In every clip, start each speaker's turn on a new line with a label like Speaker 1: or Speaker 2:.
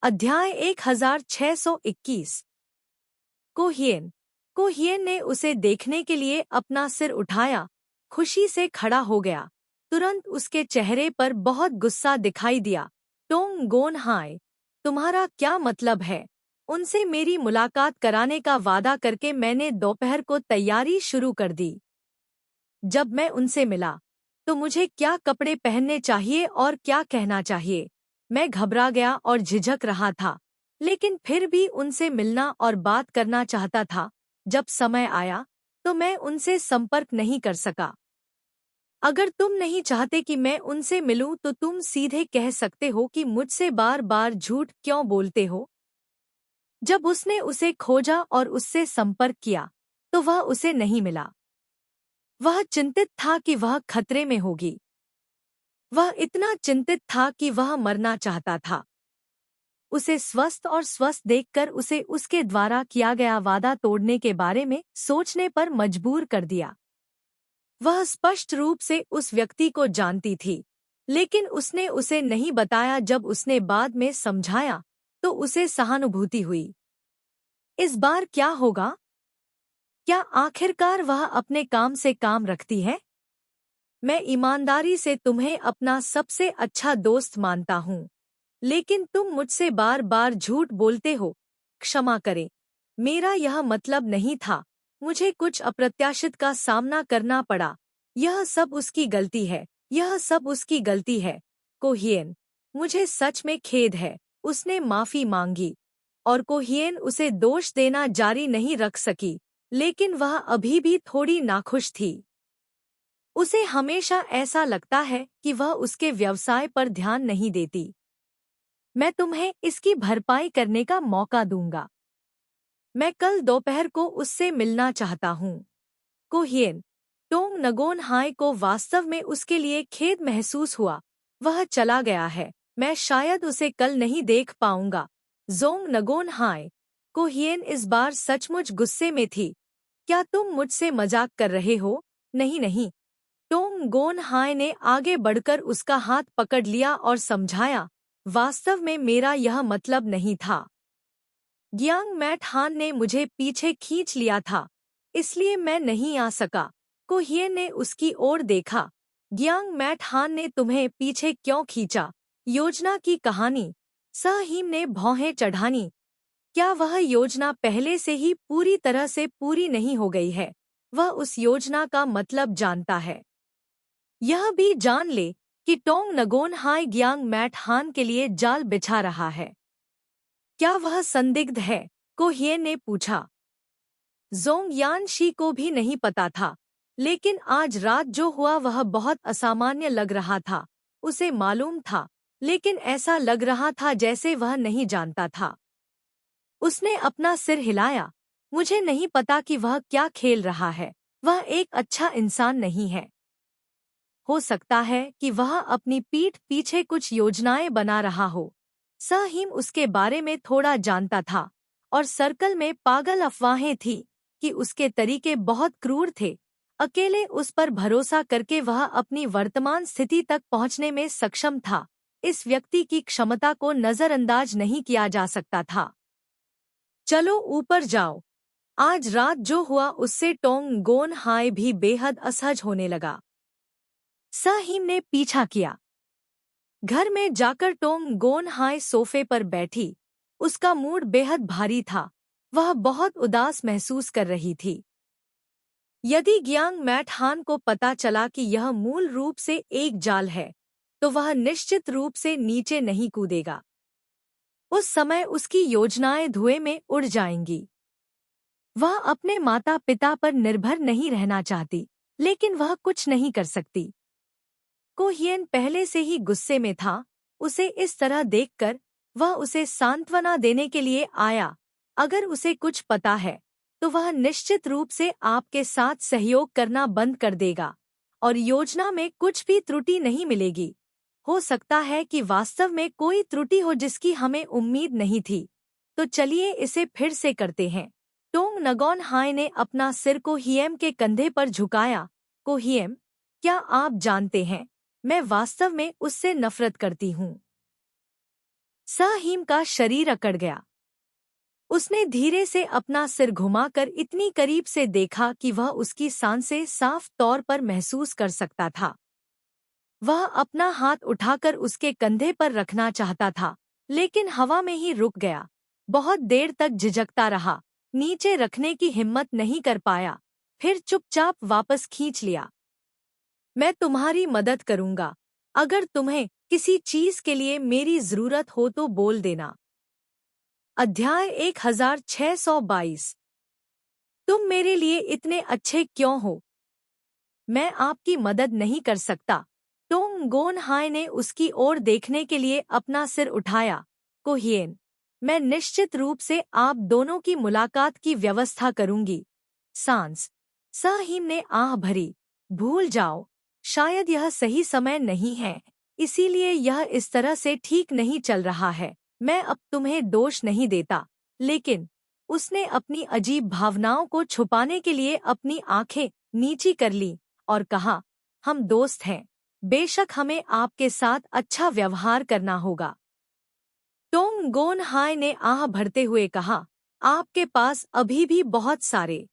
Speaker 1: अध्याय 1621। कोहियन ने उसे देखने के लिए अपना सिर उठाया, खुशी से खड़ा हो गया। तुरंत उसके चेहरे पर बहुत गुस्सा दिखाई दिया। टोंग गोन हाय, तुम्हारा क्या मतलब है? उनसे मेरी मुलाकात कराने का वादा करके मैंने दोपहर को तैयारी शुरू कर दी। जब मैं उनसे मिला तो मुझे क्या कपड़े पहनने चाहिए और क्या कहना चाहिए? मैं घबरा गया और झिझक रहा था, लेकिन फिर भी उनसे मिलना और बात करना चाहता था। जब समय आया तो मैं उनसे संपर्क नहीं कर सका। अगर तुम नहीं चाहते कि मैं उनसे मिलूं तो तुम सीधे कह सकते हो कि मुझसे बार बार झूठ क्यों बोलते हो। जब उसने उसे खोजा और उससे संपर्क किया तो वह उसे नहीं मिला। वह चिंतित था कि वह खतरे में होगी। वह इतना चिंतित था कि वह मरना चाहता था। उसे स्वस्थ और स्वस्थ देखकर उसे उसके द्वारा किया गया वादा तोड़ने के बारे में सोचने पर मजबूर कर दिया। वह स्पष्ट रूप से उस व्यक्ति को जानती थी, लेकिन उसने उसे नहीं बताया। जब उसने बाद में समझाया तो उसे सहानुभूति हुई। इस बार क्या होगा? क्या आखिरकार वह अपने काम से काम रखती है? मैं ईमानदारी से तुम्हें अपना सबसे अच्छा दोस्त मानता हूँ, लेकिन तुम मुझसे बार बार झूठ बोलते हो। क्षमा करें, मेरा यह मतलब नहीं था। मुझे कुछ अप्रत्याशित का सामना करना पड़ा। यह सब उसकी गलती है, यह सब उसकी गलती है। कोहियन, मुझे सच में खेद है। उसने माफी मांगी और कोहियन उसे दोष देना जारी नहीं रख सकी, लेकिन वह अभी भी थोड़ी नाखुश थी। उसे हमेशा ऐसा लगता है कि वह उसके व्यवसाय पर ध्यान नहीं देती। मैं तुम्हें इसकी भरपाई करने का मौका दूंगा। मैं कल दोपहर को उससे मिलना चाहता हूँ। कोहियन, टोंग नगोन हाय को वास्तव में उसके लिए खेद महसूस हुआ। वह चला गया है, मैं शायद उसे कल नहीं देख पाऊंगा। जोंग नगोन हाय। कोहियन इस बार सचमुच गुस्से में थी। क्या तुम मुझसे मजाक कर रहे हो? नहीं नहीं। टोंग गोन हाय ने आगे बढ़कर उसका हाथ पकड़ लिया और समझाया, वास्तव में मेरा यह मतलब नहीं था। गियांग मैट हान ने मुझे पीछे खींच लिया था, इसलिए मैं नहीं आ सका। कोहियन ने उसकी ओर देखा। गियांग मैट हान ने तुम्हें पीछे क्यों खींचा? योजना की कहानी। सहहीम ने भौहें चढ़ानी। क्या वह योजना पहले से ही पूरी तरह से पूरी नहीं हो गई है? वह उस योजना का मतलब जानता है। यह भी जान ले कि टोंग नगोन हाय गियांग मैट हान के लिए जाल बिछा रहा है। क्या वह संदिग्ध है? कोहियन ने पूछा। जोंग यान शी को भी नहीं पता था, लेकिन आज रात जो हुआ वह बहुत असामान्य लग रहा था। उसे मालूम था, लेकिन ऐसा लग रहा था जैसे वह नहीं जानता था। उसने अपना सिर हिलाया। मुझे नहीं पता कि वह क्या खेल रहा है। वह एक अच्छा इंसान नहीं है। हो सकता है कि वह अपनी पीठ पीछे कुछ योजनाएं बना रहा हो। सहहीम उसके बारे में थोड़ा जानता था और सर्कल में पागल अफवाहें थी कि उसके तरीके बहुत क्रूर थे। अकेले उस पर भरोसा करके वह अपनी वर्तमान स्थिति तक पहुंचने में सक्षम था। इस व्यक्ति की क्षमता को नजरअंदाज नहीं किया जा सकता था। चलो ऊपर जाओ। आज रात जो हुआ उससे टोंग गोन हाय भी बेहद असहज होने लगा। सहहीम ने पीछा किया। घर में जाकर टोंग गोन हाय सोफे पर बैठी। उसका मूड बेहद भारी था। वह बहुत उदास महसूस कर रही थी। यदि गियांग मैट हान को पता चला कि यह मूल रूप से एक जाल है, तो वह निश्चित रूप से नीचे नहीं कूदेगा। उस समय उसकी योजनाएं धुएं में उड़ जाएंगी। वह अपने माता पिता पर निर्भर नहीं रहना चाहती, लेकिन वह कुछ नहीं कर सकती। कोहियन पहले से ही गुस्से में था। उसे इस तरह देखकर वह उसे सांत्वना देने के लिए आया। अगर उसे कुछ पता है तो वह निश्चित रूप से आपके साथ सहयोग करना बंद कर देगा और योजना में कुछ भी त्रुटि नहीं मिलेगी। हो सकता है कि वास्तव में कोई त्रुटि हो जिसकी हमें उम्मीद नहीं थी। तो चलिए इसे फिर से करते हैं। टोंग नगोन हाय ने अपना सिर कोहियम के कंधे पर झुकाया। कोहियम, क्या आप जानते हैं, मैं वास्तव में उससे नफरत करती हूँ। साहिम का शरीर अकड़ गया। उसने धीरे से अपना सिर घुमाकर इतनी करीब से देखा कि वह उसकी सांसें साफ तौर पर महसूस कर सकता था। वह अपना हाथ उठाकर उसके कंधे पर रखना चाहता था, लेकिन हवा में ही रुक गया। बहुत देर तक झिझकता रहा, नीचे रखने की हिम्मत नहीं कर पाया, फिर चुपचाप वापस खींच लिया। मैं तुम्हारी मदद करूंगा। अगर तुम्हें किसी चीज के लिए मेरी जरूरत हो तो बोल देना। अध्याय 1622। तुम मेरे लिए इतने अच्छे क्यों हो? मैं आपकी मदद नहीं कर सकता। टोंग गोन हाय ने उसकी ओर देखने के लिए अपना सिर उठाया। कोहिएन, मैं निश्चित रूप से आप दोनों की मुलाकात की व्यवस्था करूंगी। सांस साहिम ने आह भरी। भूल जाओ, शायद यह सही समय नहीं है, इसीलिए यह इस तरह से ठीक नहीं चल रहा है। मैं अब तुम्हें दोष नहीं देता, लेकिन उसने अपनी अजीब भावनाओं को छुपाने के लिए अपनी आंखें नीची कर ली और कहा, हम दोस्त हैं, बेशक हमें आपके साथ अच्छा व्यवहार करना होगा। टोंग गोन हाय ने आह भरते हुए कहा, आपके पास अभी भी बहुत सारे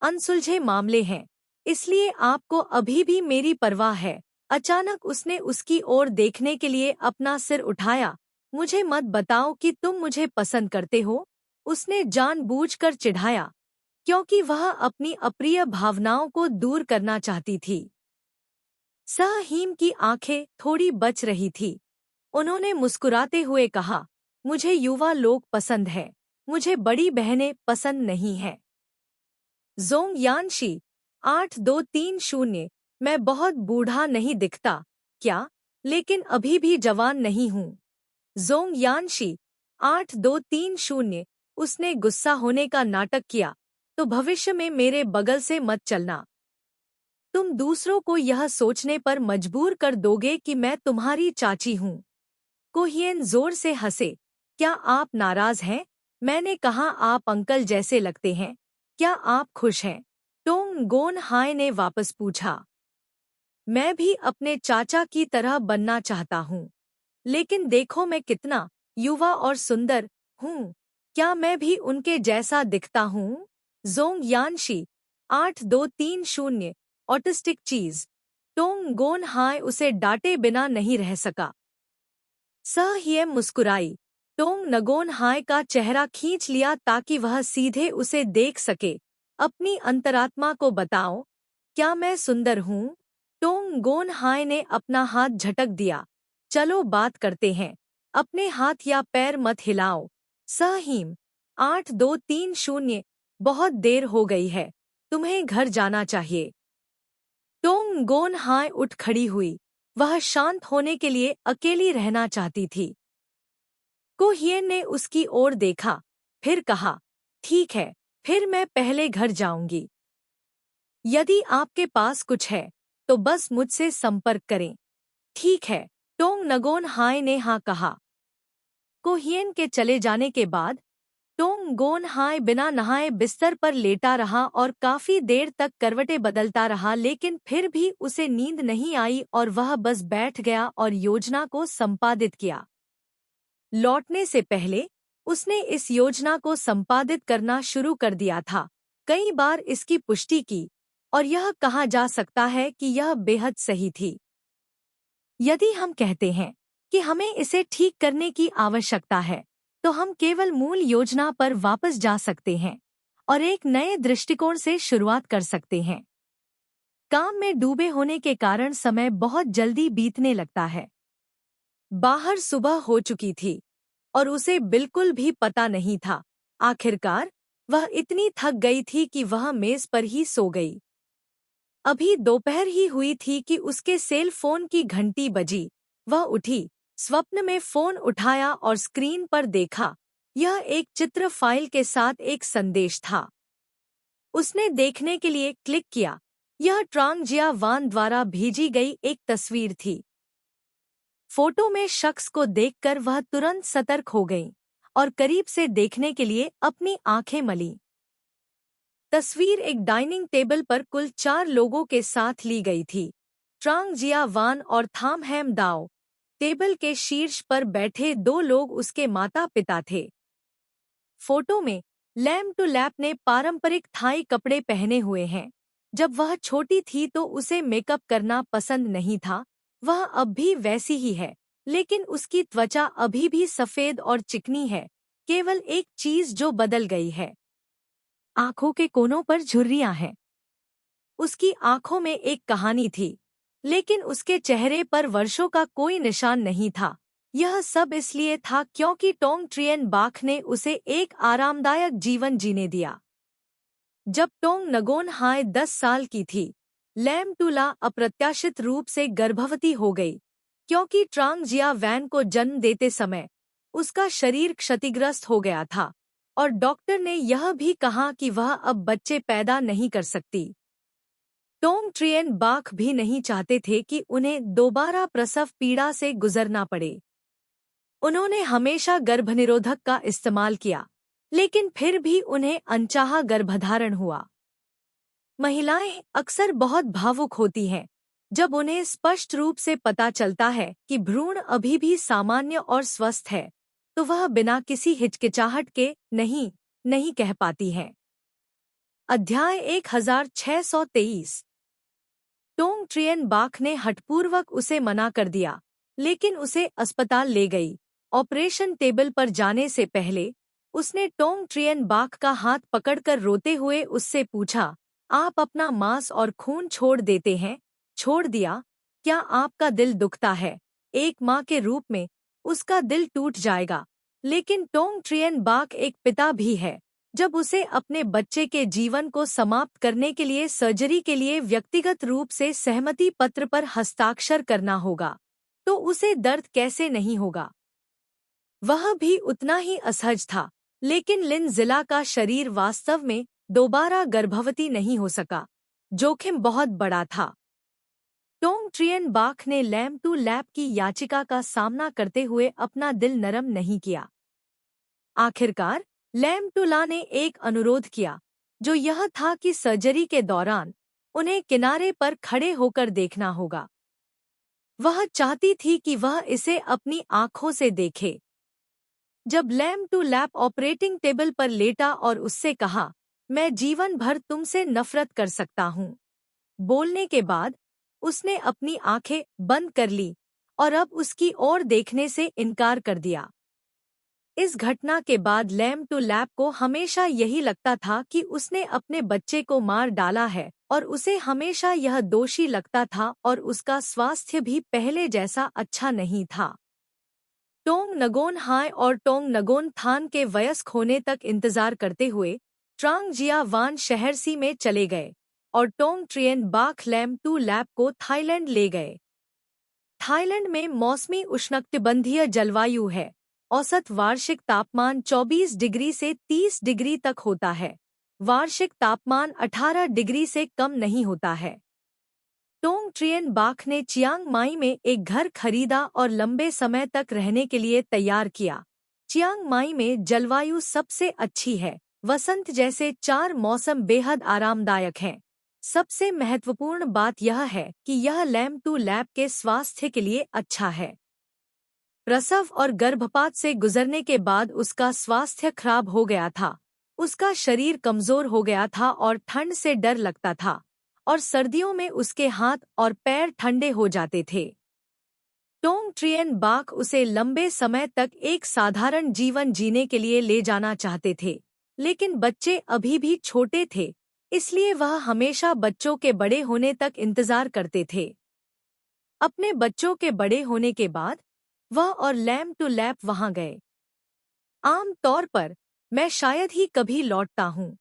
Speaker 1: अनसुलझे मामले हैं, इसलिए आपको अभी भी मेरी परवाह है। अचानक उसने उसकी ओर देखने के लिए अपना सिर उठाया। मुझे मत बताओ कि तुम मुझे पसंद करते हो, उसने जानबूझकर चिढ़ाया, क्योंकि वह अपनी अप्रिय भावनाओं को दूर करना चाहती थी। साहिम की आंखें थोड़ी बच रही थी। उन्होंने मुस्कुराते हुए कहा, मुझे युवा लोग पसंद है, मुझे बड़ी बहनें पसंद नहीं है। जोंग यानशी 8230। मैं बहुत बूढ़ा नहीं दिखता क्या? लेकिन अभी भी जवान नहीं हूँ। जोंग यानशी 8230। उसने गुस्सा होने का नाटक किया, तो भविष्य में मेरे बगल से मत चलना। तुम दूसरों को यह सोचने पर मजबूर कर दोगे कि मैं तुम्हारी चाची हूँ। कोहिएन जोर से हंसे। क्या आप नाराज हैं? मैंने कहा आप अंकल जैसे लगते हैं। क्या आप खुश हैं? टोंग गोन हाय ने वापस पूछा। मैं भी अपने चाचा की तरह बनना चाहता हूँ, लेकिन देखो मैं कितना युवा और सुंदर हूँ। क्या मैं भी उनके जैसा दिखता हूँ? जोंग यानशी 8230। ऑटिस्टिक चीज। टोंग गोन हाय उसे डांटे बिना नहीं रह सका। साहियम मुस्कुराई। टोंग नगोन हाय का चेहरा खींच लिया ताकि वह सीधे उसे देख सके। अपनी अंतरात्मा को बताओ, क्या मैं सुंदर हूँ? टोंग गोन हाय ने अपना हाथ झटक दिया। चलो बात करते हैं, अपने हाथ या पैर मत हिलाओ। साहिम 8230। बहुत देर हो गई है, तुम्हें घर जाना चाहिए। टोंग गोन हाय उठ खड़ी हुई। वह शांत होने के लिए अकेली रहना चाहती थी। कोहिएन ने उसकी ओर देखा, फिर कहा, ठीक है, फिर मैं पहले घर जाऊंगी। यदि आपके पास कुछ है, तो बस मुझसे संपर्क करें। ठीक है, टोंग नगोन हाय ने हाँ कहा। कोहिएन के चले जाने के बाद टोंग गोन हाय बिना नहाए बिस्तर पर लेटा रहा और काफी देर तक करवटें बदलता रहा, लेकिन फिर भी उसे नींद नहीं आई और वह बस बैठ गया और योजना को संपादित किया। लौटने से पहले उसने इस योजना को संपादित करना शुरू कर दिया था, कई बार इसकी पुष्टि की, और यह कहा जा सकता है कि यह बेहद सही थी। यदि हम कहते हैं कि हमें इसे ठीक करने की आवश्यकता है, तो हम केवल मूल योजना पर वापस जा सकते हैं और एक नए दृष्टिकोण से शुरुआत कर सकते हैं। काम में डूबे होने के कारण समय बहुत जल्दी बीतने लगता है। बाहर सुबह हो चुकी थी और उसे बिल्कुल भी पता नहीं था। आखिरकार वह इतनी थक गई थी कि वह मेज पर ही सो गई। अभी दोपहर ही हुई थी कि उसके सेल फोन की घंटी बजी। वह उठी, स्वप्न में फोन उठाया और स्क्रीन पर देखा। यह एक चित्र फाइल के साथ एक संदेश था। उसने देखने के लिए क्लिक किया। यह ट्रांग जिया वान द्वारा भेजी गई एक तस्वीर थी। फोटो में शख्स को देखकर वह तुरंत सतर्क हो गई और करीब से देखने के लिए अपनी आंखें मली। तस्वीर एक डाइनिंग टेबल पर कुल 4 लोगों के साथ ली गई थी। ट्रांग जिया वान और थाम हैम दाओ। टेबल के शीर्ष पर बैठे 2 लोग उसके माता पिता थे। फोटो में लैम टू लैप ने पारंपरिक थाई कपड़े पहने हुए हैं। जब वह छोटी थी तो उसे मेकअप करना पसंद नहीं था। वह अब भी वैसी ही है, लेकिन उसकी त्वचा अभी भी सफेद और चिकनी है। केवल एक चीज जो बदल गई है, आंखों के कोनों पर झुर्रियां हैं। उसकी आंखों में एक कहानी थी, लेकिन उसके चेहरे पर वर्षों का कोई निशान नहीं था। यह सब इसलिए था क्योंकि टोंग ट्रियन बाख ने उसे एक आरामदायक जीवन जीने दिया। जब टोंग नगोन हाय 10 साल की थी, लैम टूला अप्रत्याशित रूप से गर्भवती हो गई, क्योंकि ट्रांग जिया वैन को जन्म देते समय उसका शरीर क्षतिग्रस्त हो गया था और डॉक्टर ने यह भी कहा कि वह अब बच्चे पैदा नहीं कर सकती। टोंग ट्रियन बाख भी नहीं चाहते थे कि उन्हें दोबारा प्रसव पीड़ा से गुजरना पड़े। उन्होंने हमेशा गर्भनिरोधक का इस्तेमाल किया, लेकिन फिर भी उन्हें अनचाहा गर्भधारण हुआ। महिलाएं अक्सर बहुत भावुक होती हैं जब उन्हें स्पष्ट रूप से पता चलता है कि भ्रूण अभी भी सामान्य और स्वस्थ है, तो वह बिना किसी हिचकिचाहट के नहीं कह पाती हैं। अध्याय 1623। टोंग ट्रियन बाख ने हठपूर्वक उसे मना कर दिया, लेकिन उसे अस्पताल ले गई। ऑपरेशन टेबल पर जाने से पहले उसने टोंग ट्रियन बाख का हाथ पकड़कर रोते हुए उससे पूछा, आप अपना मांस और खून छोड़ देते हैं? छोड़ दिया? क्या आपका दिल दुखता है? एक माँ के रूप में उसका दिल टूट जाएगा, लेकिन टोंग ट्रियन बाख एक पिता भी है। जब उसे अपने बच्चे के जीवन को समाप्त करने के लिए सर्जरी के लिए व्यक्तिगत रूप से सहमति पत्र पर हस्ताक्षर करना होगा, तो उसे दर्द कैसे नहीं होगा। वह भी उतना ही असहज था, लेकिन लिन जिला का शरीर वास्तव में दोबारा गर्भवती नहीं हो सका। जोखिम बहुत बड़ा था। टोंग ट्रियन बाख ने लैम टू लैप की याचिका का सामना करते हुए अपना दिल नरम नहीं किया। आखिरकार लैम टू ला ने एक अनुरोध किया, जो यह था कि सर्जरी के दौरान उन्हें किनारे पर खड़े होकर देखना होगा। वह चाहती थी कि वह इसे अपनी आंखों से देखे। जब लैम टू लैप ऑपरेटिंग टेबल पर लेटा और उससे कहा, मैं जीवन भर तुमसे नफरत कर सकता हूँ, बोलने के बाद उसने अपनी आंखें बंद कर ली और अब उसकी ओर देखने से इनकार कर दिया। इस घटना के बाद लैम टू लैप को हमेशा यही लगता था कि उसने अपने बच्चे को मार डाला है और उसे हमेशा यह दोषी लगता था और उसका स्वास्थ्य भी पहले जैसा अच्छा नहीं था। टोंग नगोन हाय और टोंग नगोन थान के वयस्क होने तक इंतजार करते हुए ट्रांग जिया वान शहरसी में चले गए और टोंग ट्रियन बाख लैम टू लैप को थाईलैंड ले गए। थाईलैंड में मौसमी उष्णकटिबंधीय जलवायु है। औसत वार्षिक तापमान 24 डिग्री से 30 डिग्री तक होता है। वार्षिक तापमान 18 डिग्री से कम नहीं होता है। टोंग ट्रियन बाख ने चियांग माई में एक घर खरीदा और लंबे समय तक रहने के लिए तैयार किया। चियांग माई में जलवायु सबसे अच्छी है। वसंत जैसे 4 मौसम बेहद आरामदायक हैं। सबसे महत्वपूर्ण बात यह है कि यह लैम टू लैप के स्वास्थ्य के लिए अच्छा है। प्रसव और गर्भपात से गुजरने के बाद उसका स्वास्थ्य खराब हो गया था। उसका शरीर कमजोर हो गया था और ठंड से डर लगता था और सर्दियों में उसके हाथ और पैर ठंडे हो जाते थे। टोंग ट्रियन बाख उसे लंबे समय तक एक साधारण जीवन जीने के लिए ले जाना चाहते थे, लेकिन बच्चे अभी भी छोटे थे, इसलिए वह हमेशा बच्चों के बड़े होने तक इंतजार करते थे। अपने बच्चों के बड़े होने के बाद वह और लैम टू लैप वहां गए। आम तौर पर मैं शायद ही कभी लौटता हूँ।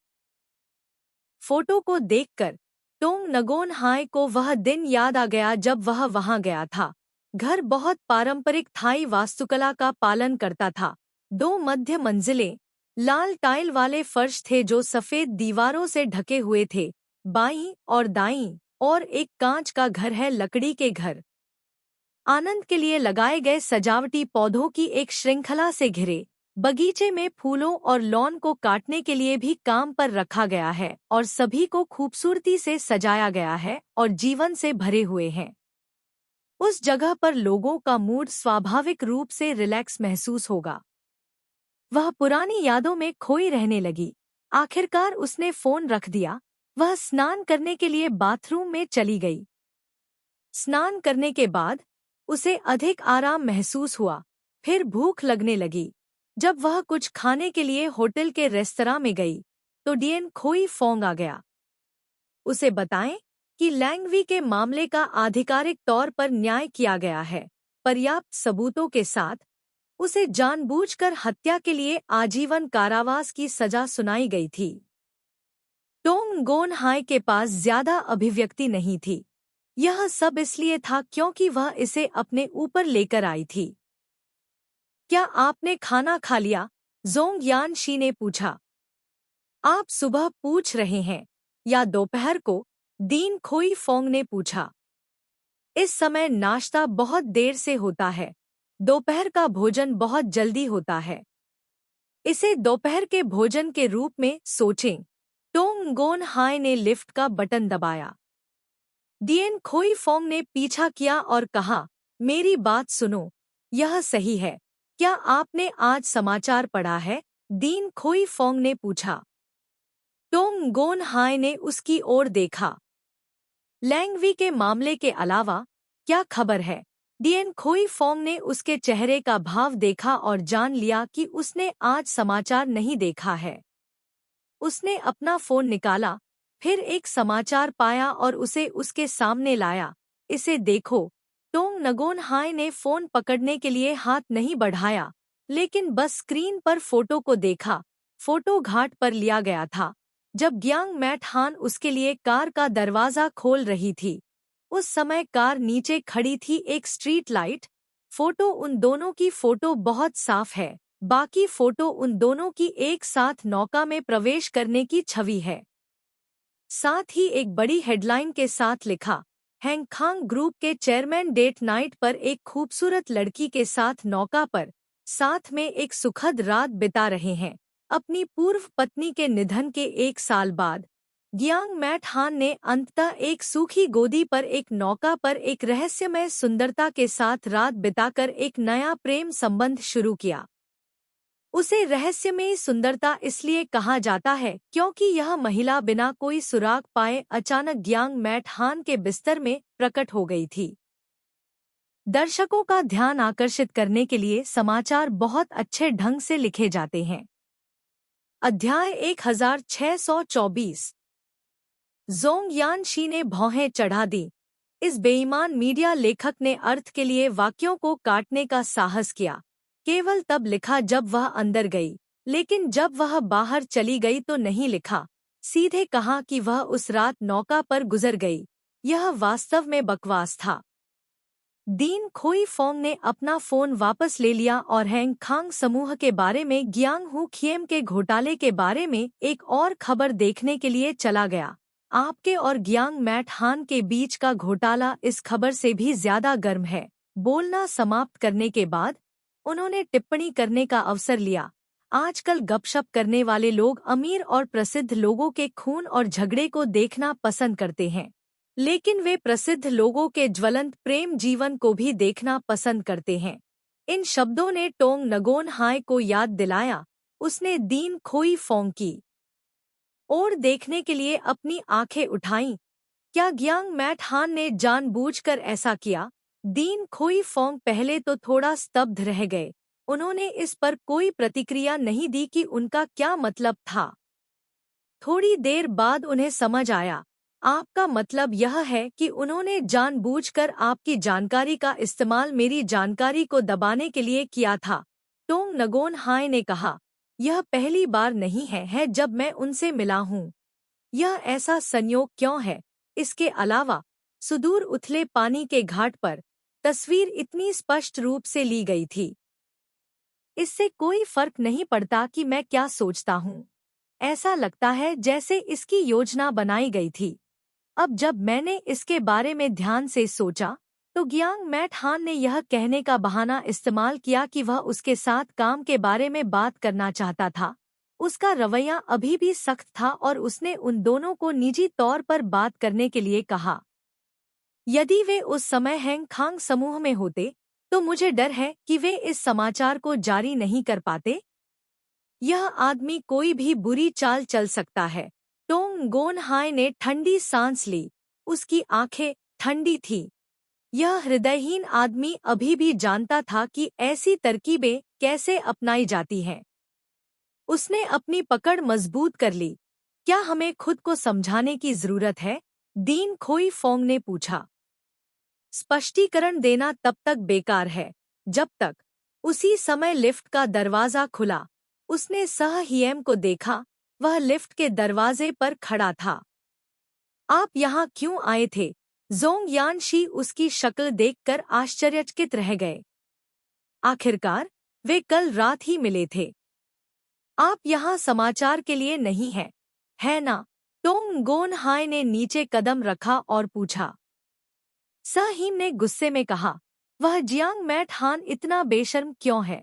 Speaker 1: फोटो को देखकर टोंग नगोन हाय को वह दिन याद आ गया जब वह वहां गया था। घर बहुत पारंपरिक थाई वास्तुकला का पालन करता था। 2 मध्य मंजिलें, लाल टाइल वाले फर्श थे जो सफेद दीवारों से ढके हुए थे। बाईं और दाईं और एक कांच का घर है, लकड़ी के घर। आनंद के लिए लगाए गए सजावटी पौधों की एक श्रृंखला से घिरे बगीचे में फूलों और लॉन को काटने के लिए भी काम पर रखा गया है और सभी को खूबसूरती से सजाया गया है और जीवन से भरे हुए हैं। उस जगह पर लोगों का मूड स्वाभाविक रूप से रिलैक्स महसूस होगा। वह पुरानी यादों में खोई रहने लगी। आखिरकार उसने फोन रख दिया। वह स्नान करने के लिए बाथरूम में चली गई। स्नान करने के बाद उसे अधिक आराम महसूस हुआ। फिर भूख लगने लगी। जब वह कुछ खाने के लिए होटल के रेस्तरां में गई तो डियन खोई फोंग आ गया। उसे बताएं कि लैंगवी के मामले का आधिकारिक तौर पर न्याय किया गया है। पर्याप्त सबूतों के साथ उसे जानबूझकर हत्या के लिए आजीवन कारावास की सजा सुनाई गई थी। टोंग गोन हाई के पास ज्यादा अभिव्यक्ति नहीं थी। यह सब इसलिए था क्योंकि वह इसे अपने ऊपर लेकर आई थी। क्या आपने खाना खा लिया? जोंग यान शी ने पूछा। आप सुबह पूछ रहे हैं या दोपहर को? दीन खोई फोंग ने पूछा। इस समय नाश्ता बहुत देर से होता है। दोपहर का भोजन बहुत जल्दी होता है। इसे दोपहर के भोजन के रूप में सोचें। टोंग गोन हाई ने लिफ्ट का बटन दबाया। डियन खोई फोंग ने पीछा किया और कहा, मेरी बात सुनो, यह सही है। क्या आपने आज समाचार पढ़ा है? दीन खोई फोंग ने पूछा। टोंग गोन हाई ने उसकी ओर देखा। लैंगवी के मामले के अलावा क्या खबर है? डियन खोई फोंग ने उसके चेहरे का भाव देखा और जान लिया कि उसने आज समाचार नहीं देखा है। उसने अपना फोन निकाला, फिर एक समाचार पाया और उसे उसके सामने लाया। इसे देखो। टोंग नगोन हाई ने फोन पकड़ने के लिए हाथ नहीं बढ़ाया, लेकिन बस स्क्रीन पर फोटो को देखा। फोटो घाट पर लिया गया था जब ग्यांग मैट हान उसके लिए कार का दरवाजा खोल रही थी। उस समय कार नीचे खड़ी थी एक स्ट्रीट लाइट। फोटो उन दोनों की फोटो बहुत साफ है। बाकी फोटो उन दोनों की एक साथ नौका में प्रवेश करने की छवि है। साथ ही एक बड़ी हेडलाइन के साथ लिखा, हैंगखांग ग्रुप के चेयरमैन डेट नाइट पर एक खूबसूरत लड़की के साथ नौका पर साथ में एक सुखद रात बिता रहे हैं। अपनी पूर्व पत्नी के निधन के 1 साल बाद ग्यांग मैट हान ने अंततः एक सूखी गोदी पर एक नौका पर एक रहस्यमय सुंदरता के साथ रात बिताकर एक नया प्रेम संबंध शुरू किया। उसे रहस्यमयी सुंदरता इसलिए कहा जाता है क्योंकि यह महिला बिना कोई सुराग पाए अचानक ग्यांग मैट हान के बिस्तर में प्रकट हो गई थी। दर्शकों का ध्यान आकर्षित करने के लिए समाचार बहुत अच्छे ढंग से लिखे जाते हैं। अध्याय 1624। जोंग यान शी ने भौहें चढ़ा दी। इस बेईमान मीडिया लेखक ने अर्थ के लिए वाक्यों को काटने का साहस किया। केवल तब लिखा जब वह अंदर गई, लेकिन जब वह बाहर चली गई तो नहीं लिखा। सीधे कहा कि वह उस रात नौका पर गुजर गई। यह वास्तव में बकवास था। दीन खोई फोंग ने अपना फोन वापस ले लिया और हैंगखांग समूह के बारे में ग्यांग हू खिएम के घोटाले के बारे में एक और खबर देखने के लिए चला गया। आपके और ग्यांग मैट हान के बीच का घोटाला इस खबर से भी ज्यादा गर्म है। बोलना समाप्त करने के बाद उन्होंने टिप्पणी करने का अवसर लिया। आजकल गपशप करने वाले लोग अमीर और प्रसिद्ध लोगों के खून और झगड़े को देखना पसंद करते हैं, लेकिन वे प्रसिद्ध लोगों के ज्वलंत प्रेम जीवन को भी देखना पसंद करते हैं। इन शब्दों ने टोंग नगोन हाई को याद दिलाया। उसने दीन खोई फोंग की ओर देखने के लिए अपनी आंखें उठाईं। क्या ग्यांग मैट हान ने जानबूझकर ऐसा किया? दीन खोई फोंग पहले तो थोड़ा स्तब्ध रह गए। उन्होंने इस पर कोई प्रतिक्रिया नहीं दी कि उनका क्या मतलब था। थोड़ी देर बाद उन्हें समझ आया। आपका मतलब यह है कि उन्होंने जानबूझकर आपकी जानकारी का इस्तेमाल मेरी जानकारी को दबाने के लिए किया था। टोंग नगोन हाई ने कहा, यह पहली बार नहीं है जब मैं उनसे मिला हूँ। यह ऐसा संयोग क्यों है? इसके अलावा सुदूर उथले पानी के घाट पर तस्वीर इतनी स्पष्ट रूप से ली गई थी। इससे कोई फर्क नहीं पड़ता कि मैं क्या सोचता हूँ। ऐसा लगता है जैसे इसकी योजना बनाई गई थी। अब जब मैंने इसके बारे में ध्यान से सोचा तो ग्यांग मैट हान ने यह कहने का बहाना इस्तेमाल किया कि वह उसके साथ काम के बारे में बात करना चाहता था। उसका रवैया अभी भी सख्त था और उसने उन दोनों को निजी तौर पर बात करने के लिए कहा। यदि वे उस समय हैंगखांग समूह में होते तो मुझे डर है कि वे इस समाचार को जारी नहीं कर पाते। यह आदमी कोई भी बुरी चाल चल सकता है। टोंग गोन हाय ने ठंडी सांस ली। उसकी आंखें ठंडी थीं। यह हृदयहीन आदमी अभी भी जानता था कि ऐसी तरकीबें कैसे अपनाई जाती हैं। उसने अपनी पकड़ मजबूत कर ली। क्या हमें खुद को समझाने की जरूरत है? दीन खोई फोंग ने पूछा। स्पष्टीकरण देना तब तक बेकार है जब तक। उसी समय लिफ्ट का दरवाजा खुला। उसने सह हियम को देखा। वह लिफ्ट के दरवाजे पर खड़ा था। आप यहाँ क्यों आए थे? जोंग यानशी उसकी शक्ल देखकर आश्चर्यचकित रह गए। आखिरकार वे कल रात ही मिले थे। आप यहाँ समाचार के लिए नहीं हैं, है ना? टोंग गोन हाय ने नीचे कदम रखा और पूछा। सहीम ने गुस्से में कहा, वह जियांग मैट हान इतना बेशर्म क्यों है?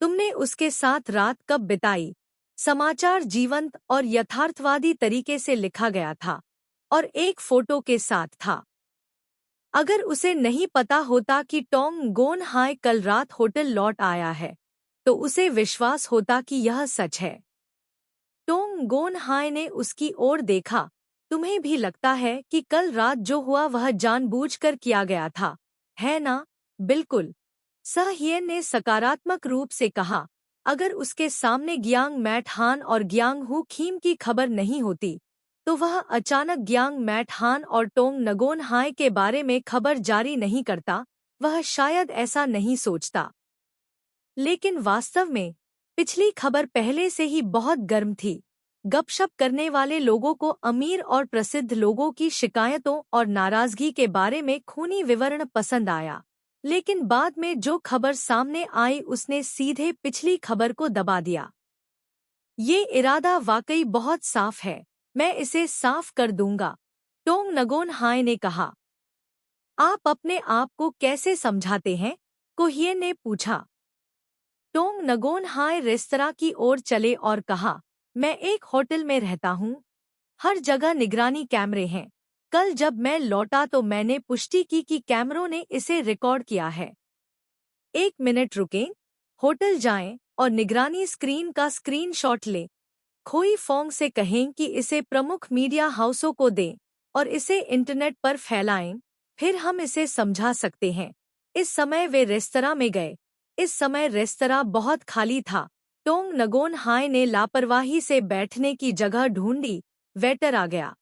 Speaker 1: तुमने उसके साथ रात कब बिताई? समाचार जीवंत और यथार्थवादी तरीके से लिखा गया था और एक फोटो के साथ था। अगर उसे नहीं पता होता कि टोंग गोन हाय कल रात होटल लौट आया है तो उसे विश्वास होता कि यह सच है। टोंग गोन हाय ने उसकी ओर देखा। तुम्हें भी लगता है कि कल रात जो हुआ वह जानबूझकर किया गया था, है ना? बिल्कुल, सह हियन ने सकारात्मक रूप से कहा। अगर उसके सामने गियांग मैट हान और गियांग हु खीम की खबर नहीं होती तो वह अचानक गियांग मैट हान और टोंग नगोन हाय के बारे में खबर जारी नहीं करता। वह शायद ऐसा नहीं सोचता। लेकिन वास्तव में पिछली खबर पहले से ही बहुत गर्म थी। गपशप करने वाले लोगों को अमीर और प्रसिद्ध लोगों की शिकायतों और नाराजगी के बारे में खूनी विवरण पसंद आया। लेकिन बाद में जो खबर सामने आई उसने सीधे पिछली खबर को दबा दिया। ये इरादा वाकई बहुत साफ है। मैं इसे साफ कर दूंगा, टोंग नगोन हाय ने कहा। आप अपने आप को कैसे समझाते हैं? कोहिए ने पूछा। टोंग नगोन हाय रेस्तरां की ओर चले और कहा, मैं एक होटल में रहता हूँ। हर जगह निगरानी कैमरे हैं। कल जब मैं लौटा तो मैंने पुष्टि की कि कैमरों ने इसे रिकॉर्ड किया है। 1 मिनट रुकें, होटल जाएं और निगरानी स्क्रीन का स्क्रीनशॉट लें। खोई फोंग से कहें कि इसे प्रमुख मीडिया हाउसों को दें और इसे इंटरनेट पर फैलाएं। फिर हम इसे समझा सकते हैं। इस समय वे रेस्तरां में गए। इस समय रेस्तरां बहुत खाली था। टोंग नगोन हाय ने लापरवाही से बैठने की जगह ढूंढी। वेटर आ गया।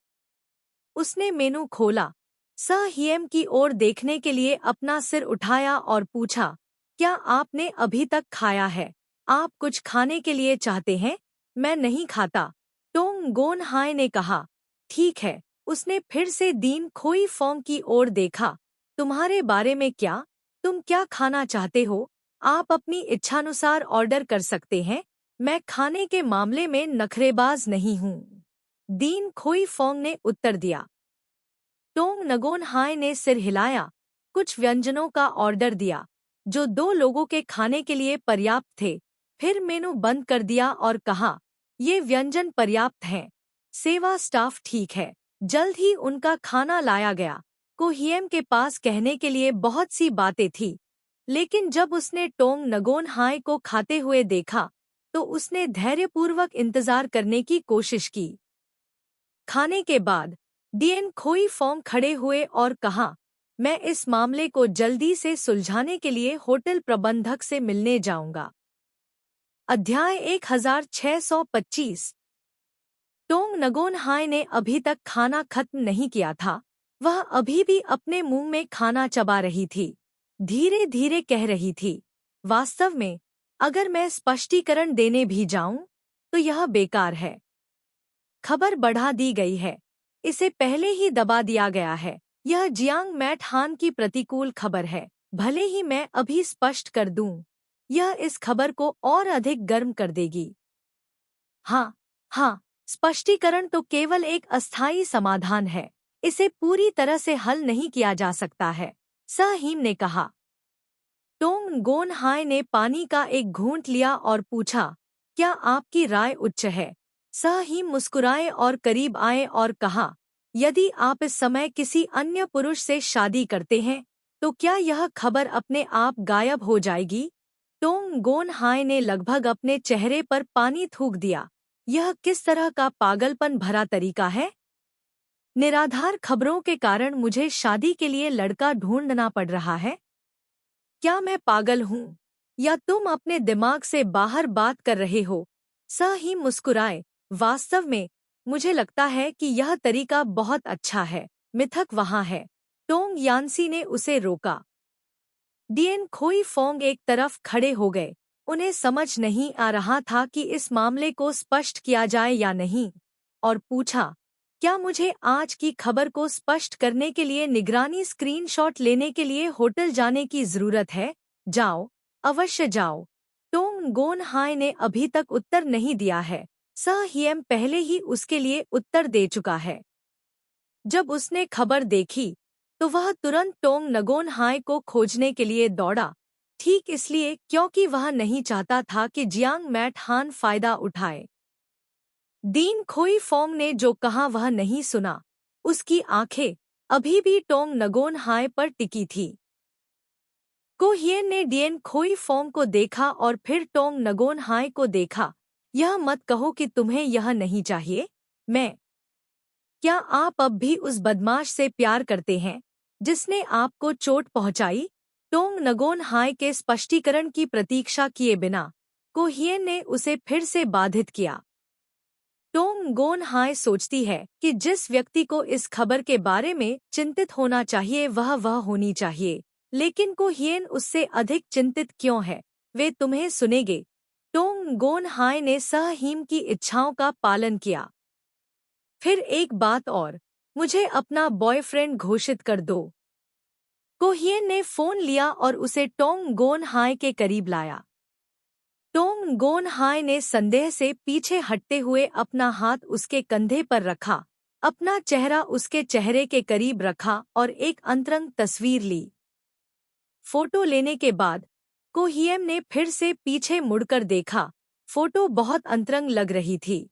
Speaker 1: उसने मेनू खोला। सह हियम की ओर देखने के लिए अपना सिर उठाया और पूछा, क्या आपने अभी तक खाया है? आप कुछ खाने के लिए चाहते हैं? मैं नहीं खाता, टोंग गोन हाय ने कहा। ठीक है। उसने फिर से दीन खोई फोंग की ओर देखा। तुम्हारे बारे में क्या? तुम क्या खाना चाहते हो? आप अपनी इच्छानुसार ऑर्डर कर सकते हैं। मैं खाने के मामले में नखरेबाज नहीं हूँ, दीन खोई फोंग ने उत्तर दिया। टोंग नगोन हाय ने सिर हिलाया। कुछ व्यंजनों का ऑर्डर दिया जो 2 लोगों के खाने के लिए पर्याप्त थे। फिर मेनू बंद कर दिया और कहा, ये व्यंजन पर्याप्त हैं। सेवा स्टाफ ठीक है। जल्द ही उनका खाना लाया गया। कोहियम के पास कहने के लिए बहुत सी बातें थी, लेकिन जब उसने टोंग नगोन हाय को खाते हुए देखा तो उसने धैर्यपूर्वक इंतजार करने की कोशिश की। खाने के बाद डीएन खोई फोंग खड़े हुए और कहा, मैं इस मामले को जल्दी से सुलझाने के लिए होटल प्रबंधक से मिलने जाऊंगा। अध्याय 1625। टोंग नगोन हाय ने अभी तक खाना खत्म नहीं किया था। वह अभी भी अपने मुंह में खाना चबा रही थी। धीरे धीरे कह रही थी, वास्तव में अगर मैं स्पष्टीकरण देने भी जाऊं तो यह बेकार है। खबर बढ़ा दी गई है। इसे पहले ही दबा दिया गया है। यह जियांग मैट हान की प्रतिकूल खबर है। भले ही मैं अभी स्पष्ट कर दूं, यह इस खबर को और अधिक गर्म कर देगी। हाँ, हाँ, स्पष्टीकरण तो केवल एक अस्थायी समाधान है। इसे पूरी तरह से हल नहीं किया जा सकता है, सहीम ने कहा। टोंग गोन हाय ने पानी का एक घूंट लिया और पूछा, क्या आपकी राय उच्च है? सहीम मुस्कुराए और करीब आए और कहा, यदि आप इस समय किसी अन्य पुरुष से शादी करते हैं तो क्या यह खबर अपने आप गायब हो जाएगी? टोंग गोन हाय ने लगभग अपने चेहरे पर पानी थूक दिया। यह किस तरह का पागलपन भरा तरीका है? निराधार खबरों के कारण मुझे शादी के लिए लड़का ढूंढना पड़ रहा है। क्या मैं पागल हूँ या तुम अपने दिमाग से बाहर बात कर रहे हो? सह ही मुस्कुराए। वास्तव में मुझे लगता है कि यह तरीका बहुत अच्छा है। मिथक वहाँ है। टोंग यान्सी ने उसे रोका। डियन खोई फोंग एक तरफ खड़े हो गए। उन्हें समझ नहीं आ रहा था कि इस मामले को स्पष्ट किया जाए या नहीं, और पूछा, क्या मुझे आज की खबर को स्पष्ट करने के लिए निगरानी स्क्रीनशॉट लेने के लिए होटल जाने की जरूरत है? जाओ, अवश्य जाओ। टोंग गोन हाय ने अभी तक उत्तर नहीं दिया है। सह हियम पहले ही उसके लिए उत्तर दे चुका है। जब उसने खबर देखी तो वह तुरंत टोंग नगोन हाय को खोजने के लिए दौड़ा, ठीक इसलिए क्योंकि वह नहीं चाहता था कि जियांग मैट हान फायदा उठाए। दीन खोई फोंग ने जो कहा वह नहीं सुना। उसकी आंखें अभी भी टोंग नगोन हाय पर टिकी थी। को हियन ने डियन खोई फोंग को देखा और फिर टोंग नगोन हाय को देखा। यह मत कहो कि तुम्हें यह नहीं चाहिए। क्या आप अब भी उस बदमाश से प्यार करते हैं जिसने आपको चोट पहुंचाई? टोंग नगोन हाय के स्पष्टीकरण की प्रतीक्षा किए बिना को हियन ने उसे फिर से बाधित किया। टोंग गोन हाय सोचती है कि जिस व्यक्ति को इस खबर के बारे में चिंतित होना चाहिए वह होनी चाहिए, लेकिन को हियन उससे अधिक चिंतित क्यों है? वे तुम्हें सुनेंगे। टोंग गोन हाय ने सह हीम की इच्छाओं का पालन किया। फिर एक बात और, मुझे अपना बॉयफ्रेंड घोषित कर दो। को हियन ने फोन लिया और उसे टोंग गोन हाय के करीब लाया। टोंग गोन हाय ने संदेह से पीछे हटते हुए अपना हाथ उसके कंधे पर रखा, अपना चेहरा उसके चेहरे के करीब रखा और एक अंतरंग तस्वीर ली। फोटो लेने के बाद को हियन ने फिर से पीछे मुड़कर देखा। फोटो बहुत अंतरंग लग रही थी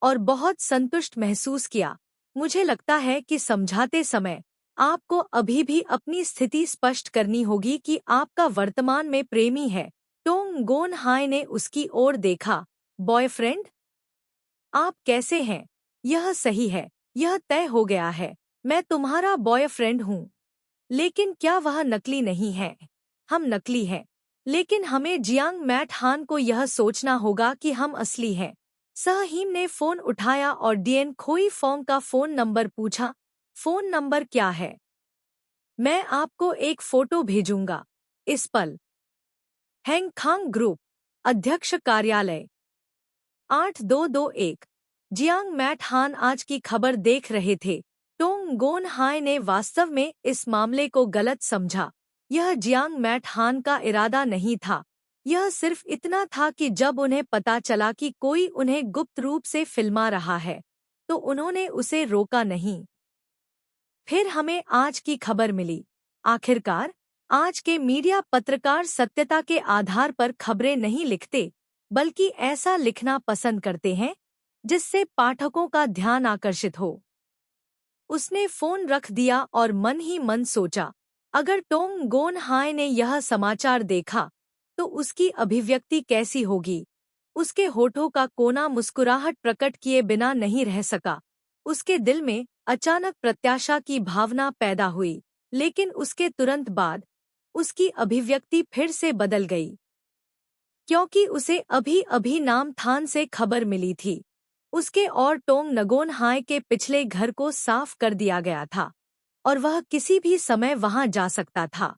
Speaker 1: और बहुत संतुष्ट महसूस किया। मुझे लगता है कि समझाते समय आपको अभी भी अपनी स्थिति स्पष्ट करनी होगी कि आपका वर्तमान में प्रेमी है। टोंग गोन हाय ने उसकी ओर देखा। बॉयफ्रेंड? आप कैसे हैं? यह सही है, यह तय हो गया है। मैं तुम्हारा बॉयफ्रेंड हूँ। लेकिन क्या वह नकली नहीं है? हम नकली हैं, लेकिन हमें जियांग मैट हान को यह सोचना होगा कि हम असली हैं। सह हीम ने फोन उठाया और डियन खोई फोंग का फोन नंबर पूछा। फोन नंबर क्या है? मैं आपको एक फोटो भेजूंगा। इस पल। हैंगखांग ग्रुप, अध्यक्ष कार्यालय, 8221। जियांग मैट हान आज की खबर देख रहे थे। टोंग गोन हाय ने वास्तव में इस मामले को गलत समझा। यह जियांग मैट हान का इरादा नहीं था। यह सिर्फ इतना था कि जब उन्हें पता चला कि कोई उन्हें गुप्त रूप से फिल्मा रहा है तो उन्होंने उसे रोका नहीं। फिर हमें आज की खबर मिली। आखिरकार आज के मीडिया पत्रकार सत्यता के आधार पर खबरें नहीं लिखते, बल्कि ऐसा लिखना पसंद करते हैं जिससे पाठकों का ध्यान आकर्षित हो। उसने फोन रख दिया और मन ही मन सोचा, अगर टोंग गोन हाय ने यह समाचार देखा तो उसकी अभिव्यक्ति कैसी होगी। उसके होठों का कोना मुस्कुराहट प्रकट किए बिना नहीं रह सका। उसके दिल में अचानक प्रत्याशा की भावना पैदा हुई, लेकिन उसके तुरंत बाद उसकी अभिव्यक्ति फिर से बदल गई, क्योंकि उसे अभी अभी नामथान से खबर मिली थी। उसके और टोंग नगोन हाय के पिछले घर को साफ कर दिया गया था और वह किसी भी समय वहां जा सकता था।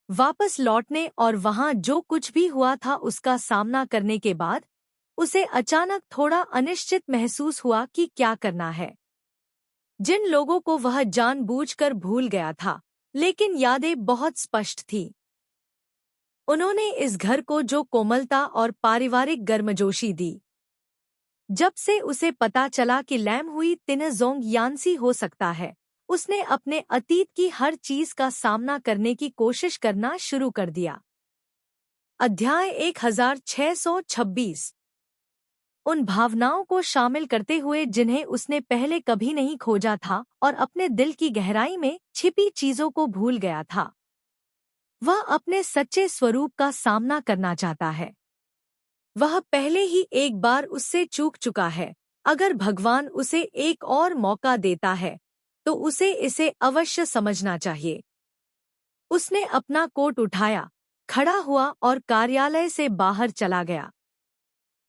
Speaker 1: वापस लौटने और वहां जो कुछ भी हुआ था उसका सामना करने के बाद उसे अचानक थोड़ा अनिश्चित महसूस हुआ कि क्या करना है। जिन लोगों को वह जानबूझकर भूल गया था, लेकिन यादें बहुत स्पष्ट थीं। उन्होंने इस घर को जो कोमलता और पारिवारिक गर्मजोशी दी। जब से उसे पता चला कि लैम हुई तिनजोंग यान्सी हो सकता है, उसने अपने अतीत की हर चीज का सामना करने की कोशिश करना शुरू कर दिया। अध्याय 1626। उन भावनाओं को शामिल करते हुए जिन्हें उसने पहले कभी नहीं खोजा था और अपने दिल की गहराई में छिपी चीजों को भूल गया था। वह अपने सच्चे स्वरूप का सामना करना चाहता है। वह पहले ही एक बार उससे चूक चुका है। अगर भगवान उसे एक और मौका देता है तो उसे इसे अवश्य समझना चाहिए। उसने अपना कोट उठाया, खड़ा हुआ और कार्यालय से बाहर चला गया।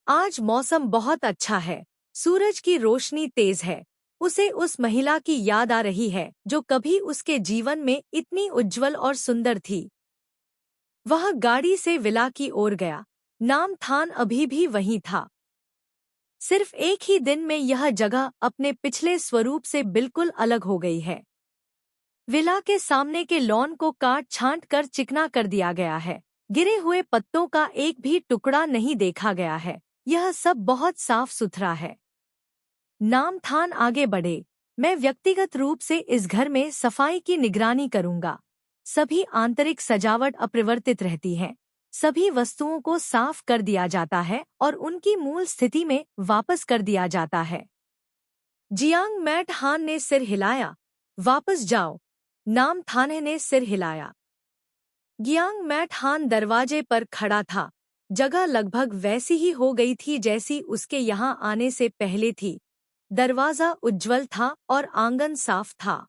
Speaker 1: आज मौसम बहुत अच्छा है, सूरज की रोशनी तेज है। उसे उस महिला की याद आ रही है जो कभी उसके जीवन में इतनी उज्जवल और सुंदर थी। वह गाड़ी से विला की ओर गया। नामथान अभी भी वहीं था। सिर्फ एक ही दिन में यह जगह अपने पिछले स्वरूप से बिल्कुल अलग हो गई है। विला के सामने के लॉन को काट छांट कर चिकना कर दिया गया है। गिरे हुए पत्तों का एक भी टुकड़ा नहीं देखा गया है। यह सब बहुत साफ सुथरा है। नामथान आगे बढ़े। मैं व्यक्तिगत रूप से इस घर में सफाई की निगरानी करूंगा। सभी आंतरिक सजावट अपरिवर्तित रहती है। सभी वस्तुओं को साफ कर दिया जाता है और उनकी मूल स्थिति में वापस कर दिया जाता है। जियांग मैट हान ने सिर हिलाया। वापस जाओ। नामथान ने सिर हिलाया। गियांग मैट हान दरवाजे पर खड़ा था। जगह लगभग वैसी ही हो गई थी जैसी उसके यहाँ आने से पहले थी। दरवाजा उज्ज्वल था और आंगन साफ था।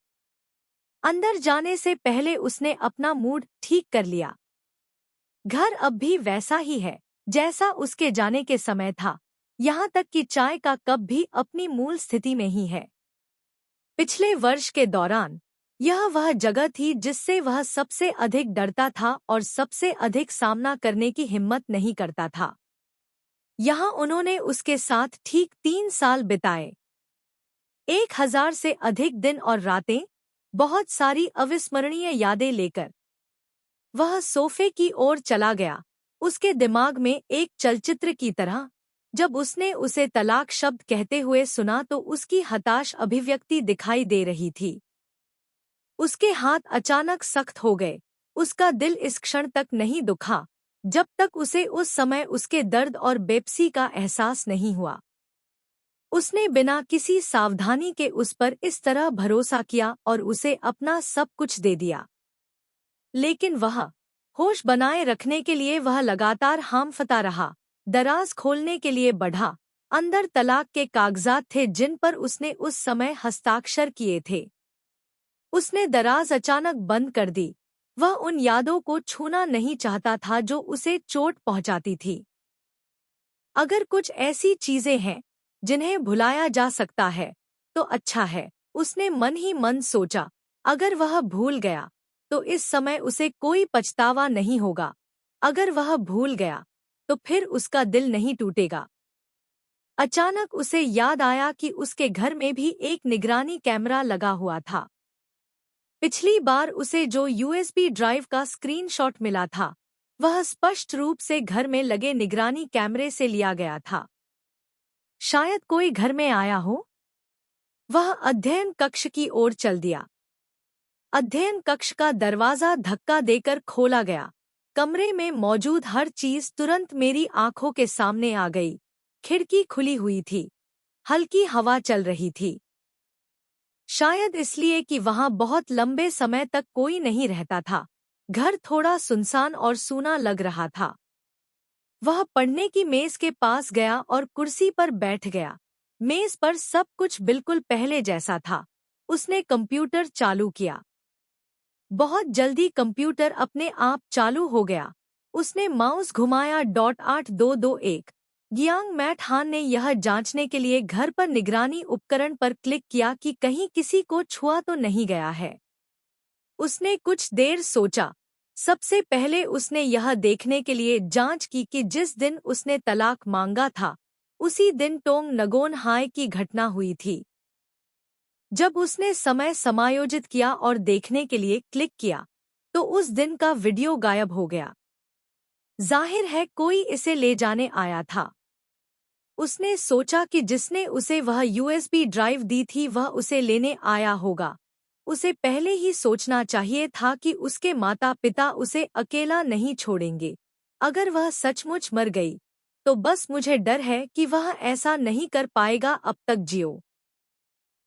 Speaker 1: अंदर जाने से पहले उसने अपना मूड ठीक कर लिया। घर अब भी वैसा ही है जैसा उसके जाने के समय था। यहाँ तक कि चाय का कप भी अपनी मूल स्थिति में ही है। पिछले वर्ष के दौरान यह वह जगह थी जिससे वह सबसे अधिक डरता था और सबसे अधिक सामना करने की हिम्मत नहीं करता था। यहाँ उन्होंने उसके साथ ठीक 3 साल बिताए। 1000 से अधिक दिन और रातें, बहुत सारी अविस्मरणीय यादें लेकर। वह सोफे की ओर चला गया, उसके दिमाग में एक चलचित्र की तरह। जब उसने उसे तलाक शब्द कहते हुए सुना तो उसकी हताश अभिव्यक्ति दिखाई दे रही थी। उसके हाथ अचानक सख्त हो गए। उसका दिल इस क्षण तक नहीं दुखा जब तक उसे उस समय उसके दर्द और बेबसी का एहसास नहीं हुआ। उसने बिना किसी सावधानी के उस पर इस तरह भरोसा किया और उसे अपना सब कुछ दे दिया। लेकिन वह होश बनाए रखने के लिए वह लगातार हांफता रहा। दराज खोलने के लिए बढ़ा। अंदर तलाक के कागजात थे जिन पर उसने उस समय हस्ताक्षर किए थे। उसने दराज अचानक बंद कर दी। वह उन यादों को छूना नहीं चाहता था जो उसे चोट पहुंचाती थी। अगर कुछ ऐसी चीजें हैं जिन्हें भुलाया जा सकता है तो अच्छा है, उसने मन ही मन सोचा। अगर वह भूल गया तो इस समय उसे कोई पछतावा नहीं होगा। अगर वह भूल गया तो फिर उसका दिल नहीं टूटेगा। अचानक उसे याद आया कि उसके घर में भी एक निगरानी कैमरा लगा हुआ था। पिछली बार उसे जो यूएसबी ड्राइव का स्क्रीनशॉट मिला था वह स्पष्ट रूप से घर में लगे निगरानी कैमरे से लिया गया था। शायद कोई घर में आया हो। वह अध्ययन कक्ष की ओर चल दिया। अध्ययन कक्ष का दरवाजा धक्का देकर खोला गया। कमरे में मौजूद हर चीज तुरंत मेरी आंखों के सामने आ गई। खिड़की खुली हुई थी। हल्की हवा चल रही थी। शायद इसलिए कि वहां बहुत लंबे समय तक कोई नहीं रहता था। घर थोड़ा सुनसान और सूना लग रहा था। वह पढ़ने की मेज के पास गया और कुर्सी पर बैठ गया। मेज पर सब कुछ बिल्कुल पहले जैसा था। उसने कंप्यूटर चालू किया। बहुत जल्दी कंप्यूटर अपने आप चालू हो गया। उसने माउस घुमाया। .8221 गियांग मैट हान ने यह जांचने के लिए घर पर निगरानी उपकरण पर क्लिक किया कि कहीं किसी को छुआ तो नहीं गया है। उसने कुछ देर सोचा। सबसे पहले उसने यह देखने के लिए जांच की कि जिस दिन उसने तलाक मांगा था उसी दिन टोंग नगोन हाय की घटना हुई थी। जब उसने समय समायोजित किया और देखने के लिए क्लिक किया तो उस दिन का वीडियो गायब हो गया। जाहिर है कोई इसे ले जाने आया था। उसने सोचा कि जिसने उसे वह यूएसबी ड्राइव दी थी वह उसे लेने आया होगा। उसे पहले ही सोचना चाहिए था कि उसके माता पिता उसे अकेला नहीं छोड़ेंगे। अगर वह सचमुच मर गई तो बस मुझे डर है कि वह ऐसा नहीं कर पाएगा। अब तक जियो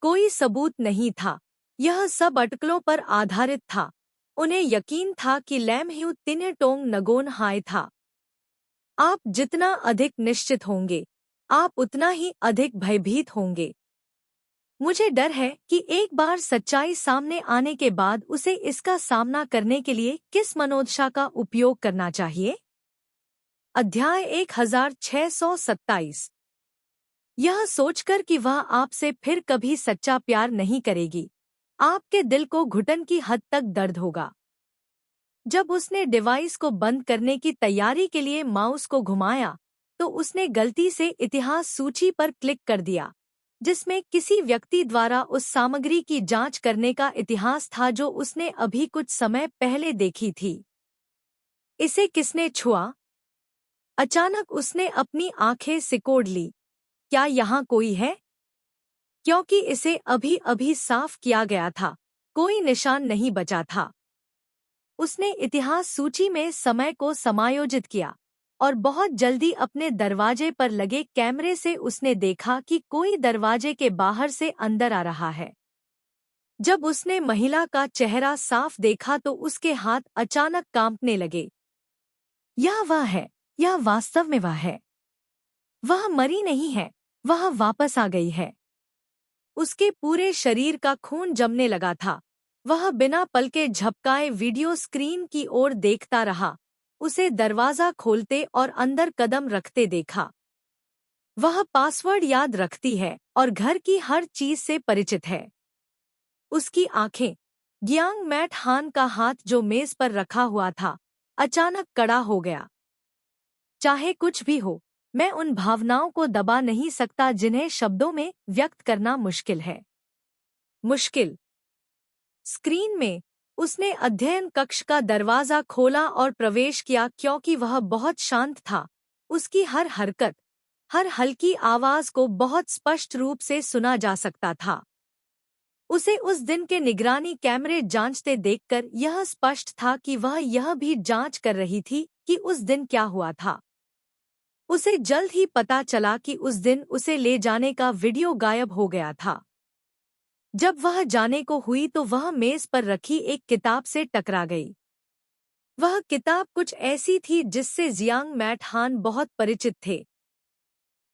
Speaker 1: कोई सबूत नहीं था। यह सब अटकलों पर आधारित था। उन्हें यकीन था कि लैम ह्यू तिने टोंग नगोन हाय था। आप जितना अधिक निश्चित होंगे, आप उतना ही अधिक भयभीत होंगे। मुझे डर है कि एक बार सच्चाई सामने आने के बाद उसे इसका सामना करने के लिए किस मनोदशा का उपयोग करना चाहिए। अध्याय 1627। यह सोचकर कि वह आपसे फिर कभी सच्चा प्यार नहीं करेगी, आपके दिल को घुटन की हद तक दर्द होगा। जब उसने डिवाइस को बंद करने की तैयारी के लिए माउस को घुमाया, तो उसने गलती से इतिहास सूची पर क्लिक कर दिया, जिसमें किसी व्यक्ति द्वारा उस सामग्री की जांच करने का इतिहास था जो उसने अभी कुछ समय पहले देखी थी। इसे किसने छुआ? अचानक उसने अपनी आंखें सिकोड़ ली। क्या यहाँ कोई है? क्योंकि इसे अभी अभी साफ किया गया था, कोई निशान नहीं बचा था। उसने इतिहास सूची में समय को समायोजित किया और बहुत जल्दी अपने दरवाजे पर लगे कैमरे से उसने देखा कि कोई दरवाजे के बाहर से अंदर आ रहा है। जब उसने महिला का चेहरा साफ देखा तो उसके हाथ अचानक कांपने लगे। यह वह है, यह वास्तव में वह है। वह मरी नहीं है, वह वापस आ गई है। उसके पूरे शरीर का खून जमने लगा था। वह बिना पलके झपकाए वीडियो स्क्रीन की ओर देखता रहा, उसे दरवाजा खोलते और अंदर कदम रखते देखा। वह पासवर्ड याद रखती है और घर की हर चीज से परिचित है। उसकी आंखें, गियांग मैट हान का हाथ जो मेज पर रखा हुआ था, अचानक कड़ा हो गया। चाहे कुछ भी हो, मैं उन भावनाओं को दबा नहीं सकता जिन्हें शब्दों में व्यक्त करना मुश्किल है। मुश्किल। स्क्रीन में उसने अध्ययन कक्ष का दरवाजा खोला और प्रवेश किया क्योंकि वह बहुत शांत था। उसकी हर हरकत, हर हल्की आवाज को बहुत स्पष्ट रूप से सुना जा सकता था। उसे उस दिन के निगरानी कैमरे जांचते देखकर यह स्पष्ट था कि वह यह भी जांच कर रही थी कि उस दिन क्या हुआ था। उसे जल्द ही पता चला कि उस दिन उसे ले जाने का वीडियो गायब हो गया था। जब वह जाने को हुई तो वह मेज पर रखी एक किताब से टकरा गई। वह किताब कुछ ऐसी थी जिससे जियांग मैट हान बहुत परिचित थे।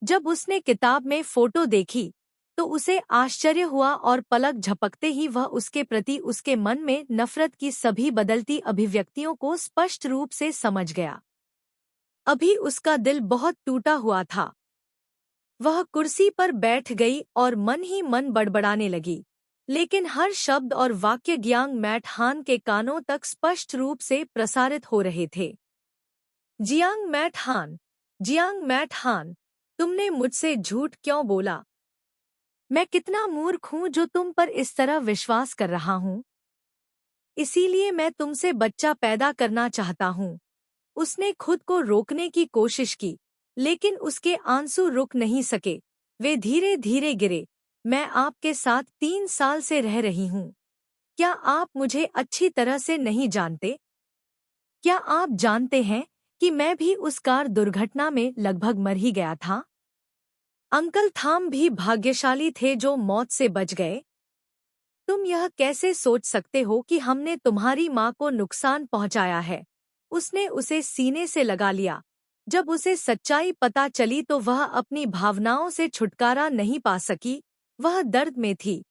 Speaker 1: जब उसने किताब में फोटो देखी तो उसे आश्चर्य हुआ और पलक झपकते ही वह उसके प्रति उसके मन में नफरत की सभी बदलती अभिव्यक्तियों को स्पष्ट रूप से समझ गया। अभी उसका दिल बहुत टूटा हुआ था। वह कुर्सी पर बैठ गई और मन ही मन बड़बड़ाने लगी, लेकिन हर शब्द और वाक्य गियांग मैट हान के कानों तक स्पष्ट रूप से प्रसारित हो रहे थे। जियांग मैट हान, जियांग मैट हान, तुमने मुझसे झूठ क्यों बोला? मैं कितना मूर्ख हूँ जो तुम पर इस तरह विश्वास कर रहा हूँ। इसीलिए मैं तुमसे बच्चा पैदा करना चाहता हूँ। उसने खुद को रोकने की कोशिश की, लेकिन उसके आंसू रुक नहीं सके। वे धीरे धीरे गिरे। मैं आपके साथ 3 साल से रह रही हूँ। क्या आप मुझे अच्छी तरह से नहीं जानते? क्या आप जानते हैं कि मैं भी उस कार दुर्घटना में लगभग मर ही गया था? अंकल थाम भी भाग्यशाली थे जो मौत से बच गए। तुम यह कैसे सोच सकते हो कि हमने तुम्हारी माँ को नुकसान पहुँचाया है? उसने उसे सीने से लगा लिया। जब उसे सच्चाई पता चली तो वह अपनी भावनाओं से छुटकारा नहीं पा सकी। वह दर्द में थी।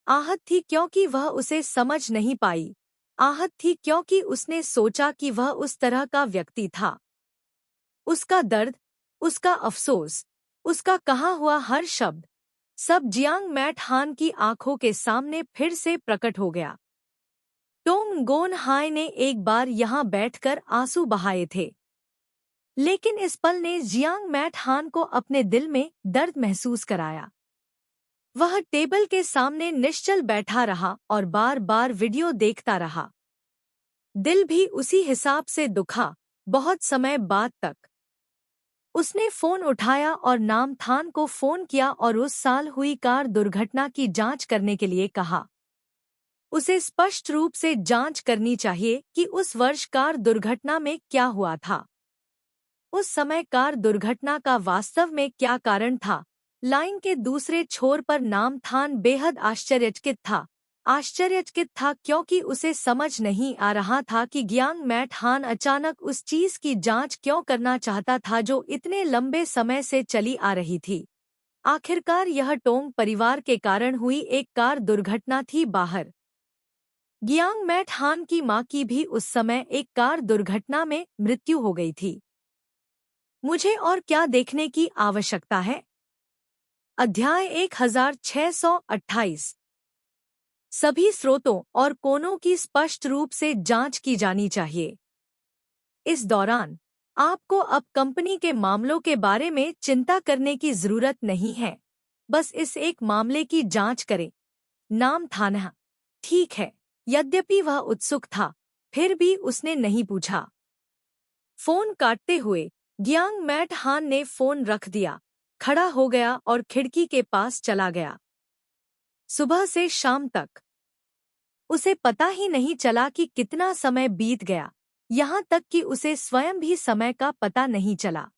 Speaker 1: आहत थी क्योंकि वह उसे समझ नहीं पाई। आहत थी क्योंकि उसने सोचा कि वह उस तरह का व्यक्ति था। उसका दर्द, उसका अफसोस, उसका कहा हुआ हर शब्द, सब जियांग मैट हान की आंखों के सामने फिर से प्रकट हो गया। टोंग गोन हाय ने एक बार यहाँ बैठकर आंसू बहाए थे, लेकिन इस पल ने जियांग मैट हान को अपने दिल में दर्द महसूस कराया। वह टेबल के सामने निश्चल बैठा रहा और बार बार वीडियो देखता रहा। दिल भी उसी हिसाब से दुखा, बहुत समय बाद तक। उसने फोन उठाया और नामथान को फोन किया और उस साल हुई कार दुर्घटना की जांच करने के लिए कहा। उसे स्पष्ट रूप से जांच करनी चाहिए कि उस वर्ष कार दुर्घटना में क्या हुआ था। उस समय कार दुर्घटना का वास्तव में क्या कारण था? लाइन के दूसरे छोर पर नामथान बेहद आश्चर्यचकित था क्योंकि उसे समझ नहीं आ रहा था कि गियांग मैट हान अचानक उस चीज की जांच क्यों करना चाहता था जो इतने लंबे समय से चली आ रही थी। आखिरकार यह टोंग परिवार के कारण हुई एक कार दुर्घटना थी। बाहर गियांग मैट हान की मां की भी उस समय एक कार दुर्घटना में मृत्यु हो गई थी। मुझे और क्या देखने की आवश्यकता है? अध्याय 1628। सभी स्रोतों और कोनों की स्पष्ट रूप से जांच की जानी चाहिए। इस दौरान आपको अब कंपनी के मामलों के बारे में चिंता करने की जरूरत नहीं है। बस इस एक मामले की जांच करें। नाम थाना। ठीक है। यद्यपि वह उत्सुक था, फिर भी उसने नहीं पूछा। फोन काटते हुए गियांग मैट हान ने फोन रख दिया, खड़ा हो गया और खिड़की के पास चला गया। सुबह से शाम तक उसे पता ही नहीं चला कि कितना समय बीत गया, यहाँ तक कि उसे स्वयं भी समय का पता नहीं चला।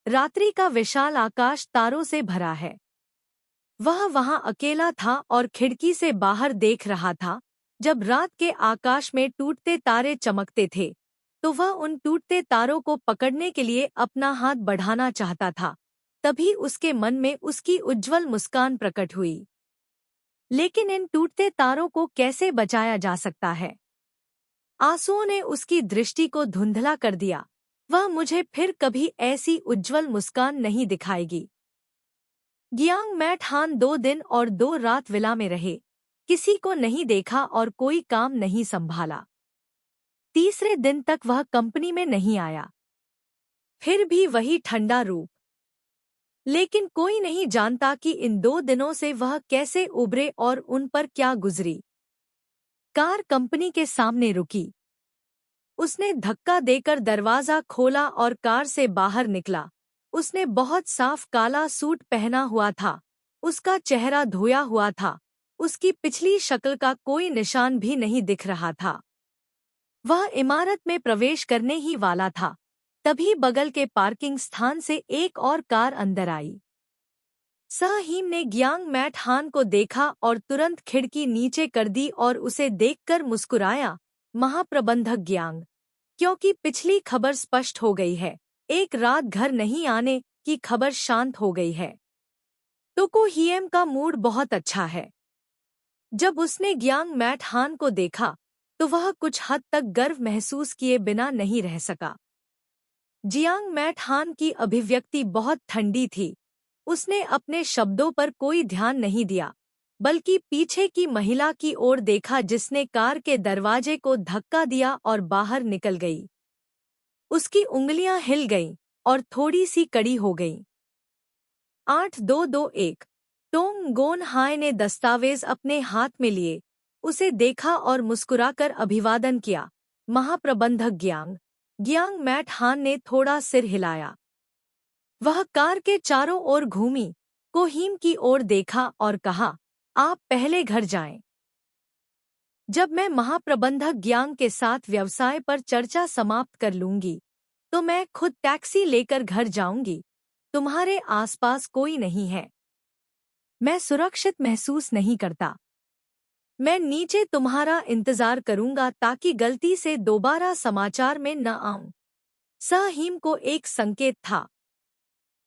Speaker 1: रात्रि का विशाल आकाश तारों से भरा है। वह वहाँ अकेला था और खिड़की से बाहर देख रहा था। जब रात के आकाश में टूटते तारे चमकते थे, तो वह उन टूटते तारों को पकड़ने के लिए अपना हाथ बढ़ाना चाहता था। तभी उसके मन में उसकी उज्ज्वल मुस्कान प्रकट हुई। लेकिन इन टूटते तारों को कैसे बचाया जा सकता है? आंसुओं ने उसकी दृष्टि को धुंधला कर दिया। वह मुझे फिर कभी ऐसी उज्ज्वल मुस्कान नहीं दिखाएगी। गियांग मैट हान 2 दिन और 2 रात विला में रहे। किसी को नहीं देखा और कोई काम नहीं संभाला। तीसरे दिन तक वह कंपनी में नहीं आया। फिर भी वही ठंडा रूप। लेकिन कोई नहीं जानता कि इन 2 दिनों से वह कैसे उभरे और उन पर क्या गुजरी। कार कंपनी के सामने रुकी। उसने धक्का देकर दरवाजा खोला और कार से बाहर निकला। उसने बहुत साफ काला सूट पहना हुआ था। उसका चेहरा धोया हुआ था। उसकी पिछली शक्ल का कोई निशान भी नहीं दिख रहा था। वह इमारत में प्रवेश करने ही वाला था, तभी बगल के पार्किंग स्थान से एक और कार अंदर आई। सहहीम ने गियांग मैट हान को देखा और तुरंत खिड़की नीचे कर दी और उसे देखकर मुस्कुराया। महाप्रबंधक गियांग, क्योंकि पिछली खबर स्पष्ट हो गई है। एक रात घर नहीं आने की खबर शांत हो गई है। तोको हियम का मूड बहुत अच्छा है। जब उसने गियांग मैट हान को देखा, तो वह कुछ हद तक गर्व महसूस किए बिना नहीं रह सका। जियांग मैट हान की अभिव्यक्ति बहुत ठंडी थी। उसने अपने शब्दों पर कोई ध्यान नहीं दिया, बल्कि पीछे की महिला की ओर देखा जिसने कार के दरवाजे को धक्का दिया और बाहर निकल गई। उसकी उंगलियां हिल गईं और थोड़ी सी कड़ी हो गईं। 8221 टोंग गोन हाय ने दस्तावेज अपने हाथ में लिए, उसे देखा और मुस्कुराकर अभिवादन किया। महाप्रबंधक गियांग। गियांग मैट हान ने थोड़ा सिर हिलाया। वह कार के चारों ओर घूमी, कोहीम की ओर देखा और कहा, आप पहले घर जाएं। जब मैं महाप्रबंधक गियांग के साथ व्यवसाय पर चर्चा समाप्त कर लूंगी, तो मैं खुद टैक्सी लेकर घर जाऊंगी। तुम्हारे आसपास कोई नहीं है। मैं सुरक्षित महसूस नहीं करता। मैं नीचे तुम्हारा इंतजार करूंगा ताकि गलती से दोबारा समाचार में न आऊं। सहहीम को एक संकेत था।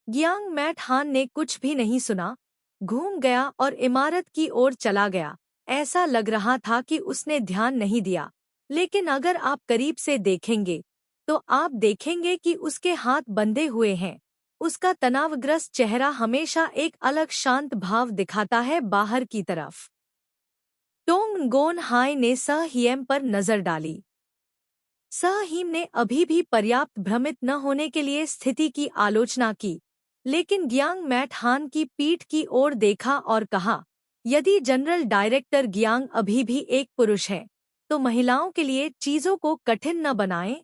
Speaker 1: गियांग मैट हान ने कुछ भी नहीं सुना, घूम गया और इमारत की ओर चला गया। ऐसा लग रहा था कि उसने ध्यान नहीं दिया, लेकिन अगर आप करीब से देखेंगे, तो आप देखेंगे कि उसके हाथ बंधे हुए हैं। उसका तनावग्रस्त चेहरा हमेशा एक अलग शांत भाव दिखाता है। बाहर की तरफ टोंग गोन हाय ने सहहीम पर नजर डाली। सहहीम ने अभी भी पर्याप्त भ्रमित न होने के लिए स्थिति की आलोचना की, लेकिन गियांग मैट हान की पीठ की ओर देखा और कहा, यदि जनरल डायरेक्टर गियांग अभी भी एक पुरुष है, तो महिलाओं के लिए चीजों को कठिन न बनाएं।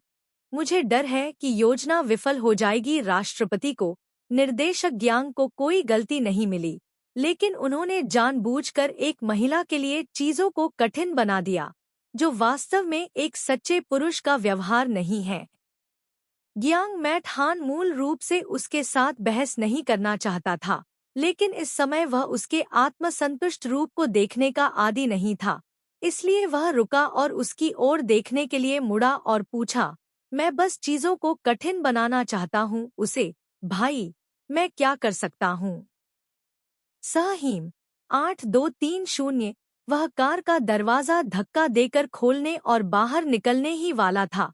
Speaker 1: मुझे डर है कि योजना विफल हो जाएगी। राष्ट्रपति को, निर्देशक गियांग को कोई गलती नहीं मिली, लेकिन उन्होंने जानबूझकर एक महिला के लिए चीजों को कठिन बना दिया, जो वास्तव में एक सच्चे पुरुष का व्यवहार नहीं है। गियांग मैट हान मूल रूप से उसके साथ बहस नहीं करना चाहता था, लेकिन इस समय वह उसके आत्मसंतुष्ट रूप को देखने का आदी नहीं था। इसलिए वह रुका और उसकी ओर देखने के लिए मुड़ा और पूछा, मैं बस चीजों को कठिन बनाना चाहता हूँ उसे, भाई, मैं क्या कर सकता हूँ? सहहीम 8230। वह कार का दरवाजा धक्का देकर खोलने और बाहर निकलने ही वाला था।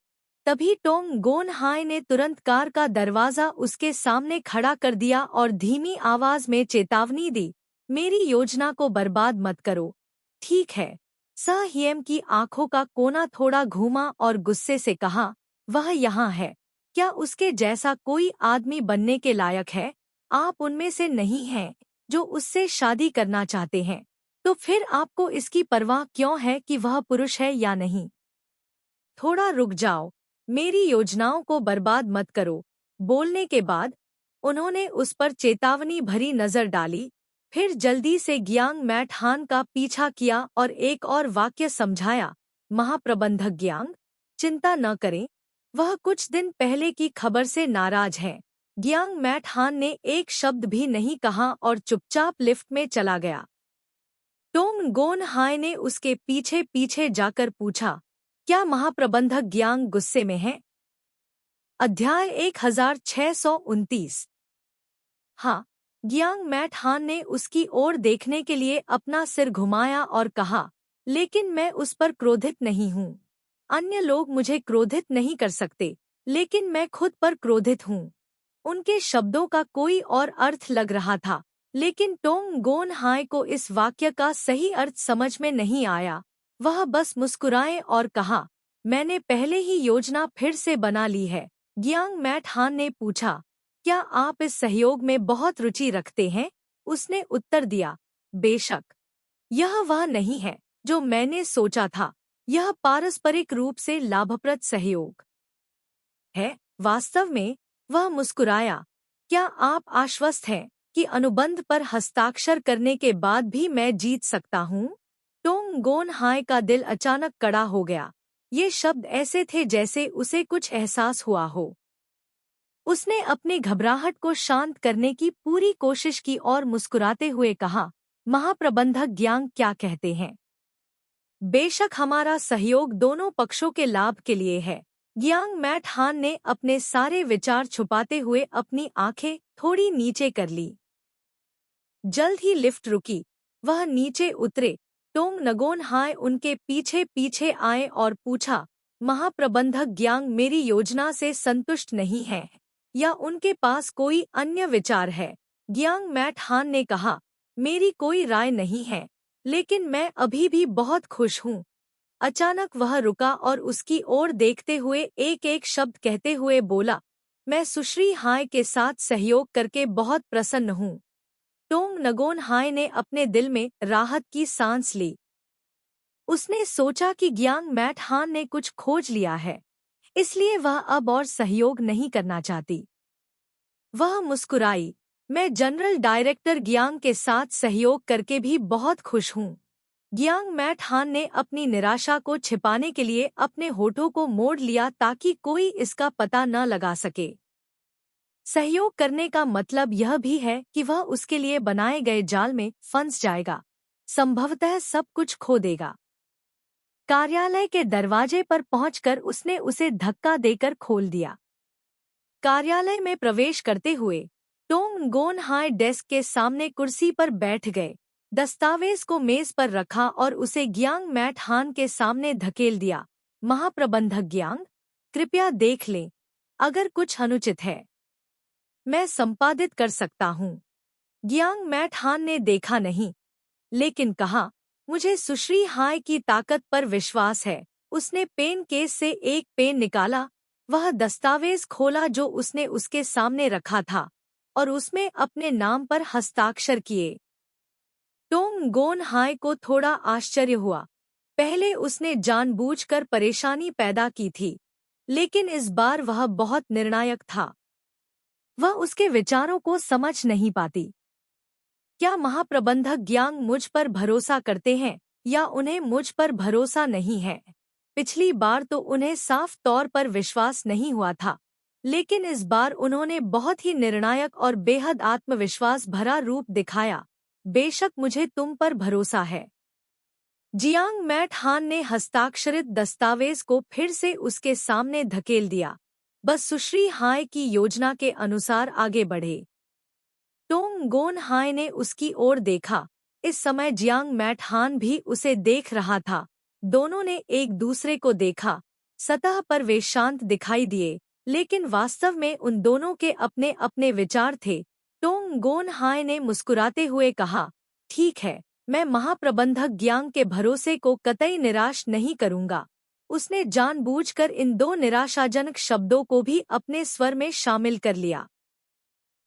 Speaker 1: तभी टोंग गोन हाय ने तुरंत कार का दरवाजा उसके सामने खड़ा कर दिया और धीमी आवाज में चेतावनी दी, मेरी योजना को बर्बाद मत करो। ठीक है। सहहीम की आंखों का कोना थोड़ा घूमा और गुस्से से कहा, वह यहाँ है। क्या उसके जैसा कोई आदमी बनने के लायक है? आप उनमें से नहीं हैं जो उससे शादी करना चाहते हैं, तो फिर आपको इसकी परवाह क्यों है कि वह पुरुष है या नहीं? थोड़ा रुक जाओ, मेरी योजनाओं को बर्बाद मत करो। बोलने के बाद उन्होंने उस पर चेतावनी भरी नजर डाली, फिर जल्दी से गियांग मैट हान का पीछा किया और एक और वाक्य समझाया, महाप्रबंधक गियांग, चिंता न करें, वह कुछ दिन पहले की खबर से नाराज है। गियांग मैट हान ने एक शब्द भी नहीं कहा और चुपचाप लिफ्ट में चला गया। टोंग गोन हाय ने उसके पीछे पीछे जाकर पूछा, क्या महाप्रबंधक गियांग गुस्से में है? अध्याय 1629। हाँ। गियांग मैट हान ने उसकी ओर देखने के लिए अपना सिर घुमाया और कहा, लेकिन मैं उस पर क्रोधित नहीं हूँ। अन्य लोग मुझे क्रोधित नहीं कर सकते, लेकिन मैं खुद पर क्रोधित हूँ। उनके शब्दों का कोई और अर्थ लग रहा था, लेकिन टोंग गोन हाय को इस वाक्य का सही अर्थ समझ में नहीं आया। वह बस मुस्कुराए और कहा, मैंने पहले ही योजना फिर से बना ली है। गियांग मैट हान ने पूछा, क्या आप इस सहयोग में बहुत रुचि रखते हैं? उसने उत्तर दिया, बेशक। यह वह नहीं है जो मैंने सोचा था। यह पारस्परिक रूप से लाभप्रद सहयोग है। वास्तव में, वह मुस्कुराया, क्या आप आश्वस्त हैं कि अनुबंध पर हस्ताक्षर करने के बाद भी मैं जीत सकता हूँ? टोंग गोन हाय का दिल अचानक कड़ा हो गया। ये शब्द ऐसे थे जैसे उसे कुछ एहसास हुआ हो। उसने अपनी घबराहट को शांत करने की पूरी कोशिश की और मुस्कुराते हुए कहा, महाप्रबंधक गियांग क्या कहते हैं? बेशक हमारा सहयोग दोनों पक्षों के लाभ के लिए है। गियांग मैट हान ने अपने सारे विचार छुपाते हुए अपनी आंखें थोड़ी नीचे कर ली। जल्द ही लिफ्ट रुकी। वह नीचे उतरे। टोंग नगोन हाय उनके पीछे पीछे आए और पूछा, महाप्रबंधक गियांग मेरी योजना से संतुष्ट नहीं है या उनके पास कोई अन्य विचार है? गियांग मैट हान ने कहा, मेरी कोई राय नहीं है, लेकिन मैं अभी भी बहुत खुश हूँ। अचानक वह रुका और उसकी ओर देखते हुए एक एक शब्द कहते हुए बोला, मैं सुश्री हाय के साथ सहयोग करके बहुत प्रसन्न हूँ। टोंग नगोन हाय ने अपने दिल में राहत की सांस ली। उसने सोचा कि गियांग मैट हान ने कुछ खोज लिया है, इसलिए वह अब और सहयोग नहीं करना चाहती। वह मुस्कुराई, मैं जनरल डायरेक्टर गियांग के साथ सहयोग करके भी बहुत खुश हूँ। गियांग मैट हान ने अपनी निराशा को छिपाने के लिए अपने होठों को मोड़ लिया ताकि कोई इसका पता न लगा सके। सहयोग करने का मतलब यह भी है कि वह उसके लिए बनाए गए जाल में फंस जाएगा, संभवतः सब कुछ खो देगा। कार्यालय के दरवाजे पर पहुंचकर उसने उसे धक्का देकर खोल दिया। कार्यालय में प्रवेश करते हुए टोंग गोन हाय डेस्क के सामने कुर्सी पर बैठ गए, दस्तावेज को मेज पर रखा और उसे गियांग मैट हान के सामने धकेल दिया। महाप्रबंधक गियांग, कृपया देख लें, अगर कुछ अनुचित है मैं संपादित कर सकता हूँ। गियांग मैट हान ने देखा नहीं, लेकिन कहा, मुझे सुश्री हाय की ताकत पर विश्वास है। उसने पेन केस से एक पेन निकाला, वह दस्तावेज खोला जो उसने उसके सामने रखा था और उसमें अपने नाम पर हस्ताक्षर किए। टोंग गोन हाय को थोड़ा आश्चर्य हुआ। पहले उसने जानबूझकर परेशानी पैदा की थी, लेकिन इस बार वह बहुत निर्णायक था। वह उसके विचारों को समझ नहीं पाती। क्या महाप्रबंधक गियांग मुझ पर भरोसा करते हैं या उन्हें मुझ पर भरोसा नहीं है? पिछली बार तो उन्हें साफ तौर पर विश्वास नहीं हुआ था, लेकिन इस बार उन्होंने बहुत ही निर्णायक और बेहद आत्मविश्वास भरा रूप दिखाया। बेशक मुझे तुम पर भरोसा है। जियांग मैट हान ने हस्ताक्षरित दस्तावेज को फिर से उसके सामने धकेल दिया। बस सुश्री हाय की योजना के अनुसार आगे बढ़े। टोंग गोन हाय ने उसकी ओर देखा। इस समय जियांग मैट हान भी उसे देख रहा था। दोनों ने एक दूसरे को देखा। सतह पर वे शांत दिखाई दिए, लेकिन वास्तव में उन दोनों के अपने अपने विचार थे। टोंग गोन हाय ने मुस्कुराते हुए कहा, ठीक है, मैं महाप्रबंधक ग्यांग के भरोसे को कतई निराश नहीं करूंगा। उसने जानबूझकर इन दो निराशाजनक शब्दों को भी अपने स्वर में शामिल कर लिया।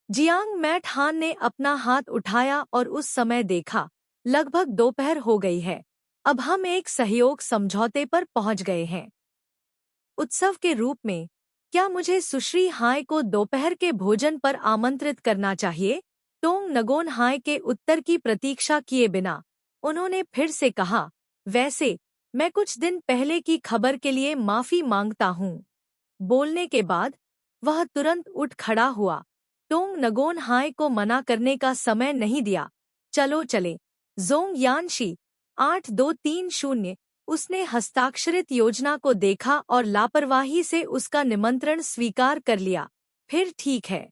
Speaker 1: जियांग मैट हान ने अपना हाथ उठाया और उस समय देखा। लगभग दोपहर हो गई है। अब हम एक सहयोग समझौते पर पहुंच गए हैं। उत्सव के रूप में क्या मुझे सुश्री हाय को दोपहर के भोजन पर आमंत्रित करना चाहिए? टोंग नगोन हाय के उत्तर की प्रतीक्षा किए बिना उन्होंने फिर से कहा, वैसे मैं कुछ दिन पहले की खबर के लिए माफी मांगता हूँ। बोलने के बाद वह तुरंत उठ खड़ा हुआ। टोंग नगोन हाय को मना करने का समय नहीं दिया। चलो चले। जोंग यानशी 8230। उसने हस्ताक्षरित योजना को देखा और लापरवाही से उसका निमंत्रण स्वीकार कर लिया। फिर ठीक है।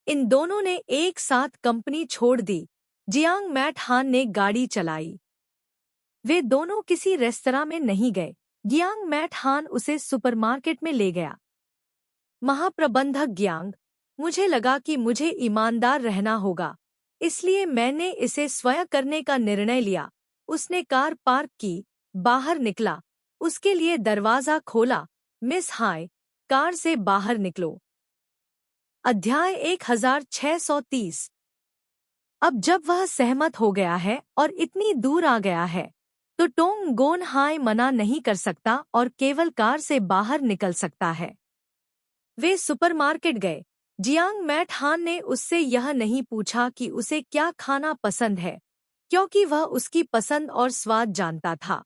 Speaker 1: इन दोनों ने एक साथ कंपनी छोड़ दी। जियांग मैट हान ने गाड़ी चलाई। वे दोनों किसी रेस्तरां में नहीं गए। जियांग मैट हान उसे सुपरमार्केट में ले गया। महाप्रबंधक ग्यांग, मुझे लगा कि मुझे ईमानदार रहना होगा, इसलिए मैंने इसे स्वयं करने का निर्णय लिया। उसने कार पार्क की, बाहर निकला, उसके लिए दरवाजा खोला। मिस हाय, कार से बाहर निकलो। अध्याय 1630। अब जब वह सहमत हो गया है और इतनी दूर आ गया है, तो टोंग गोन हाय मना नहीं कर सकता और केवल कार से बाहर निकल सकता है। वे सुपरमार्केट गए। जियांग मैट हान ने उससे यह नहीं पूछा कि उसे क्या खाना पसंद है, क्योंकि वह उसकी पसंद और स्वाद जानता था।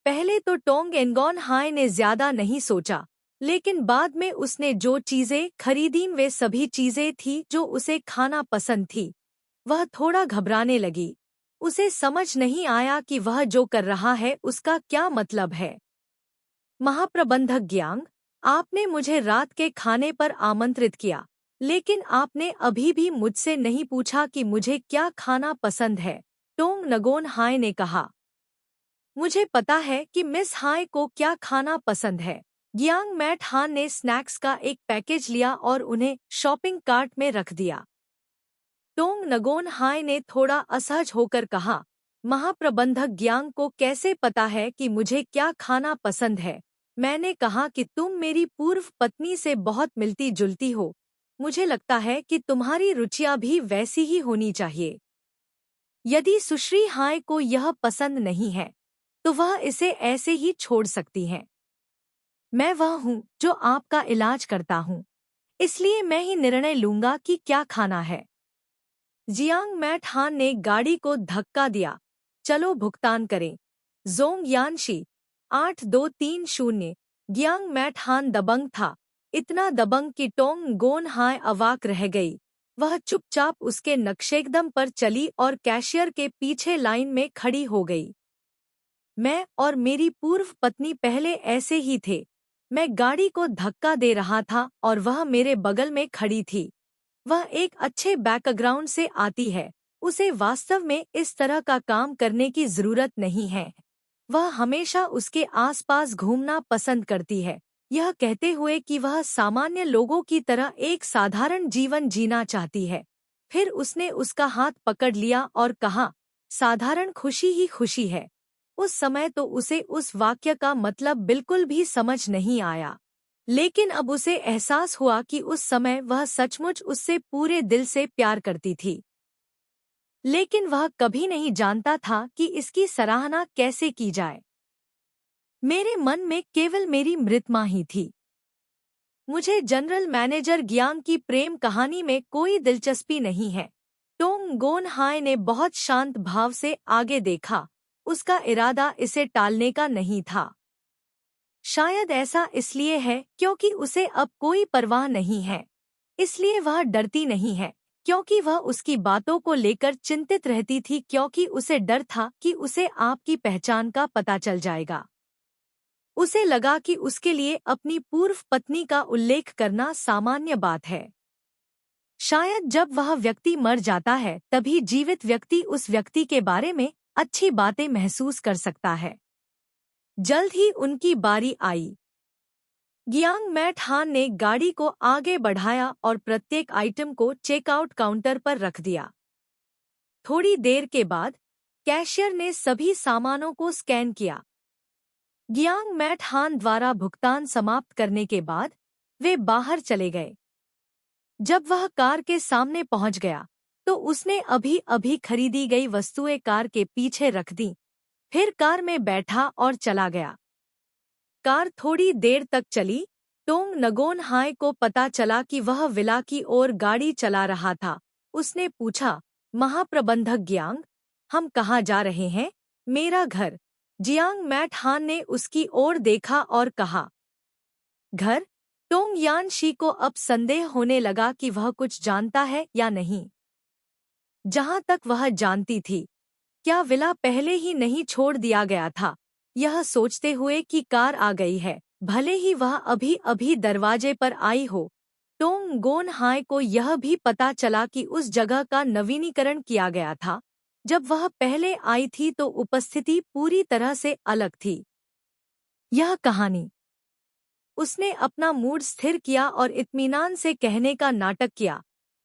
Speaker 1: पहले तो टोंग एनगॉन हाय ने ज्यादा नहीं सोचा, लेकिन बाद में उसने जो चीजें खरीदी वे सभी चीजें थी जो उसे खाना पसंद थी। वह थोड़ा घबराने लगी। उसे समझ नहीं आया कि वह जो कर रहा है उसका क्या मतलब है। महाप्रबंधक ग्यांग, आपने मुझे रात के खाने पर आमंत्रित किया, लेकिन आपने अभी भी मुझसे नहीं पूछा कि मुझे क्या खाना पसंद है। टोंग नगोन हाय ने कहा, मुझे पता है कि मिस हाय को क्या खाना पसंद है। जियांग मैट हान ने स्नैक्स का एक पैकेज लिया और उन्हें शॉपिंग कार्ट में रख दिया। टोंग नगोन हाय ने थोड़ा असहज होकर कहा, महाप्रबंधक ग्यांग को कैसे पता है कि मुझे क्या खाना पसंद है? मैंने कहा कि तुम मेरी पूर्व पत्नी से बहुत मिलती जुलती हो। मुझे लगता है कि तुम्हारी रुचियां भी वैसी ही होनी चाहिए। यदि सुश्री हाय को यह पसंद नहीं है, तो वह इसे ऐसे ही छोड़ सकती हैं। मैं वह हूँ जो आपका इलाज करता हूँ, इसलिए मैं ही निर्णय लूंगा कि क्या खाना है। जियांग मैट हान ने गाड़ी को धक्का दिया। चलो भुगतान करें। जोंग यानशी 8230। जियांग मैट हान दबंग था, इतना दबंग कि टोंग गोन हाय अवाक रह गई। वह चुपचाप उसके नक्शेकदम पर चली और कैशियर के पीछे लाइन में खड़ी हो गई। मैं और मेरी पूर्व पत्नी पहले ऐसे ही थे। मैं गाड़ी को धक्का दे रहा था और वह मेरे बगल में खड़ी थी। वह एक अच्छे बैकग्राउंड से आती है, उसे वास्तव में इस तरह का काम करने की जरूरत नहीं है। वह हमेशा उसके आसपास घूमना पसंद करती है, यह कहते हुए कि वह सामान्य लोगों की तरह एक साधारण जीवन जीना चाहती है। फिर उसने उसका हाथ पकड़ लिया और कहा, साधारण खुशी ही खुशी है। उस समय तो उसे उस वाक्य का मतलब बिल्कुल भी समझ नहीं आया, लेकिन अब उसे एहसास हुआ कि उस समय वह सचमुच उससे पूरे दिल से प्यार करती थी। लेकिन वह कभी नहीं जानता था कि इसकी सराहना कैसे की जाए। मेरे मन में केवल मेरी मृत माँ ही थी। मुझे जनरल मैनेजर ग्यांग की प्रेम कहानी में कोई दिलचस्पी नहीं है। टोंग गोन हाय ने बहुत शांत भाव से आगे देखा। उसका इरादा इसे टालने का नहीं था। शायद ऐसा इसलिए है क्योंकि उसे अब कोई परवाह नहीं है, इसलिए वह डरती नहीं है, क्योंकि वह उसकी बातों को लेकर चिंतित रहती थी, क्योंकि उसे डर था कि उसे आपकी पहचान का पता चल जाएगा। उसे लगा कि उसके लिए अपनी पूर्व पत्नी का उल्लेख करना सामान्य बात है। शायद जब वह व्यक्ति मर जाता है तभी जीवित व्यक्ति उस व्यक्ति के बारे में अच्छी बातें महसूस कर सकता है। जल्द ही उनकी बारी आई। गियांग मैट हान ने गाड़ी को आगे बढ़ाया और प्रत्येक आइटम को चेकआउट काउंटर पर रख दिया। थोड़ी देर के बाद कैशियर ने सभी सामानों को स्कैन किया। गियांग मैट हान द्वारा भुगतान समाप्त करने के बाद वे बाहर चले गए। जब वह कार के सामने पहुंच गया तो उसने अभी अभी खरीदी गई वस्तुएं कार के पीछे रख दी, फिर कार में बैठा और चला गया। कार थोड़ी देर तक चली। टोंग नगोन हाय को पता चला कि वह विला की ओर गाड़ी चला रहा था। उसने पूछा, महाप्रबंधक गियांग, हम कहाँ जा रहे हैं? मेरा घर। जियांग मैट हान ने उसकी ओर देखा और कहा, घर? टोंग यान शी को अब संदेह होने लगा कि वह कुछ जानता है या नहीं। जहां तक वह जानती थी, क्या विला पहले ही नहीं छोड़ दिया गया था? यह सोचते हुए कि कार आ गई है, भले ही वह अभी अभी दरवाजे पर आई हो, टोंग गोन हाय को यह भी पता चला कि उस जगह का नवीनीकरण किया गया था। जब वह पहले आई थी तो उपस्थिति पूरी तरह से अलग थी। यह कहानी। उसने अपना मूड स्थिर किया और इत्मीनान से कहने का नाटक किया,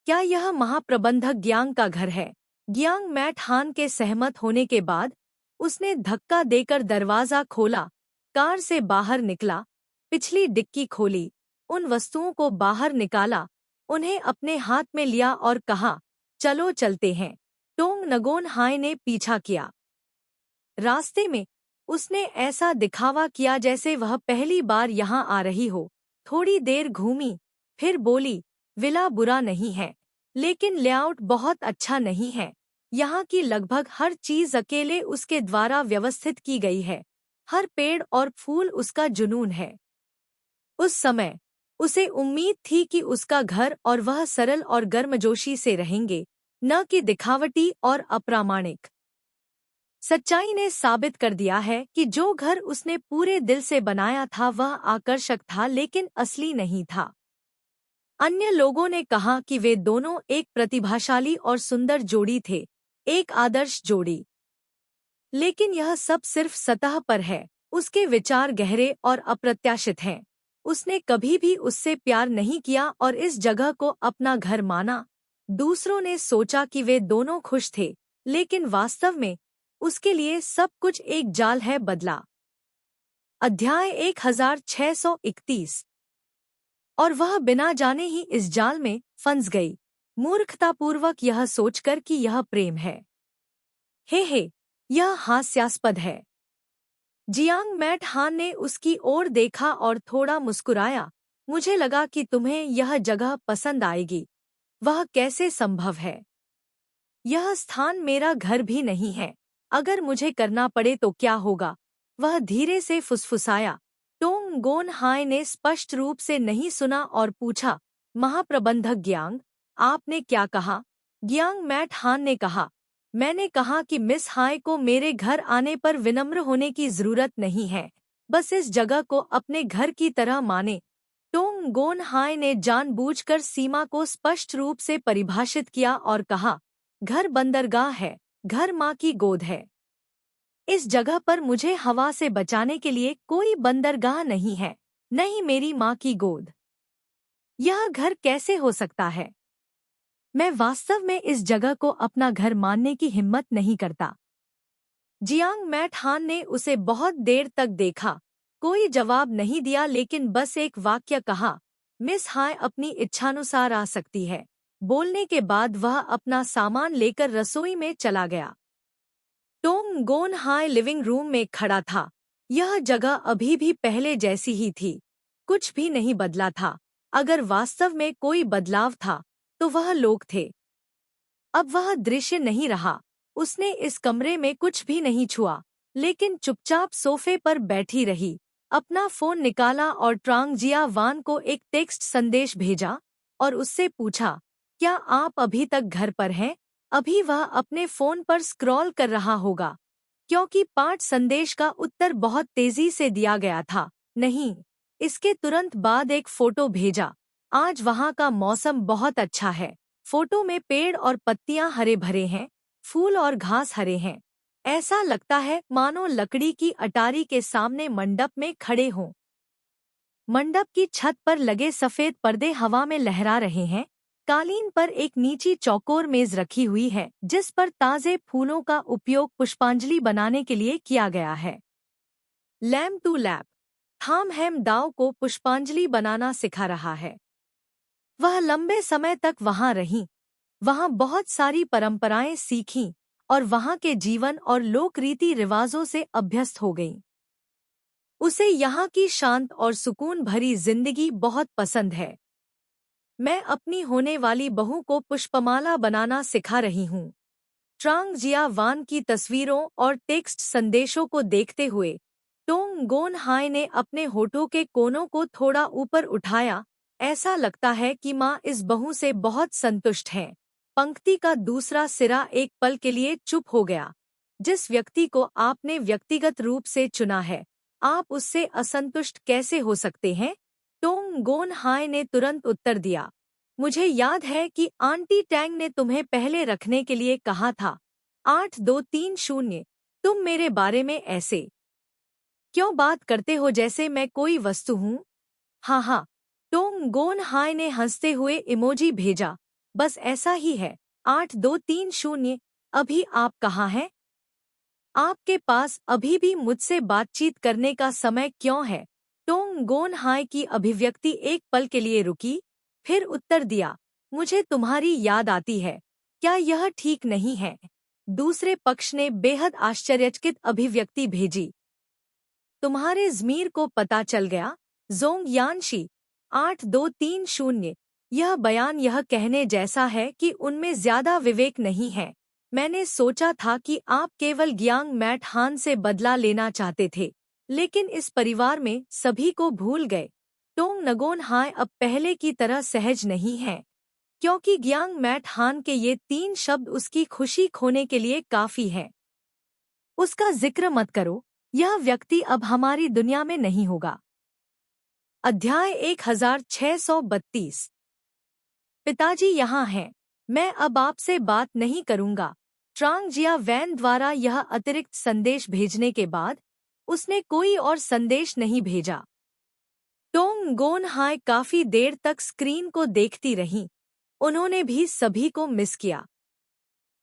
Speaker 1: क्या यह महाप्रबंधक गियांग का घर है? गियांग मैट हान के सहमत होने के बाद उसने धक्का देकर दरवाजा खोला, कार से बाहर निकला, पिछली डिक्की खोली, उन वस्तुओं को बाहर निकाला, उन्हें अपने हाथ में लिया और कहा, चलो चलते हैं। टोंग नगोन हाय ने पीछा किया। रास्ते में उसने ऐसा दिखावा किया जैसे वह पहली बार यहाँ आ रही हो। थोड़ी देर घूमी, फिर बोली, विला बुरा नहीं है, लेकिन लेआउट बहुत अच्छा नहीं है। यहाँ की लगभग हर चीज अकेले उसके द्वारा व्यवस्थित की गई है। हर पेड़ और फूल उसका जुनून है। उस समय उसे उम्मीद थी कि उसका घर और वह सरल और गर्मजोशी से रहेंगे, न कि दिखावटी और अप्रामाणिक। सच्चाई ने साबित कर दिया है कि जो घर उसने पूरे दिल से बनाया था वह आकर्षक था लेकिन असली नहीं था। अन्य लोगों ने कहा कि वे दोनों एक प्रतिभाशाली और सुंदर जोड़ी थे, एक आदर्श जोड़ी। लेकिन यह सब सिर्फ सतह पर है। उसके विचार गहरे और अप्रत्याशित हैं। उसने कभी भी उससे प्यार नहीं किया और इस जगह को अपना घर माना। दूसरों ने सोचा कि वे दोनों खुश थे, लेकिन वास्तव में उसके लिए सब कुछ एक जाल है। बदला। अध्याय 1631। और वह बिना जाने ही इस जाल में फंस गई, मूर्खतापूर्वक यह सोचकर कि यह प्रेम है। हे, यह हास्यास्पद है। जियांग मैट हान ने उसकी ओर देखा और थोड़ा मुस्कुराया। मुझे लगा कि तुम्हें यह जगह पसंद आएगी। वह कैसे संभव है? यह स्थान मेरा घर भी नहीं है। अगर मुझे करना पड़े तो क्या होगा? वह धीरे से फुसफुसाया। टोंग गोन हाय ने स्पष्ट रूप से नहीं सुना और पूछा, महाप्रबंधक गियांग, आपने क्या कहा? गियांग मैट हान ने कहा, मैंने कहा कि मिस हाय को मेरे घर आने पर विनम्र होने की जरूरत नहीं है, बस इस जगह को अपने घर की तरह माने। टोंग गोन हाय ने जानबूझकर सीमा को स्पष्ट रूप से परिभाषित किया और कहा, घर बंदरगाह है, घर माँ की गोद है। इस जगह पर मुझे हवा से बचाने के लिए कोई बंदरगाह नहीं है, नहीं मेरी माँ की गोद। यह घर कैसे हो सकता है? मैं वास्तव में इस जगह को अपना घर मानने की हिम्मत नहीं करता। जियांग मैट हान ने उसे बहुत देर तक देखा, कोई जवाब नहीं दिया, लेकिन बस एक वाक्य कहा, मिस हाय अपनी इच्छानुसार आ सकती है। बोलने के बाद वह अपना सामान लेकर रसोई में चला गया। टोंग गोन हाय लिविंग रूम में खड़ा था। यह जगह अभी भी पहले जैसी ही थी, कुछ भी नहीं बदला था। अगर वास्तव में कोई बदलाव था तो वह लोग थे। अब वह दृश्य नहीं रहा। उसने इस कमरे में कुछ भी नहीं छुआ, लेकिन चुपचाप सोफे पर बैठी रही, अपना फोन निकाला और ट्रांग जिया वान को एक टेक्स्ट संदेश भेजा और उससे पूछा, क्या आप अभी तक घर पर हैं? अभी वह अपने फोन पर स्क्रॉल कर रहा होगा, क्योंकि पाठ संदेश का उत्तर बहुत तेजी से दिया गया था। नहीं। इसके तुरंत बाद एक फोटो भेजा। आज वहाँ का मौसम बहुत अच्छा है। फोटो में पेड़ और पत्तियां हरे भरे हैं, फूल और घास हरे हैं। ऐसा लगता है मानो लकड़ी की अटारी के सामने मंडप में खड़े हों। मंडप की छत पर लगे सफेद पर्दे हवा में लहरा रहे हैं। कालीन पर एक नीची चौकोर मेज रखी हुई है, जिस पर ताजे फूलों का उपयोग पुष्पांजलि बनाने के लिए किया गया है। लैम्प टू लैप थाम हैम दाव को पुष्पांजलि बनाना सिखा रहा है। वह लंबे समय तक वहां रही, वहां बहुत सारी परंपराएं सीखीं और वहां के जीवन और लोक रीति रिवाजों से अभ्यस्त हो गईं। उसे यहाँ की शांत और सुकून भरी जिंदगी बहुत पसंद है। मैं अपनी होने वाली बहू को पुष्पमाला बनाना सिखा रही हूँ। ट्रांग जिया वान की तस्वीरों और टेक्स्ट संदेशों को देखते हुए टोंग गोन हाय ने अपने होठों के कोनों को थोड़ा ऊपर उठाया। ऐसा लगता है कि माँ इस बहू से बहुत संतुष्ट है। पंक्ति का दूसरा सिरा एक पल के लिए चुप हो गया। जिस व्यक्ति को आपने व्यक्तिगत रूप से चुना है, आप उससे असंतुष्ट कैसे हो सकते हैं? टोंग गोन हाय ने तुरंत उत्तर दिया, मुझे याद है कि आंटी टैंग ने तुम्हें पहले रखने के लिए कहा था। 8230। तुम मेरे बारे में ऐसे क्यों बात करते हो जैसे मैं कोई वस्तु हूँ? हाँ हाँ। टोंग गोन हाय ने हंसते हुए इमोजी भेजा। बस ऐसा ही है। 8230। अभी आप कहाँ हैं? आपके पास अभी भी मुझसे बातचीत करने का समय क्यों है? टोंग गोन हाय की अभिव्यक्ति एक पल के लिए रुकी, फिर उत्तर दिया, मुझे तुम्हारी याद आती है। क्या यह ठीक नहीं है? दूसरे पक्ष ने बेहद आश्चर्यचकित अभिव्यक्ति भेजी। तुम्हारे ज़मीर को पता चल गया, जोंग यानशी। 8230। यह बयान यह कहने जैसा है कि उनमें ज्यादा विवेक नहीं है। मैंने सोचा था कि आप केवल ग्यांग मैट हान से बदला लेना चाहते थे, लेकिन इस परिवार में सभी को भूल गए। टोंग नगोन हाय अब पहले की तरह सहज नहीं है, क्योंकि ग्यांग मैट हान के ये 3 शब्द उसकी खुशी खोने के लिए काफी है। उसका जिक्र मत करो, यह व्यक्ति अब हमारी दुनिया में नहीं होगा। अध्याय 1632। पिताजी यहाँ हैं। मैं अब आपसे बात नहीं करूँगा। ट्रांग जिया वैन द्वारा यह अतिरिक्त संदेश भेजने के बाद उसने कोई और संदेश नहीं भेजा। टोंग गोन हाय काफी देर तक स्क्रीन को देखती रहीं। उन्होंने भी सभी को मिस किया।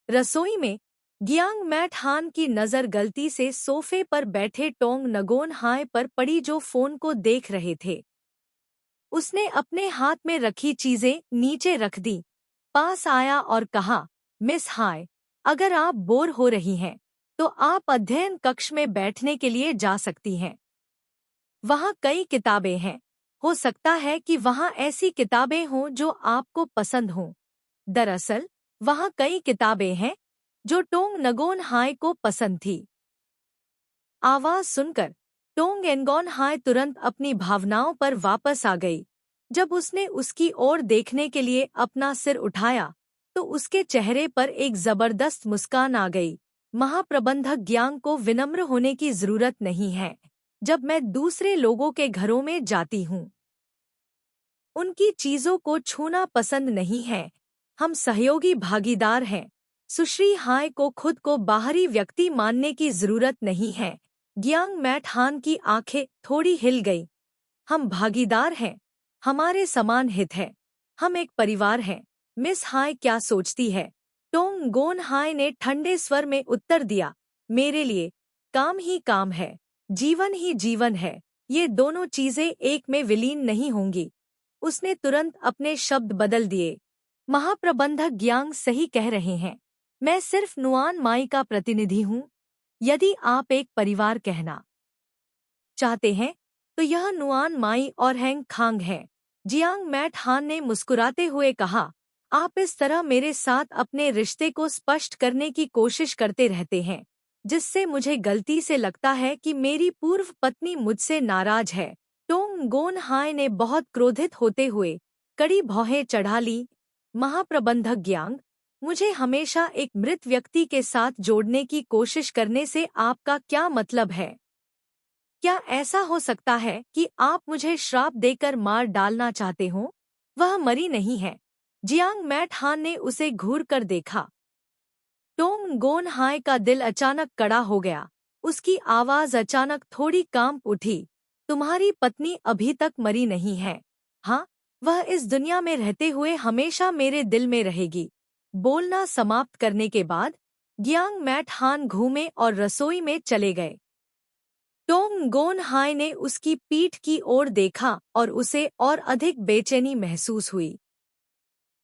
Speaker 1: रसोई में ग्यांग मैट हान की नज़र गलती से सोफे पर बैठे टोंग नगोन हाय पर पड़ी, जो फोन को देख रहे थे। उसने अपने हाथ में रखी चीजें नीचे रख दी, पास आया और कहा, मिस हाय, अगर आप बोर हो रही हैं, तो आप अध्ययन कक्ष में बैठने के लिए जा सकती हैं। वहाँ कई किताबें हैं। हो सकता है कि वहाँ ऐसी किताबें हों जो आपको पसंद हों। दरअसल वहाँ कई किताबें हैं जो टोंग नगोन हाय को पसंद थी। आवाज सुनकर टोंग एनगोन हाय तुरंत अपनी भावनाओं पर वापस आ गई। जब उसने उसकी ओर देखने के लिए अपना सिर उठाया तो उसके चेहरे पर एक जबरदस्त मुस्कान आ गई। महाप्रबंधक ग्यांग को विनम्र होने की जरूरत नहीं है। जब मैं दूसरे लोगों के घरों में जाती हूँ, उनकी चीजों को छूना पसंद नहीं है। हम सहयोगी भागीदार हैं। सुश्री हाय को खुद को बाहरी व्यक्ति मानने की जरूरत नहीं है। ग्यांग मैट हान की आंखें थोड़ी हिल गई। हम भागीदार हैं। हमारे समान हित है। हम एक परिवार हैं। मिस हाय क्या सोचती है? टोंग गोन हाय ने ठंडे स्वर में उत्तर दिया, मेरे लिए काम ही काम है, जीवन ही जीवन है। ये दोनों चीजें एक में विलीन नहीं होंगी। उसने तुरंत अपने शब्द बदल दिए। महाप्रबंधक ग्यांग सही कह रहे हैं। मैं सिर्फ नुआन माई का प्रतिनिधि हूँ। यदि आप एक परिवार कहना चाहते हैं तो यह नुआन माई और हैंग खांग है। जियांग मैट हान ने मुस्कुराते हुए कहा, आप इस तरह मेरे साथ अपने रिश्ते को स्पष्ट करने की कोशिश करते रहते हैं। जिससे मुझे गलती से लगता है कि मेरी पूर्व पत्नी मुझसे नाराज है। टोंग गोन हाय ने बहुत क्रोधित होते हुए कड़ी भौहें चढ़ा ली। महाप्रबंधक ग्यांग, मुझे हमेशा एक मृत व्यक्ति के साथ जोड़ने की कोशिश करने से आपका क्या मतलब है? क्या ऐसा हो सकता है कि आप मुझे श्राप देकर मार डालना चाहते हो? वह मरी नहीं है। जियांग मैट हान ने उसे घूर कर देखा। टोंग गोन हाय का दिल अचानक कड़ा हो गया। उसकी आवाज अचानक थोड़ी कांप उठी। तुम्हारी पत्नी अभी तक मरी नहीं है। हाँ, वह इस दुनिया में रहते हुए हमेशा मेरे दिल में रहेगी। बोलना समाप्त करने के बाद गियांग मैट हान घूमे और रसोई में चले गए। टोंग गोन हाय ने उसकी पीठ की ओर देखा और उसे और अधिक बेचैनी महसूस हुई।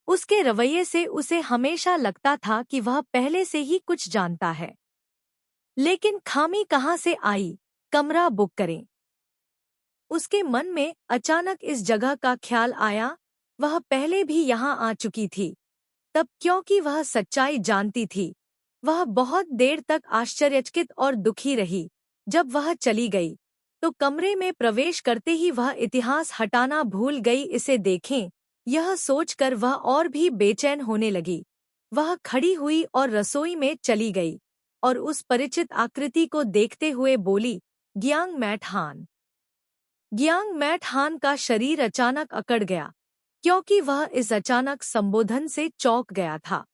Speaker 1: उसके रवैये से उसे हमेशा लगता था कि वह पहले से ही कुछ जानता है। लेकिन खामी कहाँ से आई? कमरा बुक करें। उसके मन में अचानक इस जगह का ख्याल आया। वह पहले भी यहाँ आ चुकी थी। तब क्योंकि वह सच्चाई जानती थी। वह बहुत देर तक आश्चर्यचकित और दुखी रही। जब वह चली गई तो कमरे में प्रवेश करते ही वह इतिहास हटाना भूल गई। इसे देखें, यह सोचकर वह और भी बेचैन होने लगी। वह खड़ी हुई और रसोई में चली गई और उस परिचित आकृति को देखते हुए बोली, गियांग मैट हान। गियांग मैट हान का शरीर अचानक अकड़ गया, क्योंकि वह इस अचानक संबोधन से चौंक गया था।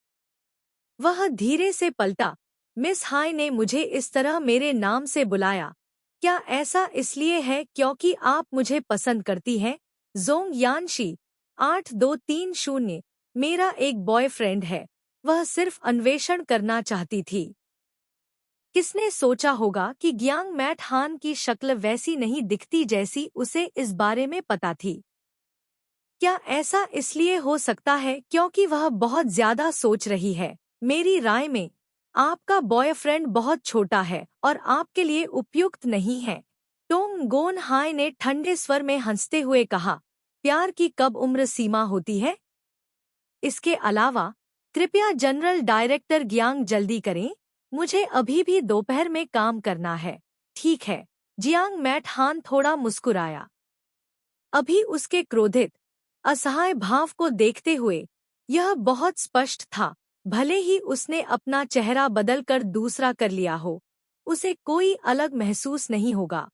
Speaker 1: वह धीरे से पलटा। मिस हाय ने मुझे इस तरह मेरे नाम से बुलाया। क्या ऐसा इसलिए है क्योंकि आप मुझे पसंद करती हैं? जोंग यानशी 8230 मेरा एक बॉयफ्रेंड है। वह सिर्फ अन्वेषण करना चाहती थी। किसने सोचा होगा कि गियांग मैट हान की शक्ल वैसी नहीं दिखती जैसी उसे इस बारे में पता थी। क्या ऐसा इसलिए हो सकता है क्योंकि वह बहुत ज्यादा सोच रही है? मेरी राय में आपका बॉयफ्रेंड बहुत छोटा है और आपके लिए उपयुक्त नहीं है। टोंग गोन हाय ने ठंडे स्वर में हंसते हुए कहा, प्यार की कब उम्र सीमा होती है? इसके अलावा कृपया जनरल डायरेक्टर गियांग जल्दी करें, मुझे अभी भी दोपहर में काम करना है। ठीक है। जियांग मैट हान थोड़ा मुस्कुराया। अभी उसके क्रोधित असहाय भाव को देखते हुए यह बहुत स्पष्ट था, भले ही उसने अपना चेहरा बदलकर दूसरा कर लिया हो, उसे कोई अलग महसूस नहीं होगा।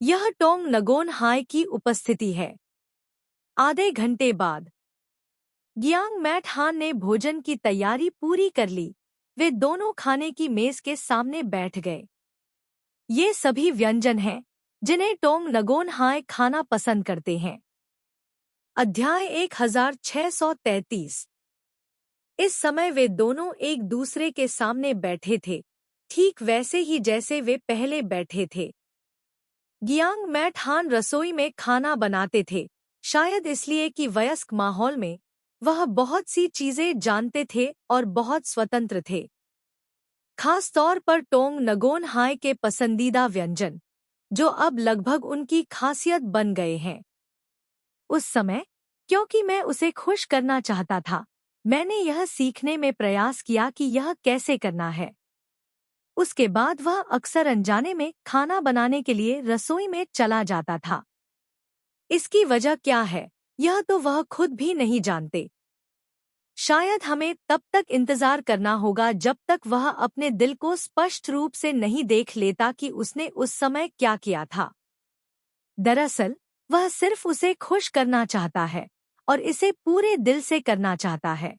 Speaker 1: यह टोंग नगोन हाय की उपस्थिति है। आधे घंटे बाद गियांग मैट हान ने भोजन की तैयारी पूरी कर ली। वे दोनों खाने की मेज के सामने बैठ गए। ये सभी व्यंजन हैं जिन्हें टोंग नगोन हाय खाना पसंद करते हैं। अध्याय 1633। इस समय वे दोनों एक दूसरे के सामने बैठे थे, ठीक वैसे ही जैसे वे पहले बैठे थे। गियांग मैट हान रसोई में खाना बनाते थे, शायद इसलिए कि वयस्क माहौल में वह बहुत सी चीजें जानते थे और बहुत स्वतंत्र थे। खास तौर पर टोंग नगोन हाय के पसंदीदा व्यंजन, जो अब लगभग उनकी खासियत बन गए हैं। उस समय, क्योंकि मैं उसे खुश करना चाहता था, मैंने यह सीखने में प्रयास किया कि यह कैसे करना है। उसके बाद वह अक्सर अनजाने में खाना बनाने के लिए रसोई में चला जाता था। इसकी वजह क्या है, यह तो वह खुद भी नहीं जानते। शायद हमें तब तक इंतजार करना होगा जब तक वह अपने दिल को स्पष्ट रूप से नहीं देख लेता कि उसने उस समय क्या किया था। दरअसल, वह सिर्फ उसे खुश करना चाहता है और इसे पूरे दिल से करना चाहता है।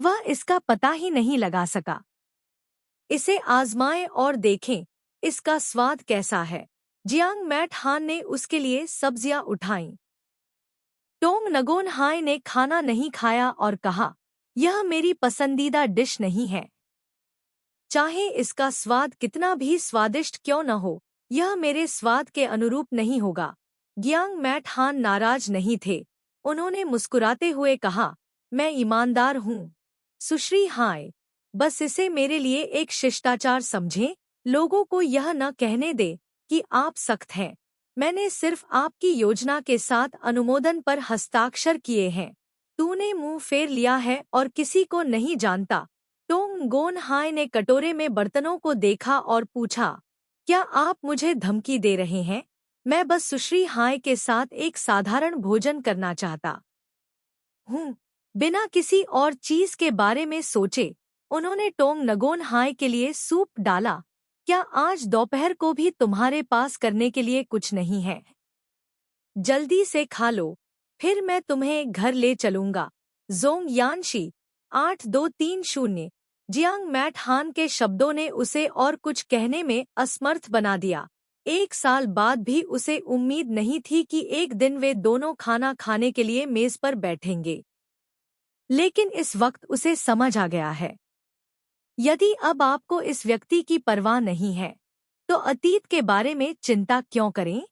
Speaker 1: वह इसका पता ही नहीं लगा सका। इसे आजमाएं और देखें, इसका स्वाद कैसा है। जियांग मैट हान ने उसके लिए सब्जियां उठाईं। टोंग नगोन हाय ने खाना नहीं खाया और कहा, यह मेरी पसंदीदा डिश नहीं है। चाहे इसका स्वाद कितना भी स्वादिष्ट क्यों न हो, यह मेरे स्वाद के अनुरूप नहीं होगा। गियांग मैट हान नाराज नहीं थे। उन्होंने मुस्कुराते हुए कहा, मैं ईमानदार हूँ सुश्री हाय, बस इसे मेरे लिए एक शिष्टाचार समझें। लोगों को यह न कहने दे कि आप सख्त हैं। मैंने सिर्फ आपकी योजना के साथ अनुमोदन पर हस्ताक्षर किए हैं। तूने मुंह फेर लिया है और किसी को नहीं जानता। टोंग गोन हाय ने कटोरे में बर्तनों को देखा और पूछा, क्या आप मुझे धमकी दे रहे हैं? मैं बस सुश्री हाय के साथ एक साधारण भोजन करना चाहता हूँ। बिना किसी और चीज के बारे में सोचे उन्होंने टोंग नगोन हाय के लिए सूप डाला। क्या आज दोपहर को भी तुम्हारे पास करने के लिए कुछ नहीं है? जल्दी से खा लो, फिर मैं तुम्हें घर ले चलूंगा। जोंग यानशी 8230। जियांग मैट हान के शब्दों ने उसे और कुछ कहने में असमर्थ बना दिया। 1 साल बाद भी उसे उम्मीद नहीं थी कि एक दिन वे दोनों खाना खाने के लिए मेज पर बैठेंगे। लेकिन इस वक्त उसे समझ आ गया है, यदि अब आपको इस व्यक्ति की परवाह नहीं है, तो अतीत के बारे में चिंता क्यों करें?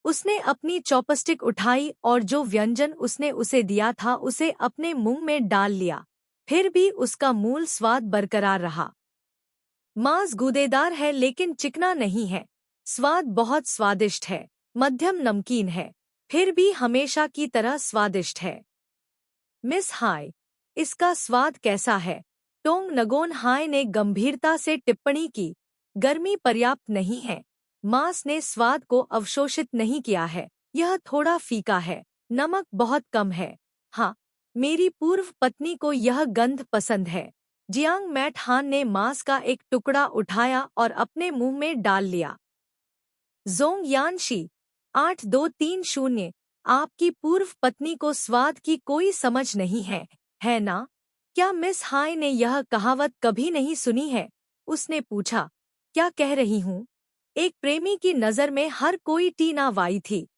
Speaker 1: उसने अपनी चॉपस्टिक उठाई और जो व्यंजन उसने उसे दिया था उसे अपने मुंह में डाल लिया। फिर भी उसका मूल स्वाद बरकरार रहा। मांस गूदेदार है लेकिन चिकना नहीं है। स्वाद बहुत स्वादिष्ट है, मध्यम नमकीन है, फिर भी हमेशा की तरह स्वादिष्ट है। मिस हाय, इसका स्वाद कैसा है? टोंग नगोन हाय ने गंभीरता से टिप्पणी की। गर्मी पर्याप्त नहीं है। मांस ने स्वाद को अवशोषित नहीं किया है। यह थोड़ा फीका है। नमक बहुत कम है। हाँ, मेरी पूर्व पत्नी को यह गंध पसंद है। जियांग मैट हान ने मांस का एक टुकड़ा उठाया और अपने मुंह में डाल लिया। जोंग यानशी 8230। आपकी पूर्व पत्नी को स्वाद की कोई समझ नहीं है ना? क्या मिस हाय ने यह कहावत कभी नहीं सुनी है? उसने पूछा। क्या कह रही हूँ? एक प्रेमी की नज़र में हर कोई टीना वाई थी।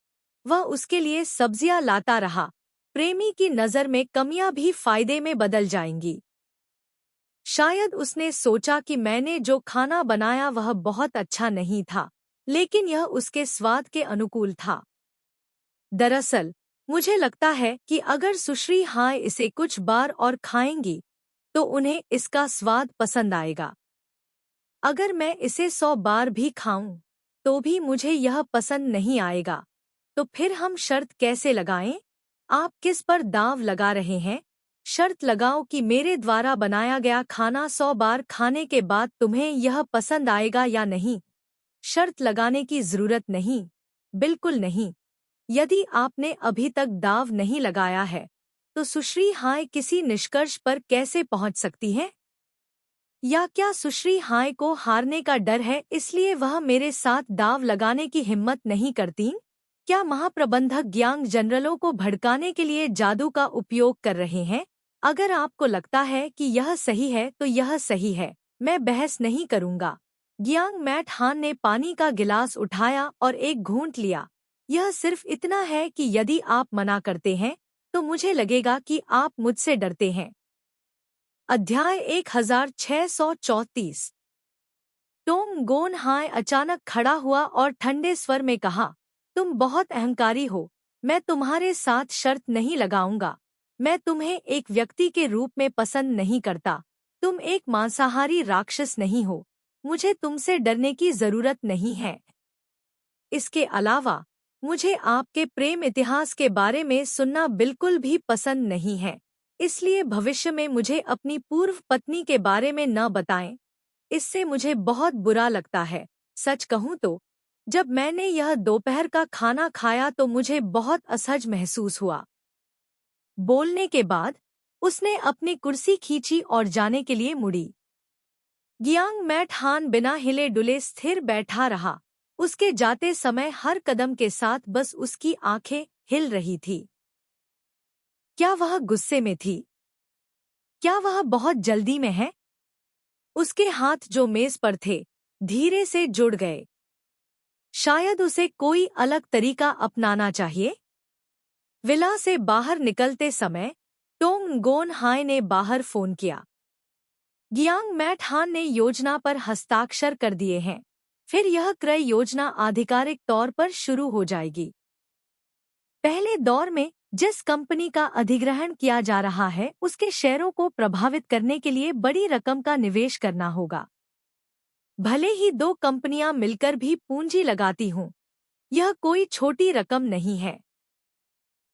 Speaker 1: वह उसके लिए सब्जियां लाता रहा। प्रेमी की नज़र में कमियां भी फायदे में बदल जाएंगी। शायद उसने सोचा कि मैंने जो खाना बनाया वह बहुत अच्छा नहीं था, लेकिन यह उसके स्वाद के अनुकूल था। दरअसल मुझे लगता है कि अगर सुश्री हाय इसे कुछ बार और खाएंगी तो उन्हें इसका स्वाद पसंद आएगा। अगर मैं इसे 100 बार भी खाऊं तो भी मुझे यह पसंद नहीं आएगा, तो फिर हम शर्त कैसे लगाएं? आप किस पर दांव लगा रहे हैं? शर्त लगाओ कि मेरे द्वारा बनाया गया खाना 100 बार खाने के बाद तुम्हें यह पसंद आएगा या नहीं। शर्त लगाने की जरूरत नहीं, बिल्कुल नहीं। यदि आपने अभी तक दाव नहीं लगाया है, तो सुश्री हाय किसी निष्कर्ष पर कैसे पहुंच सकती है? या क्या सुश्री हाय को हारने का डर है इसलिए वह मेरे साथ दाव लगाने की हिम्मत नहीं करती? क्या महाप्रबंधक ग्यांग जनरलों को भड़काने के लिए जादू का उपयोग कर रहे हैं? अगर आपको लगता है कि यह सही है तो यह सही है, मैं बहस नहीं करूंगा। ग्यांग मैट हान ने पानी का गिलास उठाया और एक घूंट लिया। यह सिर्फ इतना है कि यदि आप मना करते हैं तो मुझे लगेगा कि आप मुझसे डरते हैं। अध्याय 1634। टोंग गोन हाय अचानक खड़ा हुआ और ठंडे स्वर में कहा, तुम बहुत अहंकारी हो। मैं तुम्हारे साथ शर्त नहीं लगाऊंगा। मैं तुम्हें एक व्यक्ति के रूप में पसंद नहीं करता। तुम एक मांसाहारी राक्षस नहीं हो। मुझे तुमसे डरने की जरूरत नहीं है। इसके अलावा मुझे आपके प्रेम इतिहास के बारे में सुनना बिल्कुल भी पसंद नहीं है, इसलिए भविष्य में मुझे अपनी पूर्व पत्नी के बारे में न बताएं। इससे मुझे बहुत बुरा लगता है। सच कहूँ तो जब मैंने यह दोपहर का खाना खाया तो मुझे बहुत असहज महसूस हुआ। बोलने के बाद उसने अपनी कुर्सी खींची और जाने के लिए मुड़ी। गियांग मैट हान बिना हिले डुले स्थिर बैठा रहा। उसके जाते समय हर कदम के साथ बस उसकी आंखें हिल रही थी। क्या वह गुस्से में थी? क्या वह बहुत जल्दी में है? उसके हाथ जो मेज पर थे धीरे से जुड़ गए। शायद उसे कोई अलग तरीका अपनाना चाहिए। विला से बाहर निकलते समय टोंग गोन हाय ने बाहर फोन किया। गियांग मैट हान ने योजना पर हस्ताक्षर कर दिए हैं। फिर यह क्रय योजना आधिकारिक तौर पर शुरू हो जाएगी। पहले दौर में जिस कंपनी का अधिग्रहण किया जा रहा है उसके शेयरों को प्रभावित करने के लिए बड़ी रकम का निवेश करना होगा। भले ही 2 कंपनियां मिलकर भी पूंजी लगाती हों, यह कोई छोटी रकम नहीं है।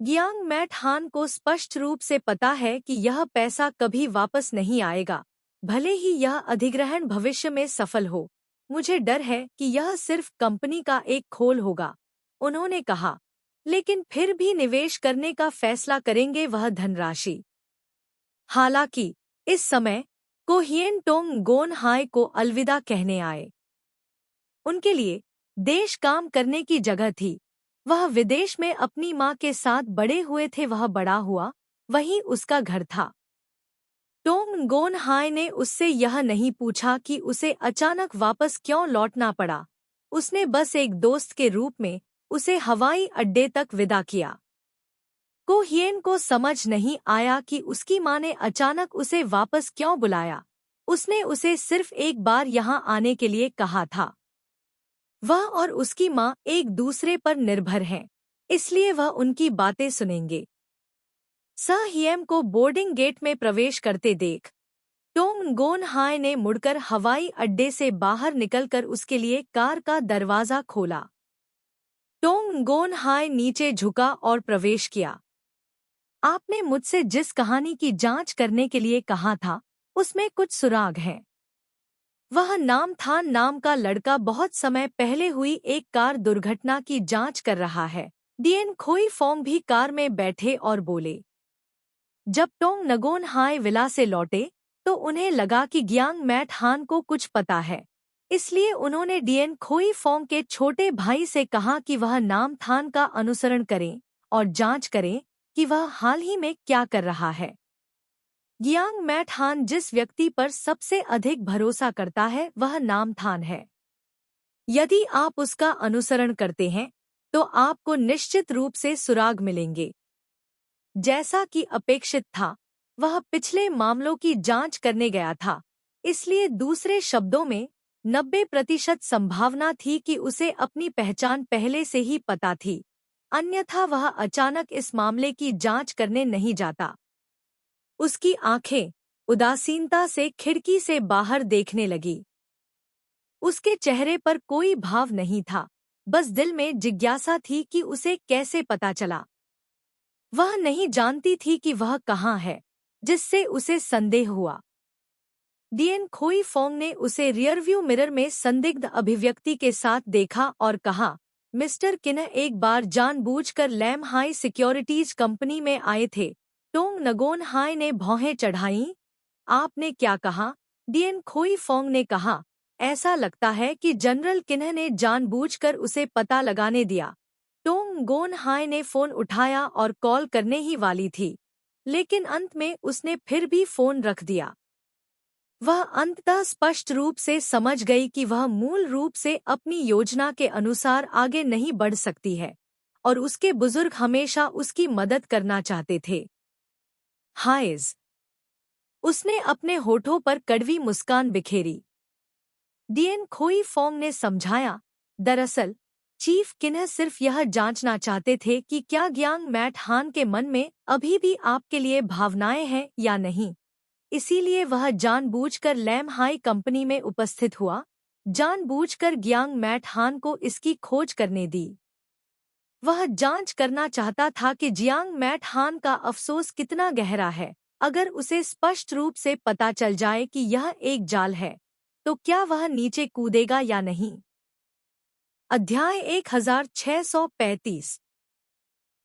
Speaker 1: गियांग मैट हान को स्पष्ट रूप से पता है कि यह पैसा कभी वापस नहीं आएगा। भले ही यह अधिग्रहण भविष्य में सफल हो, मुझे डर है कि यह सिर्फ कंपनी का एक खोल होगा, उन्होंने कहा। लेकिन फिर भी निवेश करने का फैसला करेंगे वह धनराशि। हालांकि इस समय को हियेन टोंग गोन हाय को अलविदा कहने आए। उनके लिए देश काम करने की जगह थी। वह विदेश में अपनी माँ के साथ बड़े हुए थे, वह बड़ा हुआ, वही उसका घर था। टोंग गोन हाय ने उससे यह नहीं पूछा कि उसे अचानक वापस क्यों लौटना पड़ा। उसने बस एक दोस्त के रूप में उसे हवाई अड्डे तक विदा किया। को हियेन को समझ नहीं आया कि उसकी माँ ने अचानक उसे वापस क्यों बुलाया। उसने उसे सिर्फ एक बार यहाँ आने के लिए कहा था। वह और उसकी माँ एक दूसरे पर निर्भर हैं, इसलिए वह उनकी बातें सुनेंगे। सह हियेम को बोर्डिंग गेट में प्रवेश करते देख टोंग गोन हाय ने मुड़कर हवाई अड्डे से बाहर निकलकर उसके लिए कार का दरवाजा खोला। टोंग गोन हाय नीचे झुका और प्रवेश किया। आपने मुझसे जिस कहानी की जांच करने के लिए कहा था, उसमें कुछ सुराग हैं। वह नामथान नाम का लड़का बहुत समय पहले हुई एक कार दुर्घटना की जांच कर रहा है। डियन खोई फोंग भी कार में बैठे और बोले। जब टोंग नगोन हाय विला से लौटे तो उन्हें लगा कि गियांग मैट हान को कुछ पता है, इसलिए उन्होंने डियन खोई फोंग के छोटे भाई से कहा कि वह नामथान का अनुसरण करें और जांच करें कि वह हाल ही में क्या कर रहा है। गियांग मैट हान जिस व्यक्ति पर सबसे अधिक भरोसा करता है वह नामथान है। यदि आप उसका अनुसरण करते हैं तो आपको निश्चित रूप से सुराग मिलेंगे। जैसा कि अपेक्षित था, वह पिछले मामलों की जांच करने गया था, इसलिए दूसरे शब्दों में 90% संभावना थी कि उसे अपनी पहचान पहले से ही पता थी, अन्यथा वह अचानक इस मामले की जांच करने नहीं जाता। उसकी आंखें उदासीनता से खिड़की से बाहर देखने लगी। उसके चेहरे पर कोई भाव नहीं था, बस दिल में जिज्ञासा थी कि उसे कैसे पता चला। वह नहीं जानती थी कि वह कहाँ है, जिससे उसे संदेह हुआ। डियन खोई फोंग ने उसे रियरव्यू मिरर में संदिग्ध अभिव्यक्ति के साथ देखा और कहा, मिस्टर किन्ह एक बार जानबूझकर लैम हाई सिक्योरिटीज कंपनी में आए थे। टोंग नगोन हाय ने भौहें चढ़ाईं। आपने क्या कहा? डियन खोई फोंग ने कहा, ऐसा लगता है कि जनरल किन्ह ने जानबूझकर उसे पता लगाने दिया। टोंग गोन हाय ने फोन उठाया और कॉल करने ही वाली थी, लेकिन अंत में उसने फिर भी फोन रख दिया। वह अंततः स्पष्ट रूप से समझ गई कि वह मूल रूप से अपनी योजना के अनुसार आगे नहीं बढ़ सकती है और उसके बुजुर्ग हमेशा उसकी मदद करना चाहते थे। हाइज, उसने अपने होठों पर कड़वी मुस्कान बिखेरी। डियन खोई फोंग ने समझाया, दरअसल चीफ किन्ह सिर्फ यह जांचना चाहते थे कि क्या गियांग मैट हान के मन में अभी भी आपके लिए भावनाएं हैं या नहीं। इसीलिए वह जानबूझकर लैम हाई कंपनी में उपस्थित हुआ, जानबूझकर गियांग मैट हान को इसकी खोज करने दी। वह जांच करना चाहता था कि जियांग मैट हान का अफसोस कितना गहरा है। अगर उसे स्पष्ट रूप से पता चल जाए कि यह एक जाल है, तो क्या वह नीचे कूदेगा या नहीं। अध्याय 1635।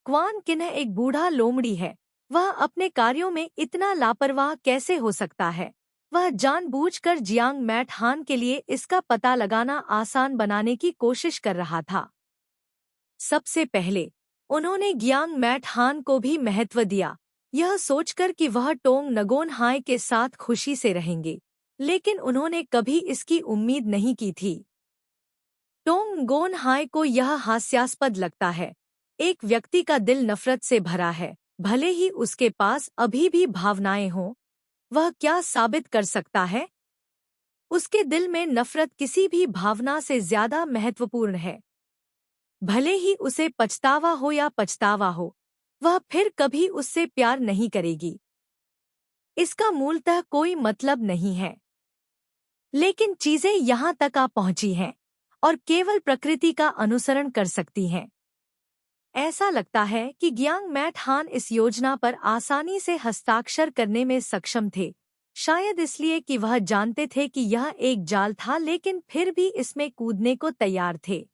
Speaker 1: क्वान किन्ह एक बूढ़ा लोमड़ी है। वह अपने कार्यों में इतना लापरवाह कैसे हो सकता है। वह जानबूझकर जियांग मैट हान के लिए इसका पता लगाना आसान बनाने की कोशिश कर रहा था। सबसे पहले उन्होंने गियांग मैट हान को भी महत्व दिया, यह सोचकर कि वह टोंग नगोन हाय के साथ खुशी से रहेंगे, लेकिन उन्होंने कभी इसकी उम्मीद नहीं की थी। टोंग गोन हाय को यह हास्यास्पद लगता है। एक व्यक्ति का दिल नफरत से भरा है, भले ही उसके पास अभी भी भावनाएं हों। वह क्या साबित कर सकता है? उसके दिल में नफरत किसी भी भावना से ज्यादा महत्वपूर्ण है। भले ही उसे पछतावा हो या पछतावा हो, वह फिर कभी उससे प्यार नहीं करेगी। इसका मूलतः कोई मतलब नहीं है, लेकिन चीजें यहाँ तक आ पहुंची हैं और केवल प्रकृति का अनुसरण कर सकती हैं। ऐसा लगता है कि गियांग मैट हान इस योजना पर आसानी से हस्ताक्षर करने में सक्षम थे। शायद इसलिए कि वह जानते थे कि यह एक जाल था, लेकिन फिर भी इसमें कूदने को तैयार थे।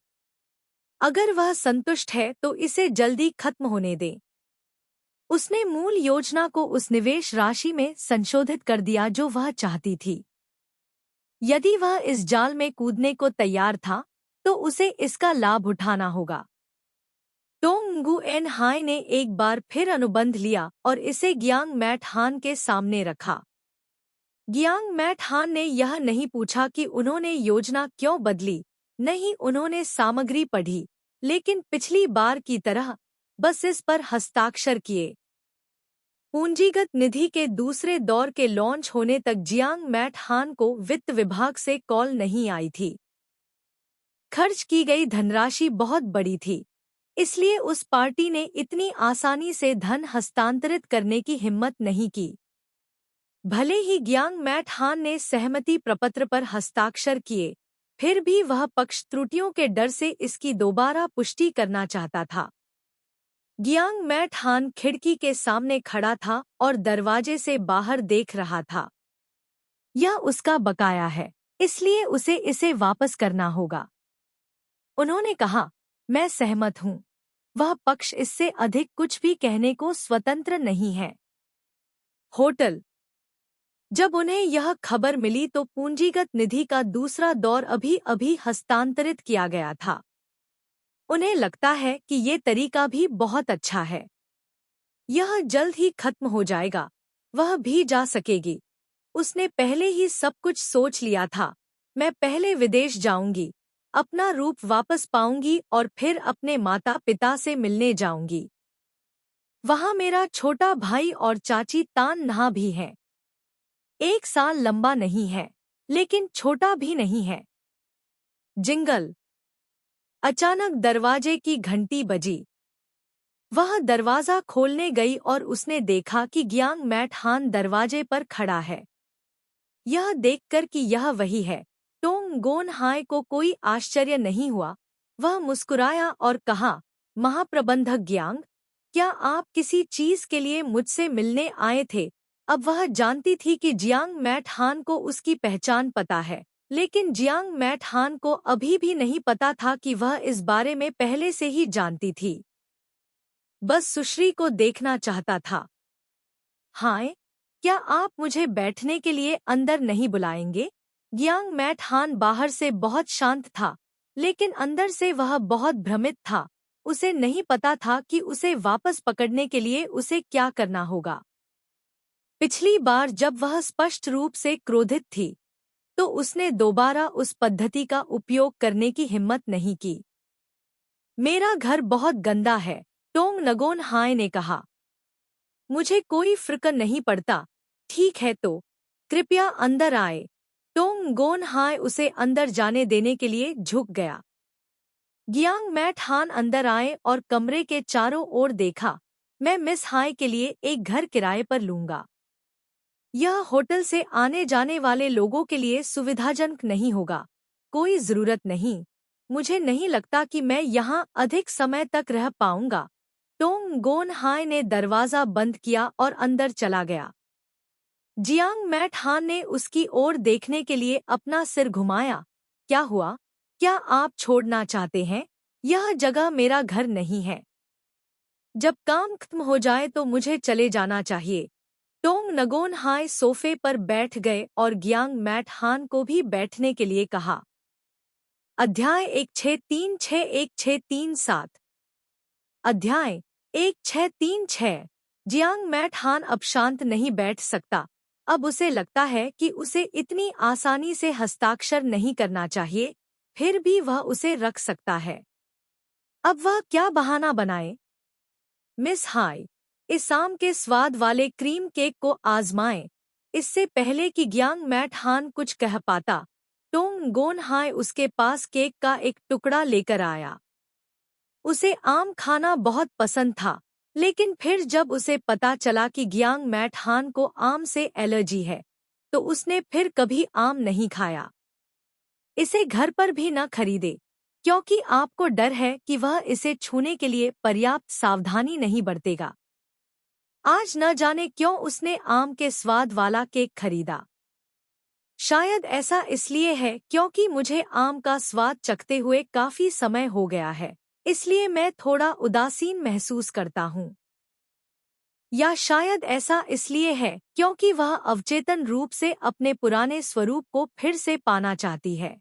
Speaker 1: अगर वह संतुष्ट है तो इसे जल्दी खत्म होने दें। उसने मूल योजना को उस निवेश राशि में संशोधित कर दिया जो वह चाहती थी। यदि वह इस जाल में कूदने को तैयार था, तो उसे इसका लाभ उठाना होगा। टोंग गुएन हाई ने एक बार फिर अनुबंध लिया और इसे गियांग मैट हान के सामने रखा। गियांग मैट हान ने यह नहीं पूछा कि उन्होंने योजना क्यों बदली, नहीं उन्होंने सामग्री पढ़ी, लेकिन पिछली बार की तरह बस इस पर हस्ताक्षर किए। पूंजीगत निधि के दूसरे दौर के लॉन्च होने तक जियांग मैट हान को वित्त विभाग से कॉल नहीं आई थी। खर्च की गई धनराशि बहुत बड़ी थी, इसलिए उस पार्टी ने इतनी आसानी से धन हस्तांतरित करने की हिम्मत नहीं की। भले ही गियांग मैट हान ने सहमति प्रपत्र पर हस्ताक्षर किए, फिर भी वह पक्ष त्रुटियों के डर से इसकी दोबारा पुष्टि करना चाहता था। गियांग मैट हान खिड़की के सामने खड़ा था और दरवाजे से बाहर देख रहा था। यह उसका बकाया है, इसलिए उसे इसे वापस करना होगा। उन्होंने कहा, मैं सहमत हूँ। वह पक्ष इससे अधिक कुछ भी कहने को स्वतंत्र नहीं है। होटल। जब उन्हें यह खबर मिली तो पूंजीगत निधि का दूसरा दौर अभी-अभी हस्तांतरित किया गया था। उन्हें लगता है कि ये तरीका भी बहुत अच्छा है। यह जल्द ही खत्म हो जाएगा, वह भी जा सकेगी। उसने पहले ही सब कुछ सोच लिया था। मैं पहले विदेश जाऊंगी, अपना रूप वापस पाऊंगी और फिर अपने माता पिता से मिलने जाऊंगी। वहाँ मेरा छोटा भाई और चाची तान नहा भी है। 1 साल लंबा नहीं है, लेकिन छोटा भी नहीं है। जिंगल। अचानक दरवाजे की घंटी बजी। वह दरवाजा खोलने गई और उसने देखा कि गियांग मैट हान दरवाजे पर खड़ा है। यह देखकर कि यह वही है, टोंग गोन हाई को कोई आश्चर्य नहीं हुआ। वह मुस्कुराया और कहा, महाप्रबंधक गियांग, क्या आप किसी चीज के लिए मुझसे मिलने आए थे? अब वह जानती थी कि जियांग मैट हान को उसकी पहचान पता है, लेकिन जियांग मैट हान को अभी भी नहीं पता था कि वह इस बारे में पहले से ही जानती थी। बस सुश्री को देखना चाहता था। हाय, क्या आप मुझे बैठने के लिए अंदर नहीं बुलाएंगे? गियांग मैट हान बाहर से बहुत शांत था, लेकिन अंदर से वह बहुत भ्रमित था। उसे नहीं पता था कि उसे वापस पकड़ने के लिए उसे क्या करना होगा। पिछली बार जब वह स्पष्ट रूप से क्रोधित थी, तो उसने दोबारा उस पद्धति का उपयोग करने की हिम्मत नहीं की। मेरा घर बहुत गंदा है, टोंग नगोन हाय ने कहा। मुझे कोई फर्क नहीं पड़ता। ठीक है तो कृपया अंदर आए। टोंग गोन हाय उसे अंदर जाने देने के लिए झुक गया। गियांग मैट हान अंदर आए और कमरे के चारों ओर देखा। मैं मिस हाय के लिए एक घर किराए पर लूंगा। यह होटल से आने जाने वाले लोगों के लिए सुविधाजनक नहीं होगा। कोई जरूरत नहीं। मुझे नहीं लगता कि मैं यहाँ अधिक समय तक रह पाऊंगा। टोंग गोन हाय ने दरवाजा बंद किया और अंदर चला गया। जियांग मैट हान ने उसकी ओर देखने के लिए अपना सिर घुमाया। क्या हुआ? क्या आप छोड़ना चाहते हैं? यह जगह मेरा घर नहीं है। जब काम खत्म हो जाए तो मुझे चले जाना चाहिए। टोंग नगोन हाय सोफे पर बैठ गए और गियांग मैट हान को भी बैठने के लिए कहा। अध्याय 1636-1637। अध्याय 1636। जियांग मैट हान अब शांत नहीं बैठ सकता। अब उसे लगता है कि उसे इतनी आसानी से हस्ताक्षर नहीं करना चाहिए, फिर भी वह उसे रख सकता है। अब वह क्या बहाना बनाए? मिस हाय, इस आम के स्वाद वाले क्रीम केक को आजमाएं। इससे पहले कि गियांग मैट हान कुछ कह पाता, टोंग गोन हाय उसके पास केक का एक टुकड़ा लेकर आया। उसे आम खाना बहुत पसंद था, लेकिन फिर जब उसे पता चला कि गियांग मैट हान को आम से एलर्जी है, तो उसने फिर कभी आम नहीं खाया। इसे घर पर भी न खरीदे, क्योंकि आपको डर है कि वह इसे छूने के लिए पर्याप्त सावधानी नहीं बरतेगा। आज न जाने क्यों उसने आम के स्वाद वाला केक खरीदा। शायद ऐसा इसलिए है क्योंकि मुझे आम का स्वाद चखते हुए काफी समय हो गया है, इसलिए मैं थोड़ा उदासीन महसूस करता हूँ। या शायद ऐसा इसलिए है क्योंकि वह अवचेतन रूप से अपने पुराने स्वरूप को फिर से पाना चाहती है।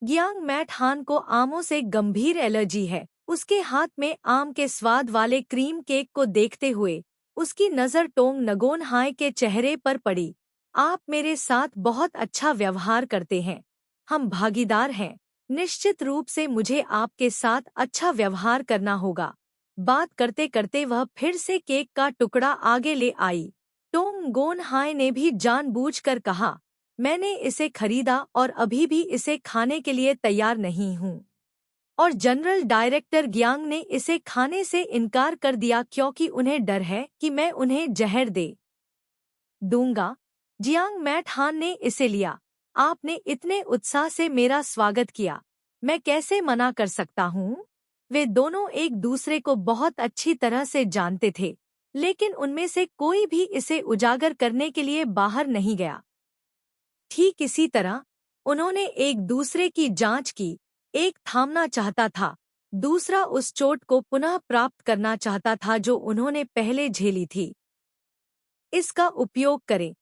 Speaker 1: गियांग मैट हान को आमों से गंभीर एलर्जी है। उसके हाथ में आम के स्वाद वाले क्रीम केक को देखते हुए उसकी नज़र टोंग नगोन हाय के चेहरे पर पड़ी। आप मेरे साथ बहुत अच्छा व्यवहार करते हैं। हम भागीदार हैं। निश्चित रूप से मुझे आपके साथ अच्छा व्यवहार करना होगा। बात करते करते वह फिर से केक का टुकड़ा आगे ले आई। टोंग गोन हाय ने भी जानबूझकर कहा, मैंने इसे खरीदा और अभी भी इसे खाने के लिए तैयार नहीं हूँ। और जनरल डायरेक्टर गियांग ने इसे खाने से इनकार कर दिया क्योंकि उन्हें डर है कि मैं उन्हें जहर दे दूंगा। जियांग मैट हान ने इसे लिया। आपने इतने उत्साह से मेरा स्वागत किया, मैं कैसे मना कर सकता हूँ? वे दोनों एक दूसरे को बहुत अच्छी तरह से जानते थे, लेकिन उनमें से कोई भी इसे उजागर करने के लिए बाहर नहीं गया। ठीक इसी तरह उन्होंने एक दूसरे की जांच की। एक थामना चाहता था, दूसरा उस चोट को पुनः प्राप्त करना चाहता था जो उन्होंने पहले झेली थी। इसका उपयोग करें।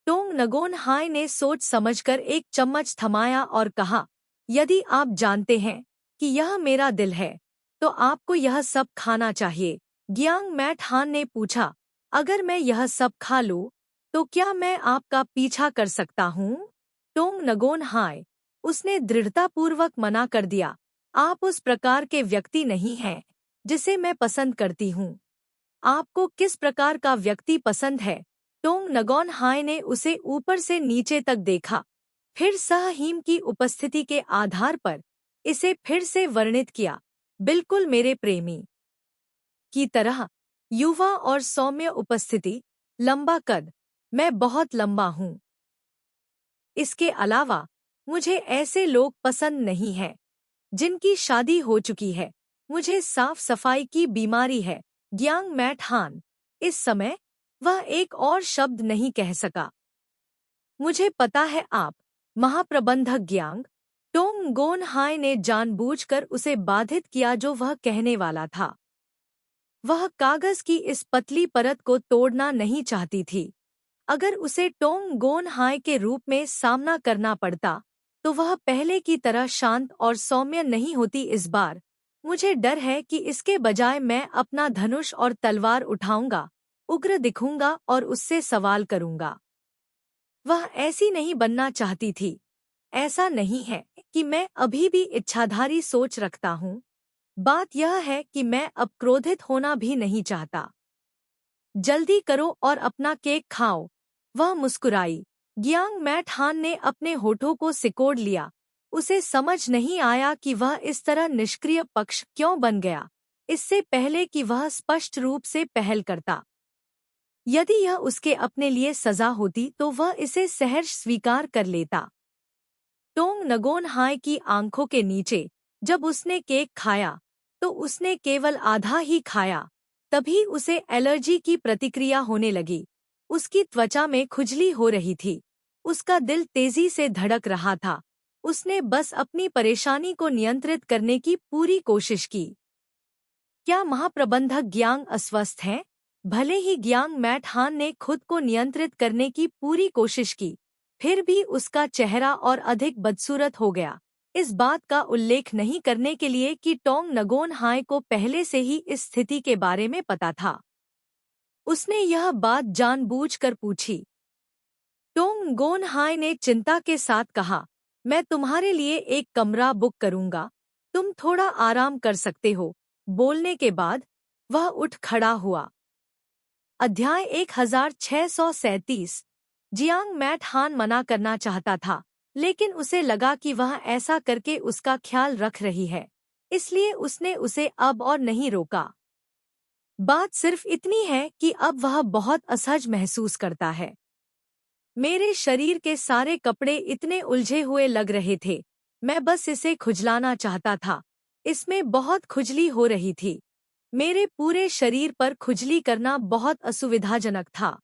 Speaker 1: टोंग नगोन हाय ने सोच समझकर एक चम्मच थमाया और कहा, यदि आप जानते हैं कि यह मेरा दिल है तो आपको यह सब खाना चाहिए। गियांग मैट हान ने पूछा, अगर मैं यह सब खा लूं तो क्या मैं आपका पीछा कर सकता हूँ? टोंग नगोन हाय, उसने दृढ़तापूर्वक मना कर दिया। आप उस प्रकार के व्यक्ति नहीं हैं जिसे मैं पसंद करती हूँ। आपको किस प्रकार का व्यक्ति पसंद है? टोंग नगोन हाय ने उसे ऊपर से नीचे तक देखा, फिर सहहीम की उपस्थिति के आधार पर इसे फिर से वर्णित किया। बिल्कुल मेरे प्रेमी की तरह। युवा और सौम्य उपस्थिति, लंबा कद, मैं बहुत लंबा हूँ। इसके अलावा मुझे ऐसे लोग पसंद नहीं हैं जिनकी शादी हो चुकी है। मुझे साफ सफाई की बीमारी है। गियांग मैट हान, इस समय वह एक और शब्द नहीं कह सका। मुझे पता है आप, महाप्रबंधक गियांग। टोंग गोन हाय ने जानबूझकर उसे बाधित किया जो वह कहने वाला था। वह कागज की इस पतली परत को तोड़ना नहीं चाहती थी। अगर उसे टोंग गोन हाय के रूप में सामना करना पड़ता तो वह पहले की तरह शांत और सौम्य नहीं होती। इस बार मुझे डर है कि इसके बजाय मैं अपना धनुष और तलवार उठाऊंगा, उग्र दिखूंगा और उससे सवाल करूंगा। वह ऐसी नहीं बनना चाहती थी। ऐसा नहीं है कि मैं अभी भी इच्छाधारी सोच रखता हूँ। बात यह है कि मैं अब क्रोधित होना भी नहीं चाहता। जल्दी करो और अपना केक खाओ। वह मुस्कुराई। गियांग मैट हान ने अपने होठों को सिकोड़ लिया। उसे समझ नहीं आया कि वह इस तरह निष्क्रिय पक्ष क्यों बन गया, इससे पहले कि वह स्पष्ट रूप से पहल करता। यदि यह उसके अपने लिए सजा होती तो वह इसे सहर्ष स्वीकार कर लेता। टोंग नगोन हाय की आंखों के नीचे जब उसने केक खाया तो उसने केवल आधा ही खाया। तभी उसे एलर्जी की प्रतिक्रिया होने लगी। उसकी त्वचा में खुजली हो रही थी। उसका दिल तेजी से धड़क रहा था। उसने बस अपनी परेशानी को नियंत्रित करने की पूरी कोशिश की। क्या महाप्रबंधक गियांग अस्वस्थ हैं? भले ही गियांग मैट हान ने खुद को नियंत्रित करने की पूरी कोशिश की, फिर भी उसका चेहरा और अधिक बदसूरत हो गया। इस बात का उल्लेख नहीं करने के लिए कि टोंग नगोन हाय को पहले से ही इस स्थिति के बारे में पता था। उसने यह बात जानबूझकर पूछी। टोंग गोन हाय ने चिंता के साथ कहा, मैं तुम्हारे लिए एक कमरा बुक करूंगा, तुम थोड़ा आराम कर सकते हो। बोलने के बाद वह उठ खड़ा हुआ। अध्याय 1637। जियांग मैट हान मना करना चाहता था, लेकिन उसे लगा कि वह ऐसा करके उसका ख्याल रख रही है, इसलिए उसने उसे अब और नहीं रोका। बात सिर्फ इतनी है कि अब वह बहुत असहज महसूस करता है। मेरे शरीर के सारे कपड़े इतने उलझे हुए लग रहे थे। मैं बस इसे खुजलाना चाहता था। इसमें बहुत खुजली हो रही थी। मेरे पूरे शरीर पर खुजली करना बहुत असुविधाजनक था।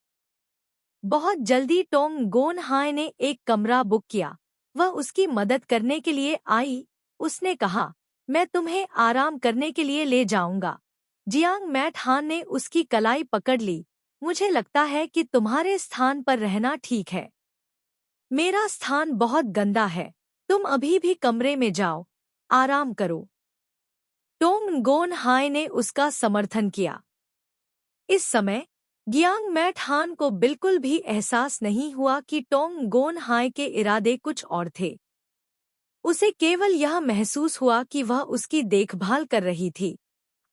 Speaker 1: बहुत जल्दी टोंग गोन हाय ने एक कमरा बुक किया। वह उसकी मदद करने के लिए आई। उसने कहा, मैं तुम्हें आराम करने के लिए ले जाऊंगा। जियांग मैट हान ने उसकी कलाई पकड़ ली। मुझे लगता है कि तुम्हारे स्थान पर रहना ठीक है। मेरा स्थान बहुत गंदा है। तुम अभी भी कमरे में जाओ, आराम करो। टोंग गोन हाय ने उसका समर्थन किया। इस समय गियांग मैट हान को बिल्कुल भी एहसास नहीं हुआ कि टोंग गोन हाय के इरादे कुछ और थे। उसे केवल यह महसूस हुआ कि वह उसकी देखभाल कर रही थी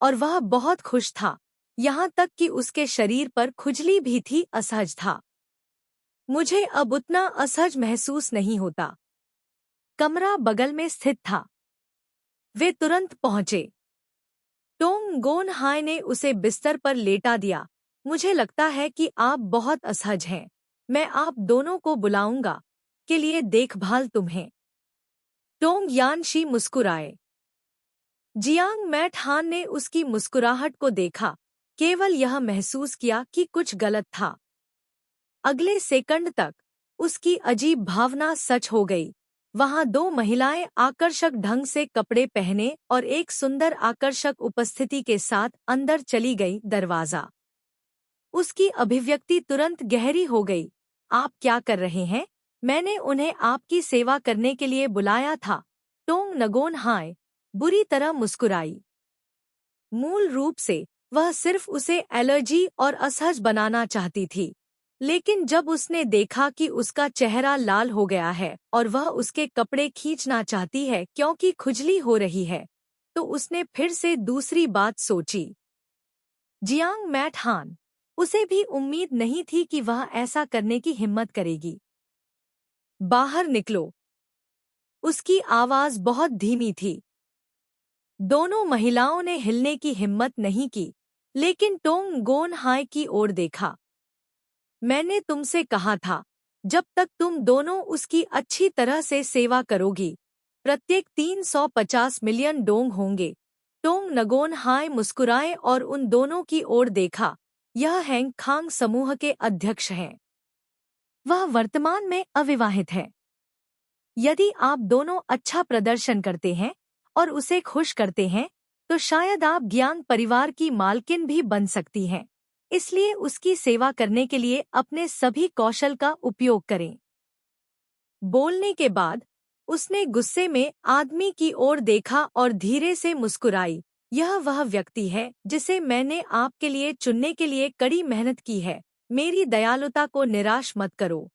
Speaker 1: और वह बहुत खुश था, यहाँ तक कि उसके शरीर पर खुजली भी थी। असहज था। मुझे अब उतना असहज महसूस नहीं होता। कमरा बगल में स्थित था। वे तुरंत पहुंचे। टोंग गोन हाय ने उसे बिस्तर पर लेटा दिया। मुझे लगता है कि आप बहुत असहज हैं। मैं आप दोनों को बुलाऊंगा के लिए देखभाल तुम्हें। टोंग यानशी मुस्कुराए। जियांग मैट हान ने उसकी मुस्कुराहट को देखा, केवल यह महसूस किया कि कुछ गलत था। अगले सेकंड तक उसकी अजीब भावना सच हो गई। वहां दो महिलाएं आकर्षक ढंग से कपड़े पहने और एक सुंदर आकर्षक उपस्थिति के साथ अंदर चली गई। दरवाजा। उसकी अभिव्यक्ति तुरंत गहरी हो गई। आप क्या कर रहे हैं? मैंने उन्हें आपकी सेवा करने के लिए बुलाया था। टोंग नगोन हाय बुरी तरह मुस्कुराई। मूल रूप से वह सिर्फ उसे एलर्जी और असहज बनाना चाहती थी, लेकिन जब उसने देखा कि उसका चेहरा लाल हो गया है और वह उसके कपड़े खींचना चाहती है क्योंकि खुजली हो रही है, तो उसने फिर से दूसरी बात सोची। जियांग मैट हान, उसे भी उम्मीद नहीं थी कि वह ऐसा करने की हिम्मत करेगी। बाहर निकलो। उसकी आवाज बहुत धीमी थी। दोनों महिलाओं ने हिलने की हिम्मत नहीं की, लेकिन टोंग गोन हाय की ओर देखा। मैंने तुमसे कहा था, जब तक तुम दोनों उसकी अच्छी तरह से सेवा करोगी, प्रत्येक 350 मिलियन डोंग होंगे। टोंग नगोन हाय मुस्कुराए और उन दोनों की ओर देखा। यह हैंग खांग समूह के अध्यक्ष हैं। वह वर्तमान में अविवाहित है। यदि आप दोनों अच्छा प्रदर्शन करते हैं और उसे खुश करते हैं, तो शायद आप गियांग परिवार की मालकिन भी बन सकती हैं। इसलिए उसकी सेवा करने के लिए अपने सभी कौशल का उपयोग करें। बोलने के बाद उसने गुस्से में आदमी की ओर देखा और धीरे से मुस्कुराई। यह वह व्यक्ति है जिसे मैंने आपके लिए चुनने के लिए कड़ी मेहनत की है। मेरी दयालुता को निराश मत करो।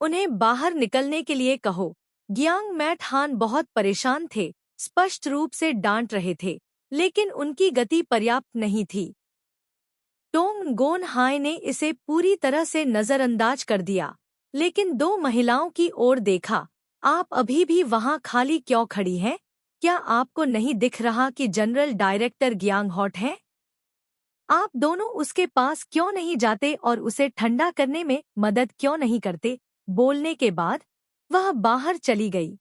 Speaker 1: उन्हें बाहर निकलने के लिए कहो। गियांग मैट हान बहुत परेशान थे, स्पष्ट रूप से डांट रहे थे, लेकिन उनकी गति पर्याप्त नहीं थी। टोंग गोन हाय ने इसे पूरी तरह से नजरअंदाज कर दिया, लेकिन दो महिलाओं की ओर देखा। आप अभी भी वहां खाली क्यों खड़ी हैं? क्या आपको नहीं दिख रहा कि जनरल डायरेक्टर गियांग हॉट हैं? आप दोनों उसके पास क्यों नहीं जाते और उसे ठंडा करने में मदद क्यों नहीं करते? बोलने के बाद वह बाहर चली गई।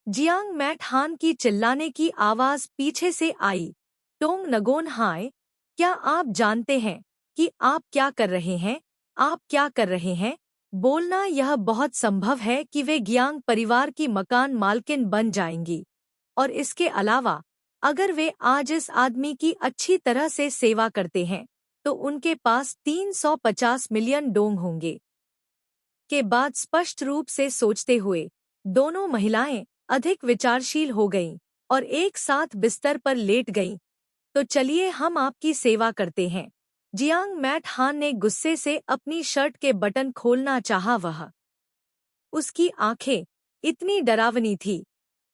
Speaker 1: जियांग मैट हान की चिल्लाने की आवाज पीछे से आई। टोंग नगोन हाय, क्या आप जानते हैं कि आप क्या कर रहे हैं? आप क्या कर रहे हैं? बोलना यह बहुत संभव है कि वे गियांग परिवार की मकान मालकिन बन जाएंगी, और इसके अलावा अगर वे आज इस आदमी की अच्छी तरह से सेवा करते हैं, तो उनके पास 350 मिलियन डोंग होंगे। के बाद स्पष्ट रूप से सोचते हुए दोनों महिलाएं अधिक विचारशील हो गईं और एक साथ बिस्तर पर लेट गईं। तो चलिए हम आपकी सेवा करते हैं। जियांग मैट हान ने गुस्से से अपनी शर्ट के बटन खोलना चाहा। वह उसकी आंखें इतनी डरावनी थी।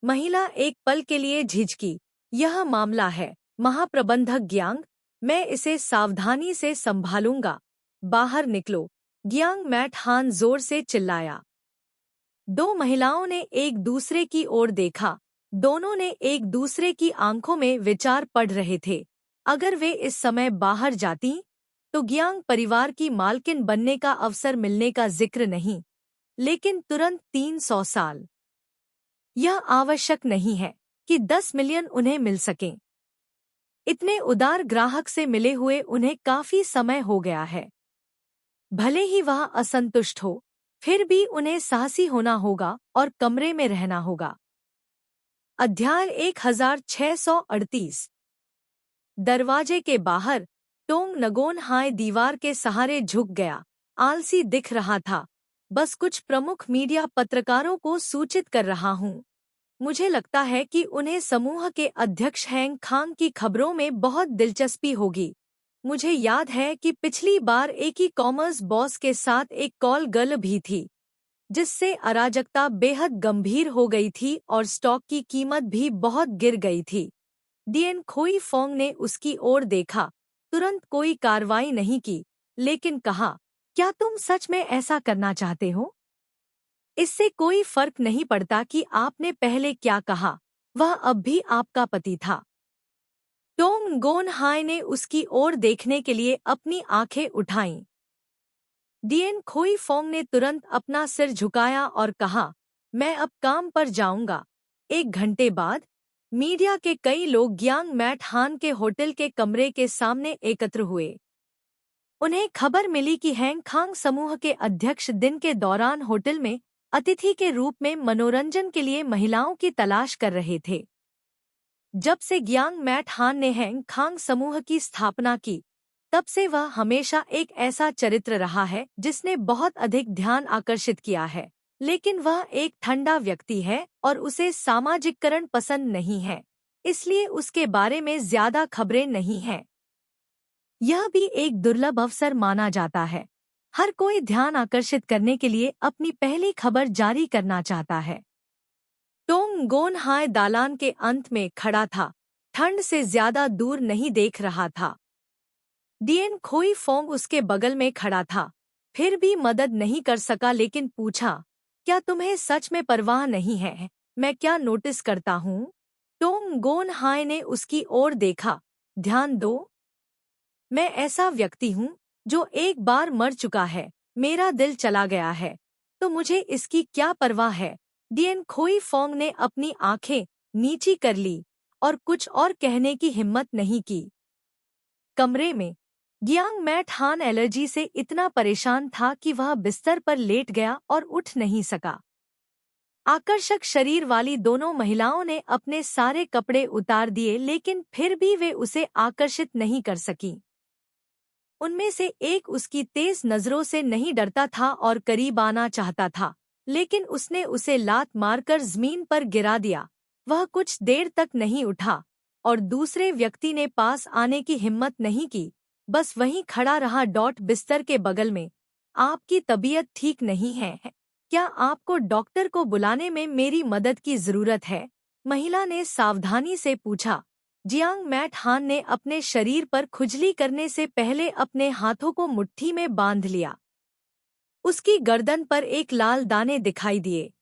Speaker 1: महिला एक पल के लिए झिझकी। यह मामला है, महाप्रबंधक गियांग, मैं इसे सावधानी से संभालूंगा। बाहर निकलो। गियांग मैट हान जोर से चिल्लाया। दो महिलाओं ने एक दूसरे की ओर देखा। दोनों ने एक दूसरे की आंखों में विचार पढ़ रहे थे। अगर वे इस समय बाहर जाती, तो गियांग परिवार की मालकिन बनने का अवसर मिलने का जिक्र नहीं, लेकिन तुरंत 300 साल। यह आवश्यक नहीं है कि 10 मिलियन उन्हें मिल सकें। इतने उदार ग्राहक से मिले हुए उन्हें काफी समय हो गया है। भले ही वह असंतुष्ट हो, फिर भी उन्हें साहसी होना होगा और कमरे में रहना होगा। अध्याय 1638। दरवाजे के बाहर टोंग नगोन हाय दीवार के सहारे झुक गया, आलसी दिख रहा था। बस कुछ प्रमुख मीडिया पत्रकारों को सूचित कर रहा हूँ। मुझे लगता है कि उन्हें समूह के अध्यक्ष हैंग खांग की खबरों में बहुत दिलचस्पी होगी। मुझे याद है कि पिछली बार एक ही कॉमर्स बॉस के साथ एक कॉल गर्ल भी थी, जिससे अराजकता बेहद गंभीर हो गई थी और स्टॉक की कीमत भी बहुत गिर गई थी। डियन खोई फोंग ने उसकी ओर देखा, तुरंत कोई कार्रवाई नहीं की, लेकिन कहा, क्या तुम सच में ऐसा करना चाहते हो? इससे कोई फर्क नहीं पड़ता कि आपने पहले क्या कहा, वह अब भी आपका पति था। टोंग गोन हाय ने उसकी ओर देखने के लिए अपनी आंखें उठाईं। डियन खोई फोंग ने तुरंत अपना सिर झुकाया और कहा, मैं अब काम पर जाऊंगा। 1 घंटे बाद मीडिया के कई लोग ग्यांग मैट हान के होटल के कमरे के सामने एकत्र हुए। उन्हें खबर मिली कि हैंग खांग समूह के अध्यक्ष दिन के दौरान होटल में अतिथि के रूप में मनोरंजन के लिए महिलाओं की तलाश कर रहे थे। जब से ग्यांग मैट हान ने हैंग खांग समूह की स्थापना की, तब से वह हमेशा एक ऐसा चरित्र रहा है जिसने बहुत अधिक ध्यान आकर्षित किया है। लेकिन वह एक ठंडा व्यक्ति है और उसे सामाजिककरण पसंद नहीं है, इसलिए उसके बारे में ज्यादा खबरें नहीं हैं। यह भी एक दुर्लभ अवसर माना जाता है। हर कोई ध्यान आकर्षित करने के लिए अपनी पहली खबर जारी करना चाहता है। टोंग गोन हाय दालान के अंत में खड़ा था, ठंड से ज्यादा दूर नहीं देख रहा था। डियन खोई फोंग उसके बगल में खड़ा था, फिर भी मदद नहीं कर सका, लेकिन पूछा, क्या तुम्हें सच में परवाह नहीं है मैं क्या नोटिस करता हूँ? टोंग गोन हाय ने उसकी ओर देखा, ध्यान दो, मैं ऐसा व्यक्ति हूँ जो एक बार मर चुका है, मेरा दिल चला गया है, तो मुझे इसकी क्या परवाह है? डियन खोई फोंग ने अपनी आंखें नीची कर ली और कुछ और कहने की हिम्मत नहीं की। कमरे में ग्यांग मैट हान एलर्जी से इतना परेशान था कि वह बिस्तर पर लेट गया और उठ नहीं सका। आकर्षक शरीर वाली दोनों महिलाओं ने अपने सारे कपड़े उतार दिए, लेकिन फिर भी वे उसे आकर्षित नहीं कर सकीं। उनमें से एक उसकी तेज नजरों से नहीं डरता था और करीब आना चाहता था, लेकिन उसने उसे लात मारकर जमीन पर गिरा दिया। वह कुछ देर तक नहीं उठा और दूसरे व्यक्ति ने पास आने की हिम्मत नहीं की, बस वहीं खड़ा रहा। बिस्तर के बगल में, आपकी तबीयत ठीक नहीं है, क्या आपको डॉक्टर को बुलाने में मेरी मदद की जरूरत है? महिला ने सावधानी से पूछा। जियांग मैट हान ने अपने शरीर पर खुजली करने से पहले अपने हाथों को मुट्ठी में बांध लिया। उसकी गर्दन पर एक लाल दाने दिखाई दिए।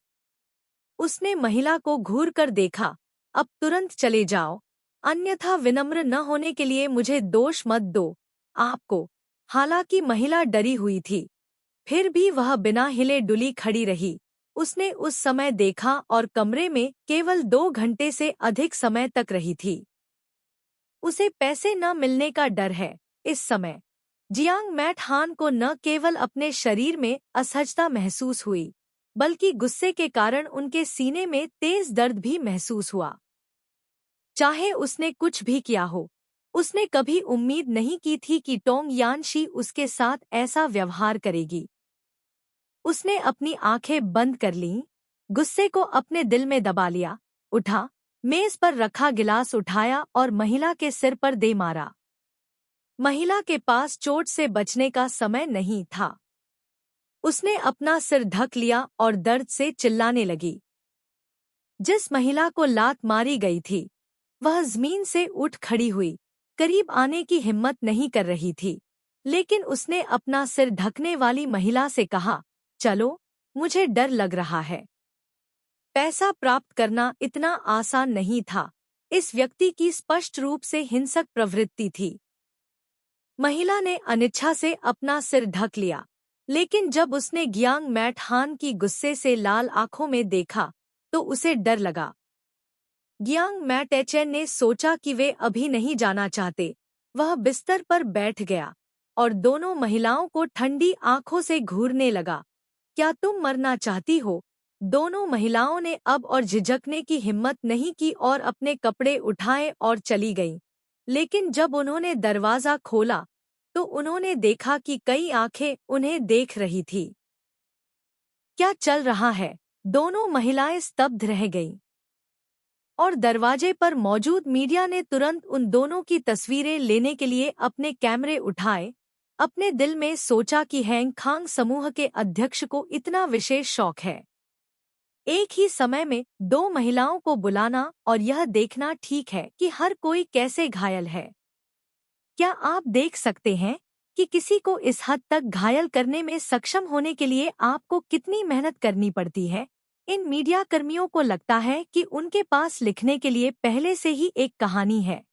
Speaker 1: उसने महिला को घूरकर देखा, अब तुरंत चले जाओ, अन्यथा विनम्र न होने के लिए मुझे दोष मत दो आपको। हालांकि महिला डरी हुई थी, फिर भी वह बिना हिले डुली खड़ी रही। उसने उस समय देखा और कमरे में केवल 2 घंटे से अधिक समय तक रही थी। उसे पैसे न मिलने का डर है। इस समय जियांग मैट हान को न केवल अपने शरीर में असहजता महसूस हुई, बल्कि गुस्से के कारण उनके सीने में तेज दर्द भी महसूस हुआ। चाहे उसने कुछ भी किया हो, उसने कभी उम्मीद नहीं की थी कि टोंग यानशी उसके साथ ऐसा व्यवहार करेगी। उसने अपनी आंखें बंद कर लीं, गुस्से को अपने दिल में दबा लिया, उठा, मेज पर रखा गिलास उठाया और महिला के सिर पर दे मारा। महिला के पास चोट से बचने का समय नहीं था। उसने अपना सिर ढक लिया और दर्द से चिल्लाने लगी। जिस महिला को लात मारी गई थी, वह जमीन से उठ खड़ी हुई, करीब आने की हिम्मत नहीं कर रही थी, लेकिन उसने अपना सिर ढकने वाली महिला से कहा, चलो, मुझे डर लग रहा है। पैसा प्राप्त करना इतना आसान नहीं था। इस व्यक्ति की स्पष्ट रूप से हिंसक प्रवृत्ति थी। महिला ने अनिच्छा से अपना सिर ढक लिया, लेकिन जब उसने ग्यांग मैट हान की गुस्से से लाल आंखों में देखा, तो उसे डर लगा। गियांग मैटेचेन ने सोचा कि वे अभी नहीं जाना चाहते। वह बिस्तर पर बैठ गया और दोनों महिलाओं को ठंडी आंखों से घूरने लगा। क्या तुम मरना चाहती हो? दोनों महिलाओं ने अब और झिझकने की हिम्मत नहीं की और अपने कपड़े उठाए और चली गईं। लेकिन जब उन्होंने दरवाजा खोला तो उन्होंने देखा कि कई आंखें उन्हें देख रही थी। क्या चल रहा है? दोनों महिलाएं स्तब्ध रह गईं और दरवाजे पर मौजूद मीडिया ने तुरंत उन दोनों की तस्वीरें लेने के लिए अपने कैमरे उठाए। अपने दिल में सोचा कि हैंग खांग समूह के अध्यक्ष को इतना विशेष शौक है एक ही समय में दो महिलाओं को बुलाना और यह देखना ठीक है कि हर कोई कैसे घायल है। क्या आप देख सकते हैं कि किसी को इस हद तक घायल करने में सक्षम होने के लिए आपको कितनी मेहनत करनी पड़ती है? इन मीडिया कर्मियों को लगता है कि उनके पास लिखने के लिए पहले से ही एक कहानी है,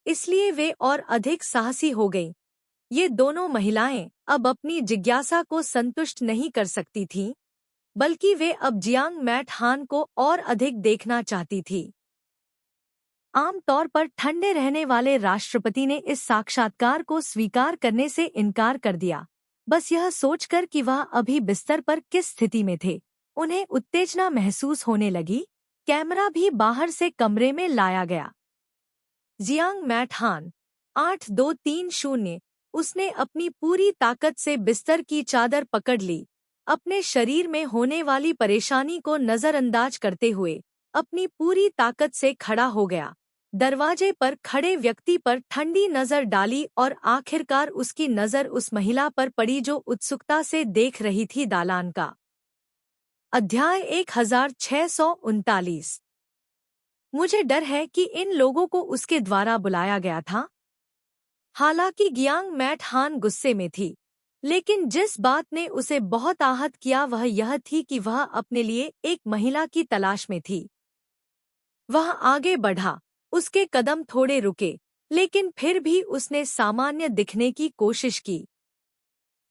Speaker 1: इसलिए वे और अधिक साहसी हो गईं। ये दोनों महिलाएं अब अपनी जिज्ञासा को संतुष्ट नहीं कर सकती थीं, बल्कि वे अब जियांग मैट हान को और अधिक देखना चाहती थी। आमतौर पर ठंडे रहने वाले राष्ट्रपति ने इस साक्षात्कार को स्वीकार करने से इनकार कर दिया, बस यह सोचकर कि वह अभी बिस्तर पर किस स्थिति में थे। उन्हें उत्तेजना महसूस होने लगी। कैमरा भी बाहर से कमरे में लाया गया। जियांग मैट हान 8230। उसने अपनी पूरी ताकत से बिस्तर की चादर पकड़ ली, अपने शरीर में होने वाली परेशानी को नजरअंदाज करते हुए अपनी पूरी ताकत से खड़ा हो गया। दरवाजे पर खड़े व्यक्ति पर ठंडी नजर डाली और आखिरकार उसकी नजर उस महिला पर पड़ी जो उत्सुकता से देख रही थी दालान का। अध्याय 1639। मुझे डर है कि इन लोगों को उसके द्वारा बुलाया गया था। हालांकि गियांग मैट हान गुस्से में थी, लेकिन जिस बात ने उसे बहुत आहत किया वह यह थी कि वह अपने लिए एक महिला की तलाश में थी। वह आगे बढ़ा, उसके कदम थोड़े रुके, लेकिन फिर भी उसने सामान्य दिखने की कोशिश की।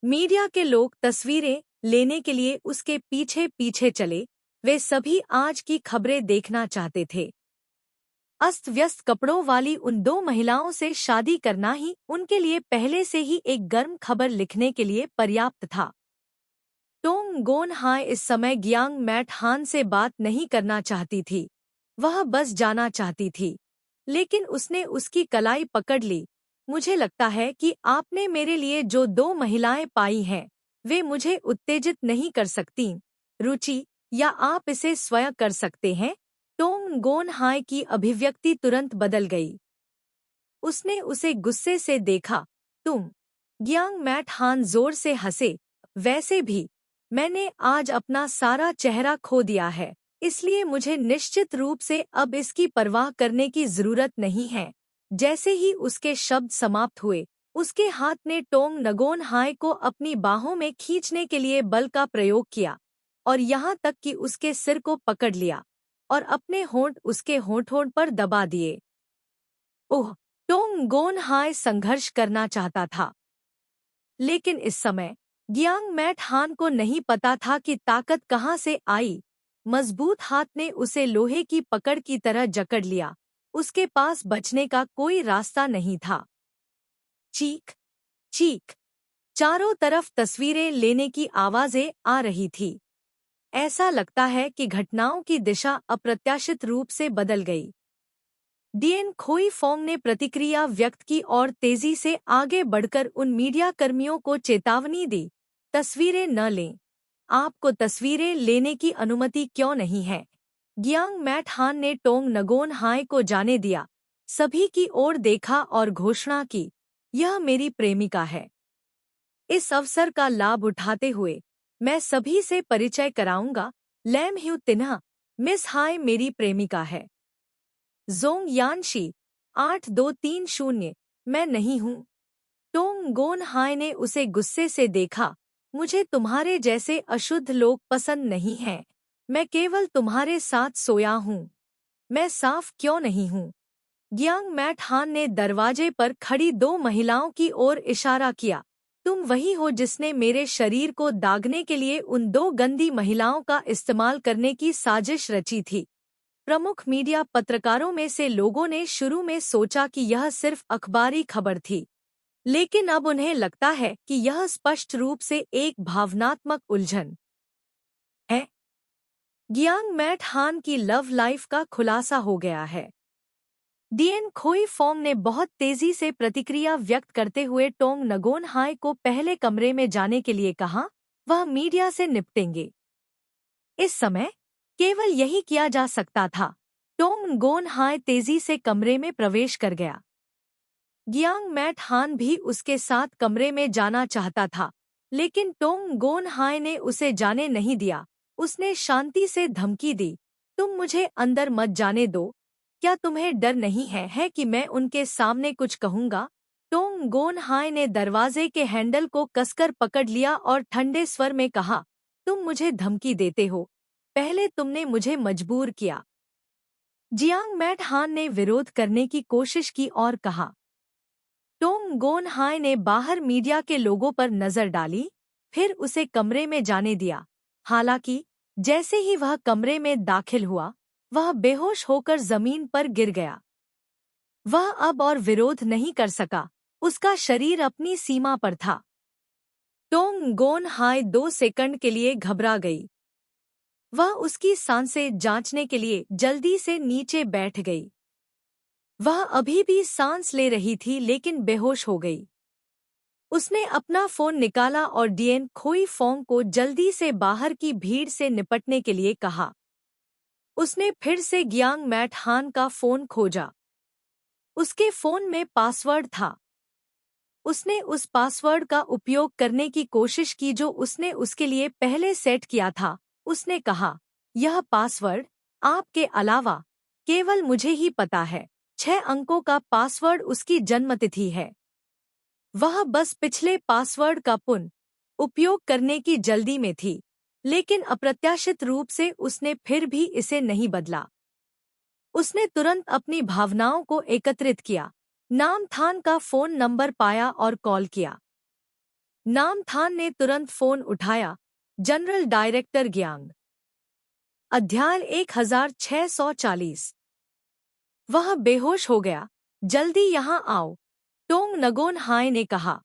Speaker 1: मीडिया के लोग तस्वीरें लेने के लिए उसके पीछे पीछे चले। वे सभी आज की खबरें देखना चाहते थे। अस्त व्यस्त कपड़ों वाली उन दो महिलाओं से शादी करना ही उनके लिए पहले से ही एक गर्म खबर लिखने के लिए पर्याप्त था। टोंग गोन हाय इस समय गियांग मैट हान से बात नहीं करना चाहती थी, वह बस जाना चाहती थी, लेकिन उसने उसकी कलाई पकड़ ली। मुझे लगता है कि आपने मेरे लिए जो दो महिलाएं पाई हैं, वे मुझे उत्तेजित नहीं कर सकतीं, रुचि, या आप इसे स्वयं कर सकते हैं। टोंग गोन हाय की अभिव्यक्ति तुरंत बदल गई। उसने उसे गुस्से से देखा। तुम? गियांग मैट हान जोर से हंसे। वैसे भी मैंने आज अपना सारा चेहरा खो दिया है, इसलिए मुझे निश्चित रूप से अब इसकी परवाह करने की जरूरत नहीं है। जैसे ही उसके शब्द समाप्त हुए, उसके हाथ ने टोंग नगोन हाय को अपनी बाहों में खींचने के लिए बल का प्रयोग किया और यहाँ तक कि उसके सिर को पकड़ लिया और अपने होंठ उसके होंठों पर दबा दिए। ओह! टोंग गोन हाय संघर्ष करना चाहता था, लेकिन इस समय गियांग मैट हान को नहीं पता था कि ताकत कहाँ से आई। मजबूत हाथ ने उसे लोहे की पकड़ की तरह जकड़ लिया। उसके पास बचने का कोई रास्ता नहीं था। चीख चीख, चारों तरफ तस्वीरें लेने की आवाजें आ रही थी। ऐसा लगता है कि घटनाओं की दिशा अप्रत्याशित रूप से बदल गई। डिएन खोई फोंग ने प्रतिक्रिया व्यक्त की और तेजी से आगे बढ़कर उन मीडिया कर्मियों को चेतावनी दी, तस्वीरें न लें। आपको तस्वीरें लेने की अनुमति क्यों नहीं है? गियांग मैट हान ने टोंग नगोन हाय को जाने दिया, सभी की ओर देखा और घोषणा की, यह मेरी प्रेमिका है। इस अवसर का लाभ उठाते हुए मैं सभी से परिचय कराऊंगा। लैम ह्यू तिन्हा, मिस हाय मेरी प्रेमिका है। जोंग यानशी 8230, मैं नहीं हूँ। टोंग गोन हाय ने उसे गुस्से से देखा। मुझे तुम्हारे जैसे अशुद्ध लोग पसंद नहीं हैं। मैं केवल तुम्हारे साथ सोया हूँ। मैं साफ क्यों नहीं हूँ? गियांग मैट हान ने दरवाजे पर खड़ी दो महिलाओं की ओर इशारा किया। तुम वही हो जिसने मेरे शरीर को दागने के लिए उन दो गंदी महिलाओं का इस्तेमाल करने की साजिश रची थी। प्रमुख मीडिया पत्रकारों में से लोगों ने शुरू में सोचा कि यह सिर्फ अखबारी खबर थी, लेकिन अब उन्हें लगता है कि यह स्पष्ट रूप से एक भावनात्मक उलझन है। गियांग मैट हान की लव लाइफ का खुलासा हो गया है। डियन खोई फोंग ने बहुत तेजी से प्रतिक्रिया व्यक्त करते हुए टोंग नगोन हाय को पहले कमरे में जाने के लिए कहा। वह मीडिया से निपटेंगे। इस समय केवल यही किया जा सकता था। टोंग गोन हाय तेजी से कमरे में प्रवेश कर गया। गियांग मैट हान भी उसके साथ कमरे में जाना चाहता था, लेकिन टोंग गोन हाय ने उसे जाने नहीं दिया। उसने शांति से धमकी दी, तुम मुझे अंदर मत जाने दो। क्या तुम्हें डर नहीं है कि मैं उनके सामने कुछ कहूंगा? टोंग गोन हाय ने दरवाजे के हैंडल को कसकर पकड़ लिया और ठंडे स्वर में कहा, तुम मुझे धमकी देते हो। पहले तुमने मुझे मजबूर किया। जियांग मैट हान ने विरोध करने की कोशिश की और कहा। टोंग गोन हाय ने बाहर मीडिया के लोगों पर नजर डाली, फिर उसे कमरे में जाने दिया। हालांकि जैसे ही वह कमरे में दाखिल हुआ, वह बेहोश होकर जमीन पर गिर गया। वह अब और विरोध नहीं कर सका, उसका शरीर अपनी सीमा पर था। टोंग गोन हाय 2 सेकंड के लिए घबरा गई। वह उसकी सांसें जांचने के लिए जल्दी से नीचे बैठ गई। वह अभी भी सांस ले रही थी लेकिन बेहोश हो गई। उसने अपना फोन निकाला और डियन खोई फोंग को जल्दी से बाहर की भीड़ से निपटने के लिए कहा। उसने फिर से गियांग मैट हान का फोन खोजा। उसके फोन में पासवर्ड था। उसने उस पासवर्ड का उपयोग करने की कोशिश की जो उसने उसके लिए पहले सेट किया था। उसने कहा, यह पासवर्ड आपके अलावा केवल मुझे ही पता है। 6 अंकों का पासवर्ड उसकी जन्मतिथि है। वह बस पिछले पासवर्ड का पुनः उपयोग करने की जल्दी में थी, लेकिन अप्रत्याशित रूप से उसने फिर भी इसे नहीं बदला। उसने तुरंत अपनी भावनाओं को एकत्रित किया, नामथान का फोन नंबर पाया और कॉल किया। नामथान ने तुरंत फोन उठाया। General director Giang. अध्याय 1640। वह बेहोश हो गया। जल्दी यहाँ आओ, टोंग नगोन हाय ने कहा।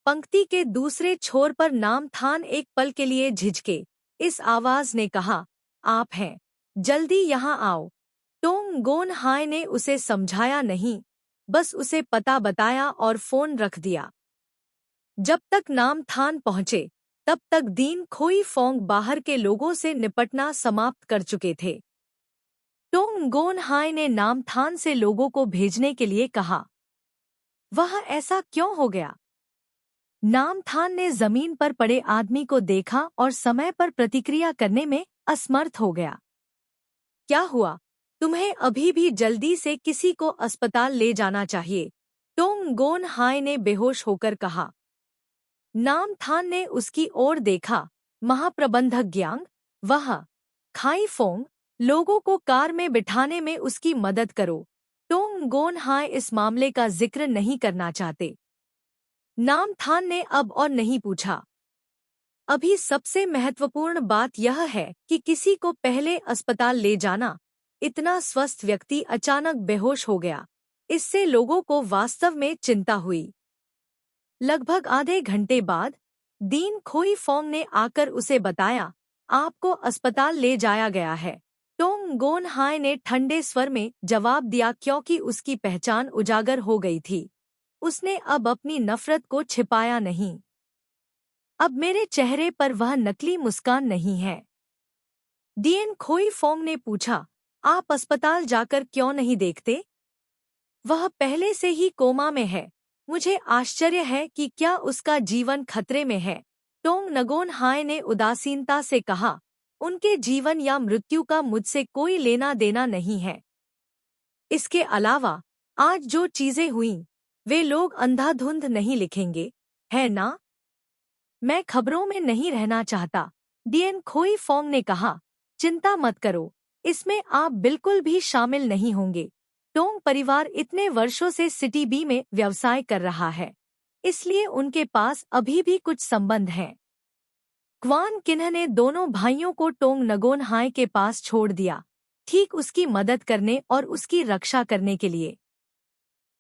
Speaker 1: पंक्ति के दूसरे छोर पर नामथान एक पल के लिए झिझके। इस आवाज ने कहा, आप हैं, जल्दी यहाँ आओ। टोंग गोन हाय ने उसे समझाया नहीं, बस उसे पता बताया और फोन रख दिया। जब तक नामथान पहुंचे, तब तक दीन खोई फोंग बाहर के लोगों से निपटना समाप्त कर चुके थे। टोंग गोन हाय ने नामथान से लोगों को भेजने के लिए कहा। वह ऐसा क्यों हो गया? नामथान ने जमीन पर पड़े आदमी को देखा और समय पर प्रतिक्रिया करने में असमर्थ हो गया। क्या हुआ? तुम्हें अभी भी जल्दी से किसी को अस्पताल ले जाना चाहिए, टोंग गोन हाय ने बेहोश होकर कहा। नामथान ने उसकी ओर देखा। महाप्रबंधक गियांग, वह खाई फोंग, लोगों को कार में बिठाने में उसकी मदद करो। टोंग गोन हाय इस मामले का जिक्र नहीं करना चाहते। नामथान ने अब और नहीं पूछा। अभी सबसे महत्वपूर्ण बात यह है कि किसी को पहले अस्पताल ले जाना। इतना स्वस्थ व्यक्ति अचानक बेहोश हो गया, इससे लोगों को वास्तव में चिंता हुई। लगभग आधे घंटे बाद दीन खोई फोंग ने आकर उसे बताया, आपको अस्पताल ले जाया गया है। टोंग गोन हाय ने ठंडे स्वर में जवाब दिया क्योंकि उसकी पहचान उजागर हो गई थी। उसने अब अपनी नफरत को छिपाया नहीं। अब मेरे चेहरे पर वह नकली मुस्कान नहीं है। डियन खोई फोंग ने पूछा, आप अस्पताल जाकर क्यों नहीं देखते? वह पहले से ही कोमा में है। मुझे आश्चर्य है कि क्या उसका जीवन खतरे में है। टोंग नगोन हाय ने उदासीनता से कहा, उनके जीवन या मृत्यु का मुझसे कोई लेना देना नहीं है। इसके अलावा आज जो चीजें हुईं, वे लोग अंधाधुंध नहीं लिखेंगे, है ना? मैं खबरों में नहीं रहना चाहता, डियन खोई फोंग ने कहा। चिंता मत करो, इसमें आप बिल्कुल भी शामिल नहीं होंगे। टोंग परिवार इतने वर्षों से सिटी बी में व्यवसाय कर रहा है, इसलिए उनके पास अभी भी कुछ संबंध हैं। क्वान किन्ह ने दोनों भाइयों को टोंग नगोन हाय के पास छोड़ दिया। ठीक उसकी मदद करने और उसकी रक्षा करने के लिए।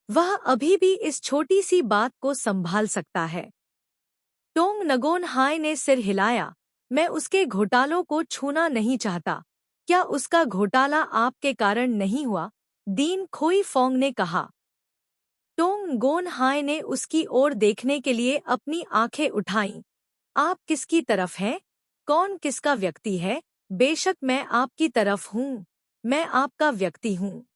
Speaker 1: वह अभी भी इस छोटी सी बात को संभाल सकता है। टोंग नगोन हाय ने सिर हिलाया। मैं उसके घोटालों को छूना नहीं चाहता। क्या उसका घोटाला आपके कारण नहीं हुआ? दीन खोई फोंग ने कहा। टोंग गोन हाय ने उसकी ओर देखने के लिए अपनी आंखें उठाईं। आप किसकी तरफ हैं? कौन किसका व्यक्ति है? बेशक मैं आपकी तरफ हूँ। मैं आपका व्यक्ति हूँ।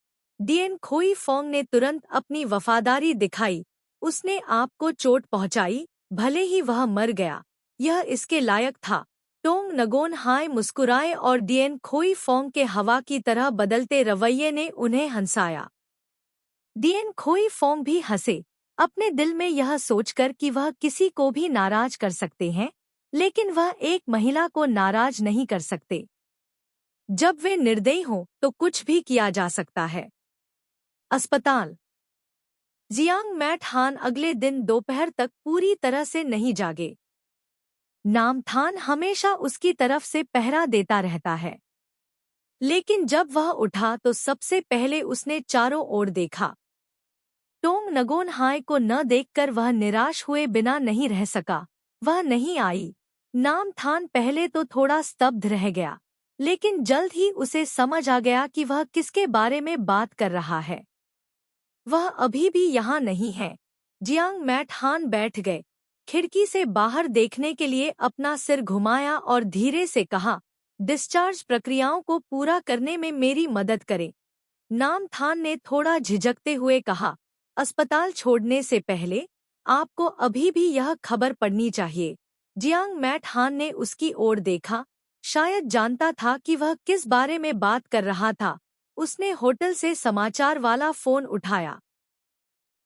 Speaker 1: डियन खोई फोंग ने तुरंत अपनी वफादारी दिखाई। उसने आपको चोट पहुंचाई, भले ही वह मर गया। यह इसके लायक था। टोंग नगोन हाय मुस्कुराए और डियन खोई फोंग के हवा की तरह बदलते रवैये ने उन्हें हंसाया। डियन खोई फोंग भी हंसे, अपने दिल में यह सोचकर कि वह किसी को भी नाराज कर सकते हैं, लेकिन वह एक महिला को नाराज नहीं कर सकते। जब वे निर्दयी हों तो कुछ भी किया जा सकता है। अस्पताल। जियांग मैट हान अगले दिन दोपहर तक पूरी तरह से नहीं जागे। नामथान हमेशा उसकी तरफ से पहरा देता रहता है, लेकिन जब वह उठा तो सबसे पहले उसने चारों ओर देखा। टोंग नगोन हाय को न देखकर वह निराश हुए बिना नहीं रह सका। वह नहीं आई। नामथान पहले तो थोड़ा स्तब्ध रह गया, लेकिन जल्द ही उसे समझ आ गया कि वह किसके बारे में बात कर रहा है। वह अभी भी यहाँ नहीं है। जियांग मैट हान बैठ गए, खिड़की से बाहर देखने के लिए अपना सिर घुमाया और धीरे से कहा, डिस्चार्ज प्रक्रियाओं को पूरा करने में मेरी मदद करें। नामथान ने थोड़ा झिझकते हुए कहा, अस्पताल छोड़ने से पहले आपको अभी भी यह खबर पढ़नी चाहिए। जियांग मैट हान ने उसकी ओर देखा, शायद जानता था कि वह किस बारे में बात कर रहा था। उसने होटल से समाचार वाला फोन उठाया।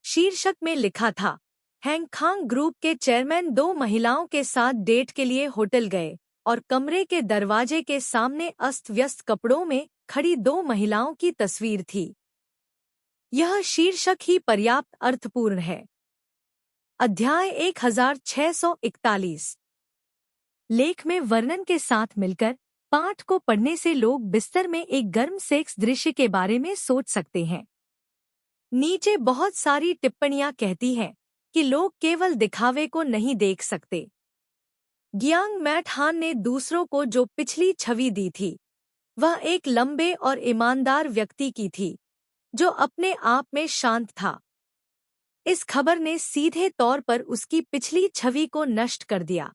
Speaker 1: शीर्षक में लिखा था, हैंगखांग ग्रुप के चेयरमैन 2 महिलाओं के साथ डेट के लिए होटल गए, और कमरे के दरवाजे के सामने अस्त-व्यस्त कपड़ों में खड़ी 2 महिलाओं की तस्वीर थी। यह शीर्षक ही पर्याप्त अर्थपूर्ण है। अध्याय 1641। लेख में वर्णन के साथ मिलकर पाठ को पढ़ने से लोग बिस्तर में एक गर्म सेक्स दृश्य के बारे में सोच सकते हैं। नीचे बहुत सारी टिप्पणियां कहती हैं कि लोग केवल दिखावे को नहीं देख सकते। जियांग मैट हान ने दूसरों को जो पिछली छवि दी थी, वह एक लंबे और ईमानदार व्यक्ति की थी, जो अपने आप में शांत था। इस खबर ने सीधे तौर पर उसकी पिछली छवि को नष्ट कर दिया।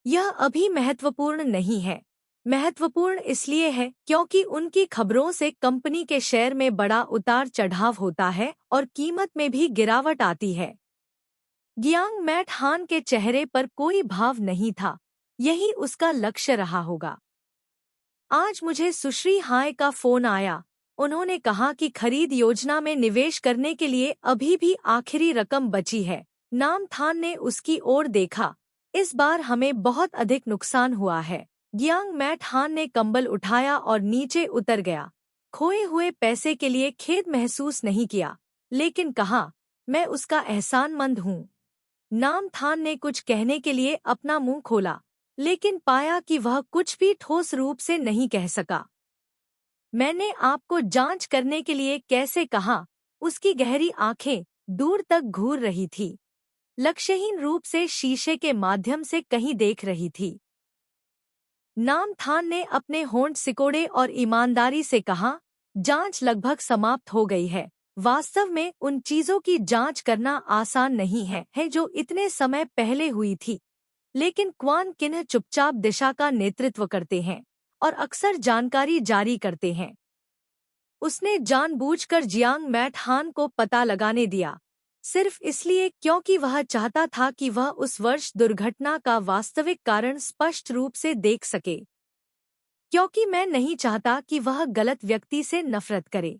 Speaker 1: यह अभी महत्वपूर्ण नहीं है। महत्वपूर्ण इसलिए है क्योंकि उनकी खबरों से कंपनी के शेयर में बड़ा उतार चढ़ाव होता है और कीमत में भी गिरावट आती है। जियांग मैट हान के चेहरे पर कोई भाव नहीं था। यही उसका लक्ष्य रहा होगा। आज मुझे सुश्री हाय का फोन आया। उन्होंने कहा कि खरीद योजना में निवेश करने के लिए अभी भी आखिरी रकम बची है। नामथान ने उसकी ओर देखा। इस बार हमें बहुत अधिक नुकसान हुआ है। जियांग मैट हान ने कंबल उठाया और नीचे उतर गया। खोए हुए पैसे के लिए खेद महसूस नहीं किया, लेकिन कहा, मैं उसका एहसानमंद हूँ। नामथान ने कुछ कहने के लिए अपना मुंह खोला, लेकिन पाया कि वह कुछ भी ठोस रूप से नहीं कह सका। मैंने आपको जांच करने के लिए कैसे कहा? उसकी गहरी आंखें दूर तक घूर रही थी, लक्ष्यहीन रूप से शीशे के माध्यम से कहीं देख रही थी। नामथान ने अपने होंठ सिकोड़े और ईमानदारी से कहा, जांच लगभग समाप्त हो गई है। वास्तव में उन चीजों की जांच करना आसान नहीं है जो इतने समय पहले हुई थी, लेकिन क्वान किन्ह चुपचाप दिशा का नेतृत्व करते हैं और अक्सर जानकारी जारी करते हैं। उसने जानबूझकर जियांग मैट हान को पता लगाने दिया, सिर्फ इसलिए क्योंकि वह चाहता था कि वह उस वर्ष दुर्घटना का वास्तविक कारण स्पष्ट रूप से देख सके। क्योंकि मैं नहीं चाहता कि वह गलत व्यक्ति से नफरत करे।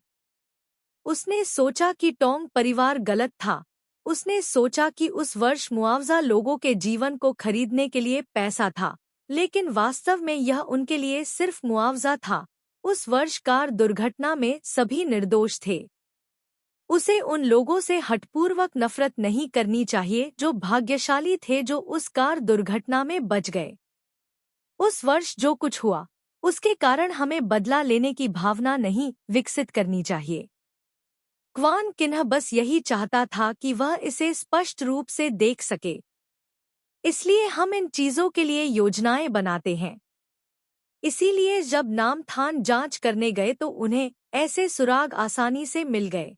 Speaker 1: उसने सोचा कि टोंग परिवार गलत था। उसने सोचा कि उस वर्ष मुआवजा लोगों के जीवन को खरीदने के लिए पैसा था, लेकिन वास्तव में यह उनके लिए सिर्फ मुआवजा था। उस वर्ष कार दुर्घटना में सभी निर्दोष थे। उसे उन लोगों से हठपूर्वक नफरत नहीं करनी चाहिए जो भाग्यशाली थे, जो उस कार दुर्घटना में बच गए। उस वर्ष जो कुछ हुआ, उसके कारण हमें बदला लेने की भावना नहीं विकसित करनी चाहिए। क्वान किन्ह बस यही चाहता था कि वह इसे स्पष्ट रूप से देख सके। इसलिए हम इन चीजों के लिए योजनाएं बनाते हैं। इसीलिए जब नामथान जांच करने गए तो उन्हें ऐसे सुराग आसानी से मिल गए।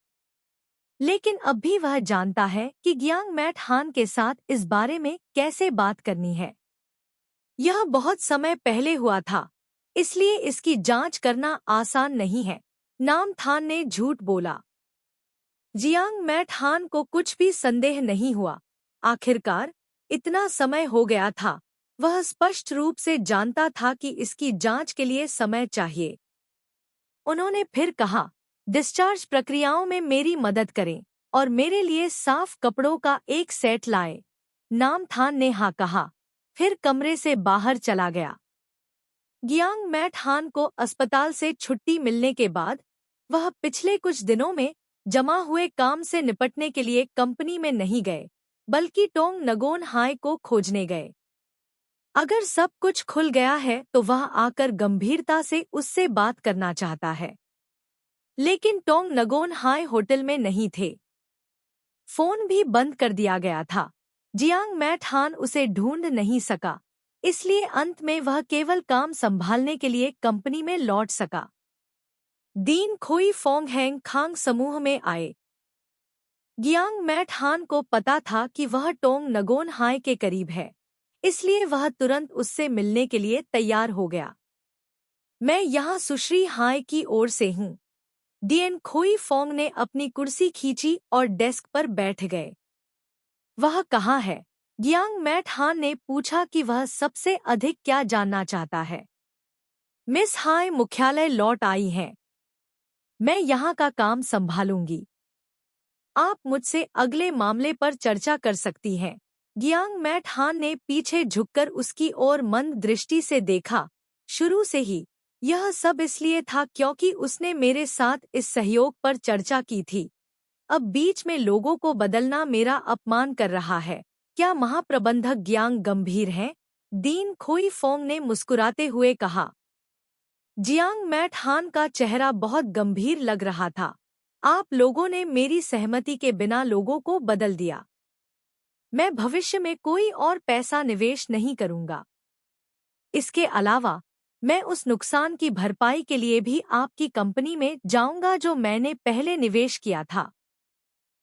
Speaker 1: लेकिन अब भी वह जानता है कि गियांग मैट हान के साथ इस बारे में कैसे बात करनी है। यह बहुत समय पहले हुआ था, इसलिए इसकी जांच करना आसान नहीं है। नामथान ने झूठ बोला। जियांग मैट हान को कुछ भी संदेह नहीं हुआ। आखिरकार इतना समय हो गया था, वह स्पष्ट रूप से जानता था कि इसकी जांच के लिए समय चाहिए। उन्होंने फिर कहा, डिस्चार्ज प्रक्रियाओं में मेरी मदद करें और मेरे लिए साफ कपड़ों का एक सेट लाए। नामथान ने हाँ कहा, फिर कमरे से बाहर चला गया। गियांग मैट हान को अस्पताल से छुट्टी मिलने के बाद वह पिछले कुछ दिनों में जमा हुए काम से निपटने के लिए कंपनी में नहीं गए, बल्कि टोंग नगोन हाय को खोजने गए। अगर सब कुछ खुल गया है तो वह आकर गंभीरता से उससे बात करना चाहता है। लेकिन टोंग नगोन हाय होटल में नहीं थे। फोन भी बंद कर दिया गया था। जियांग मैट हान उसे ढूंढ नहीं सका, इसलिए अंत में वह केवल काम संभालने के लिए कंपनी में लौट सका। दीन खोई फोंग हैंग खांग समूह में आए। गियांग मैट हान को पता था कि वह टोंग नगोन हाय के करीब है, इसलिए वह तुरंत उससे मिलने के लिए तैयार हो गया। मैं यहाँ सुश्री हाय की ओर से हूँ। डियन खोई फोंग ने अपनी कुर्सी खींची और डेस्क पर बैठ गए। वह कहाँ है? गियांग मैट हान ने पूछा कि वह सबसे अधिक क्या जानना चाहता है। मिस हाय मुख्यालय लौट आई हैं। मैं यहाँ का काम संभालूंगी। आप मुझसे अगले मामले पर चर्चा कर सकती हैं। गियांग मैट हान ने पीछे झुककर उसकी ओर मंद दृष्टि से देखा। शुरू से ही यह सब इसलिए था क्योंकि उसने मेरे साथ इस सहयोग पर चर्चा की थी। अब बीच में लोगों को बदलना मेरा अपमान कर रहा है। क्या महाप्रबंधक गियांग गंभीर हैं? दीन खोई फोंग ने मुस्कुराते हुए कहा। जियांग मैट हान का चेहरा बहुत गंभीर लग रहा था। आप लोगों ने मेरी सहमति के बिना लोगों को बदल दिया। मैं भविष्य में कोई और पैसा निवेश नहीं करूंगा। इसके अलावा मैं उस नुकसान की भरपाई के लिए भी आपकी कंपनी में जाऊंगा जो मैंने पहले निवेश किया था।